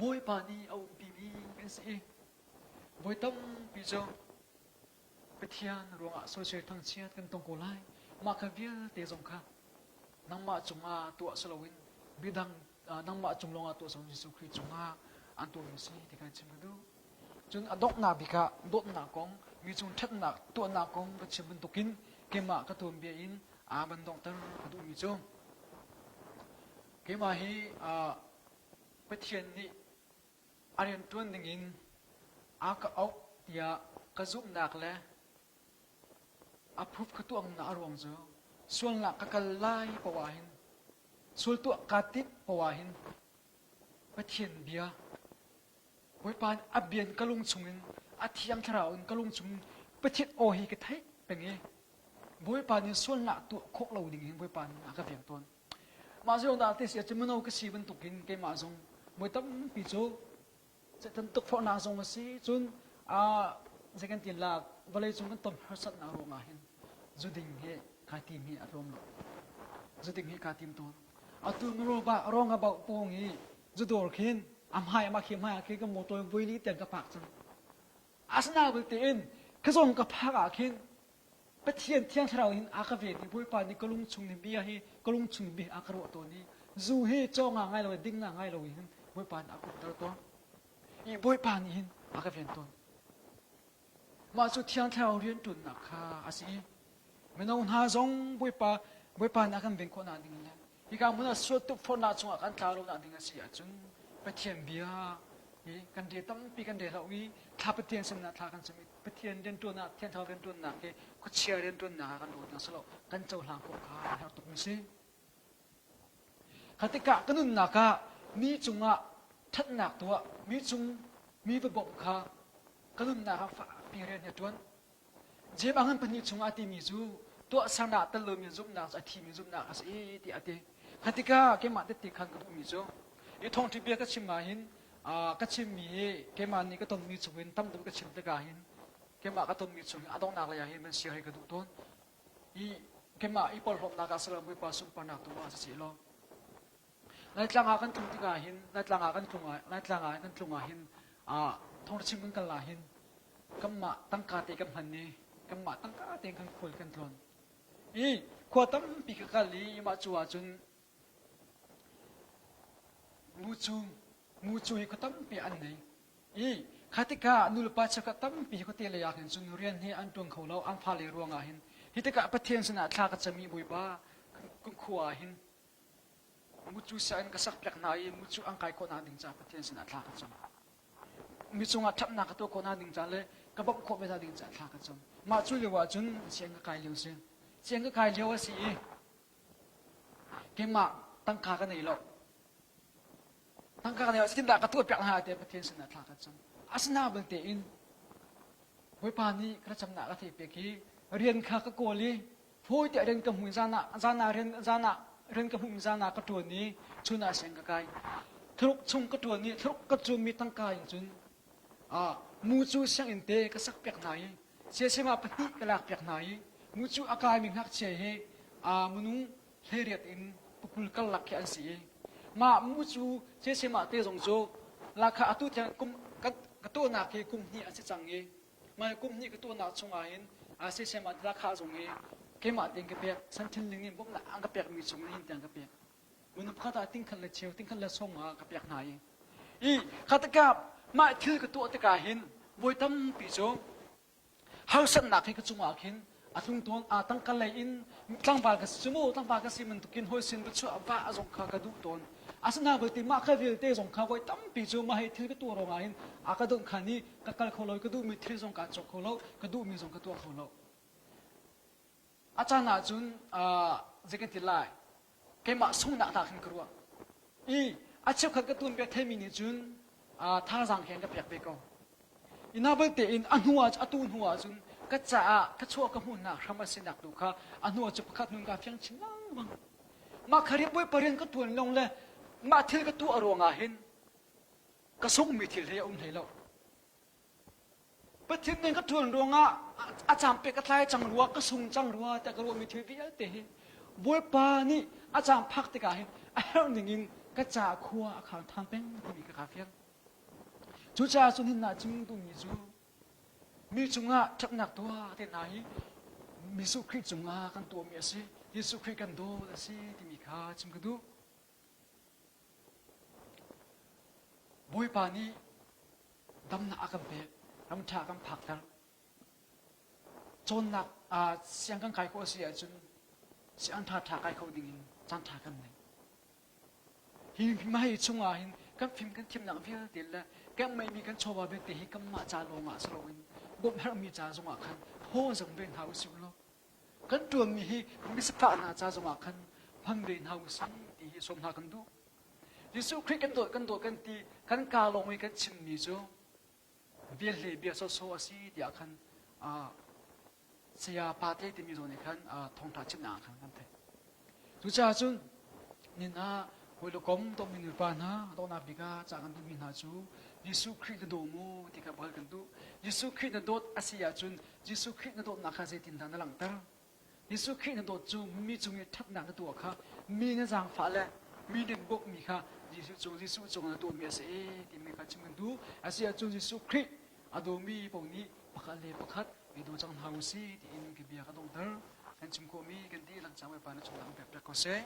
บอยปานีเอาปีมีกันสิบอยตั้มปีโจไปเทียนรวงโซเชียลทั้งเชียร์กันตรงโกไลมาคาเวียเตจงค่ะนังมาจงอาตัวสโลวินบิดังนังมาจงลงอาตัวสมยิสุคริจงอาอันตัวมิสิที่กันชิมกันดูจนอดอกนาบิกะดดนากองมีจงทัดนักตัวนากองก็ชิมบันตุกินเกมากระตุ้นเบียอินบันดงตันกระตุ้นมิโจเกมาฮีไปเทียนนี่อันนี้ตัวหนึ่งอินอากเอาอย่ากระซุบหนักเลยพูดกระตัวงนาอารมณ์จ้ะส่วนหลักกะไล่ปวาหินส่วนตัวกาติปวาหินไปเทียนเบียไว้ปานอับเบียนกะลุงชุงินอัฐิยังทราอุนกะลุงชุงไปเทียนโอฮีกะไทเป็นไงไว้ปานนี่ส่วนหลักตัวโคกเราดิ่งไว้ปานอากาเพียงต้นมาส่วนดาติเสียจะมันเอากระสีบรรทุกินเกมาส่งไว้ตั้งปีโจจะทันตุกฟอนาส่งมาสิจนจะกันตีหลักเวลาจงกันต้มหัศนาโรงอาหินจุดิ่งเฮคาทีมีอารมณ์หลจุดิ่งเฮคาทีมตัวตัวมรู้บ่าร้องกับปงฮีจุดโดดขึ้นหายมาเขียมหายขึ้นกับโมตัววิลิเตียนกับปากจังอาสนาบุตรอินกระทรวงกับภาคอาขึ้นไปเทียนเราหินอากาเวทีบุยปานี่กลุงชุงนี่เบียฮีกลุงชุงเบียอากระโดดตัวนี้จูเฮจ้องง่ายเราดิ้งง่ายเราหินบุยปานอากุตัวอีบุยปานหินอากาเวนตัวมาสุดเทียนเราเรียนตุนนักค่ะอาศัยไม่น้องหาจงบุยปานอาการเป็นคนนั่นดิ้งเลยอีกการมันสุดทุกคนน่าจงอาการการเรานั่นดิ้งเสียจนไปเทียนเบียกันเดียตั้มปีกันเดียเราอีถ้าไปเทียนสมนัตทากันสมิไปเทียนเรียนตัวนักเทียนเท่าเรียนตัวนักก็เชียร์เรียนตัวนักกันโดดนักสโลกันเจ้าหลังพวกข้าเราตกมิสิขัดกะกันนุ่นนักมีจงอ่ะทัดหนักตัวมีจงมีระบบข้ากลุ่มนะครับปีเรียนเนี่ยจวนเจ็บอังกันปนิจงอาติมีจู tua sang na ta lơ mi zum na sa thi mi zum na as e ti ate khatika ke ma te ti khan ka mi zo e thong ti bia ka chim ma hin ka chim mi he ke ma ni ka ton mi chuin tam dum ka chim te ka hin ke ma ka ton mi chuin adong na la ya hin man si hai ka du ton i ke ma i pol hom na ka sala mi pa sum pa na tu ma sa si lo lai tlang a kan thung ti ka hin lai tlang a kan thung a hin thong chim kan la hin kam ma tang ka te kam han ni kam ma tang ka te kan khol kan tlon i ko tam pi ka li ma chuwa chun mu chu hi ko tam pi an nei i khatika nul pa cha ka tam pi ko te le ya hin chun rian hi an tung kholo an pha le ruanga hin hitika pathian sana thla ka chami bui ba kun khuwa hin mu chu sa an ka sak plak nai mu chu ang kai ko na ding cha pathian sana thla ka cham mi chunga thap na ka to ko na ding cha le ka bab kho be da ding cha thla ka cham ma chu le wa chun siang ka kai liu sen siang ka kai liu si ke ma tang ka ka nei lo tang ka nei sin da ka to plak ha te pathian sana thla ka cham asna bal te in hoi pa ni ka cham na ka the pe ki rian kha ka ko li phoi te ren ka hu zana ren ka hu zana ka to ni chuna siang ka kai thuk chung ka to ni thuk ka chu mi tang ka in chun mu chu sang in te ka sak pek nai se ma pati ka lak pek nai mu chu akai mi hak che he munung heriat in pukul kal lak an si ma mu chu se ma te jong jo la kha atu thang kum ka to na ke kum ni ase chang e ma kum ni ka to na chunga hin se ma la kha jong e ke ma teng ka pek san thin ling ni bom na ang ka pek mi chung ni teng ka pek mun pha ta ting khan la cheu ting khan la song ma ka pek nai i khatka ma thil ka to te ka hin boi tam pi cho hau san na ke ka chunga khin athung ton tang ka lai in tlang ba ka sumo tlang ba ka simen tukin hoi sin bu chu aba azong kha ka du ton asna bal ti ma kha vil te jong kha boi tam pi chu ma he thil ka to ro nga hin ka dong khani ka kal kholoi ka du mi thil jong ka chok kholo ka du mi jong ka to kholo achana chun jekan ti lai ke ma sung na ta khin kruwa i achep khat ka tun be themi ni chun tha jang hen ka pek pe ko inabel te in anhuwa atun huwa chun ka cha ka chua ka hun na rama sinak du kha anhuwa chu pakhat nun ka fyang chinang bang ma khari boi parin ka tun long le ma thil ka tu aronga hin ka sung mi thil he um thelo pathin nen ka tun ronga acham pe ka thlai chang ruwa ka sung chang ruwa ta ka ro mi thil vial te he boi pa ni acham phak te ka hin a hel ningin ka cha khuwa khang tham peng mi ka fyang chú cha cho nên là chúng tôi nghĩ chú mi chúng à chấp nặc tôi thế này mi su khi chúng à căn tôi mi si Yesu khi căn tôi là si thì mi khá chim cái đó bôi pani đâm nặc căn pe đâm cha căn phạc thằng chôn nặc xiang căn cái cô si à chun xiang thà cái cô đình chan thà căn này hin mai chúng à hin các phim các phim nặng phía tiền là các mấy mi các cho vào bên thì các mạ cha lo ngã sâu in gồm hết mi cha trong ngã khăn hô giống bên hậu siêu lo các trường mi hi mi sắp phá na cha trong ngã khăn phân bên hậu siêu thì sống hạ cần đủ Giêsu Christ cần ti cần cả lòng mi cần chim mi cho việc lệ việc so si thì khăn sẽ ba thế thì mi rồi này khăn thông thả chim nặng khăn kan thế chú cha chun nên hồi lúc công tôi mình được bàn ha, tôi nạp biga chẳng tôi mình hả chú, Giêsu Christ đồ mu thì cả bao cần tu, Giêsu Christ đốt Asia chun, Giêsu Christ đốt nạc khai tin thằng lăng tar, Giêsu Christ đốt chú mi chú mi thắp nạc tu kha, mi nó giang phá lệ, mi đến bốc mi kha, Giêsu chung là tu mi sẽ thì mi khai chung cần tu, Asia chun Giêsu Christ, đồ mi bông ni pakhat, mi đồ chẳng hậu si thì in cái bia cái đông tar, anh chung cô mi cái đi làm chẳng phải bàn chung làm bẹp có sẽ.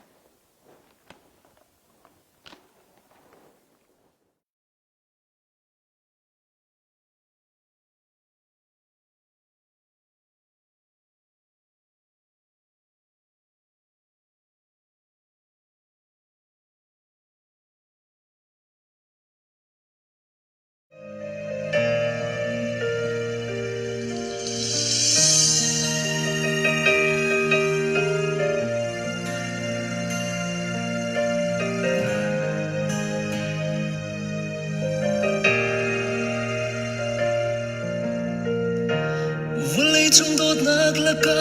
chung dot nak laka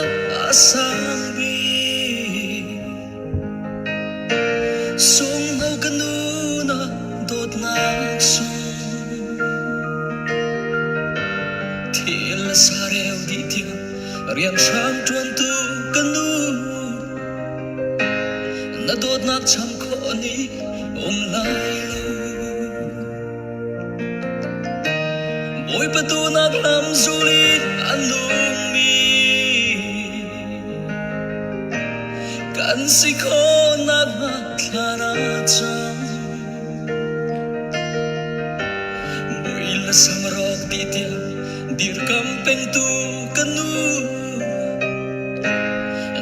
asang bi sung hau kanuna dot nak sung thiel sareu di tia rian sang tuan tu kanu na dot nak cham kho ni lai lo boy pa tu nak lam zulin anung mi kan si ko nak maklana cham boy la samrok di tia dir kampeng tu kanu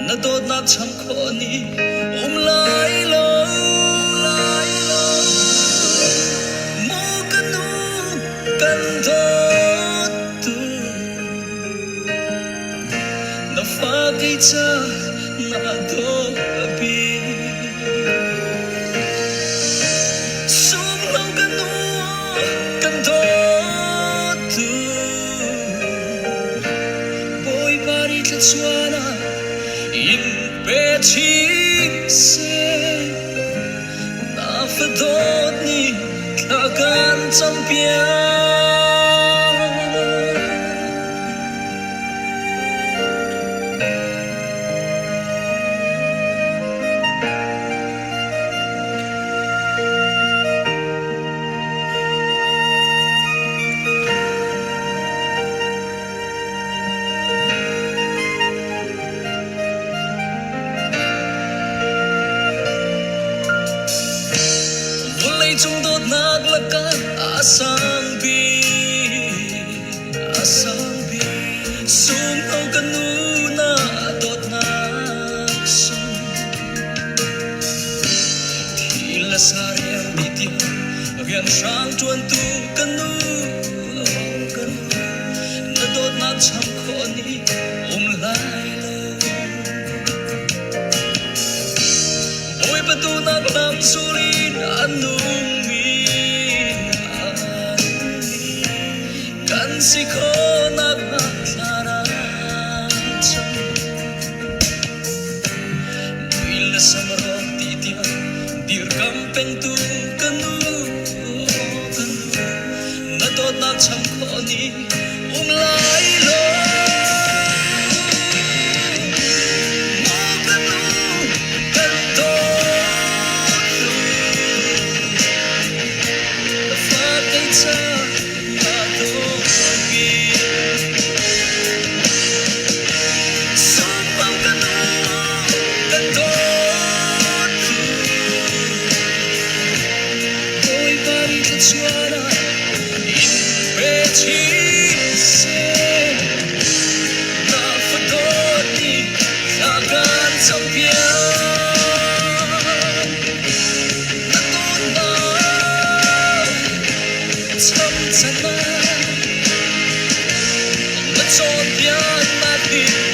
na dot nak cham kho ni lai lo mo kanu kan dot tu na fa kai cha na do bi sum lo kanu kan dot tu boy pari tla chuana in pe chi se na fa dot ni ka kan cham pia chung dot nak laka asang bi sung hau kanuna dot nak sung thila sareu di tia rian sang tuan tu kanu na dot nak cham kho ni lai lo boy pa tu nak lam sulin anung si ko nak maklana cham bila samrok di tia dir kampeng tu kanu na dot nak cham kho ni lai lo mo kanu kan dot na fa kai cha na do chuana in pe chi se na fa dot ni ka kan cham pia na dot na cham chana na chon pia ma ti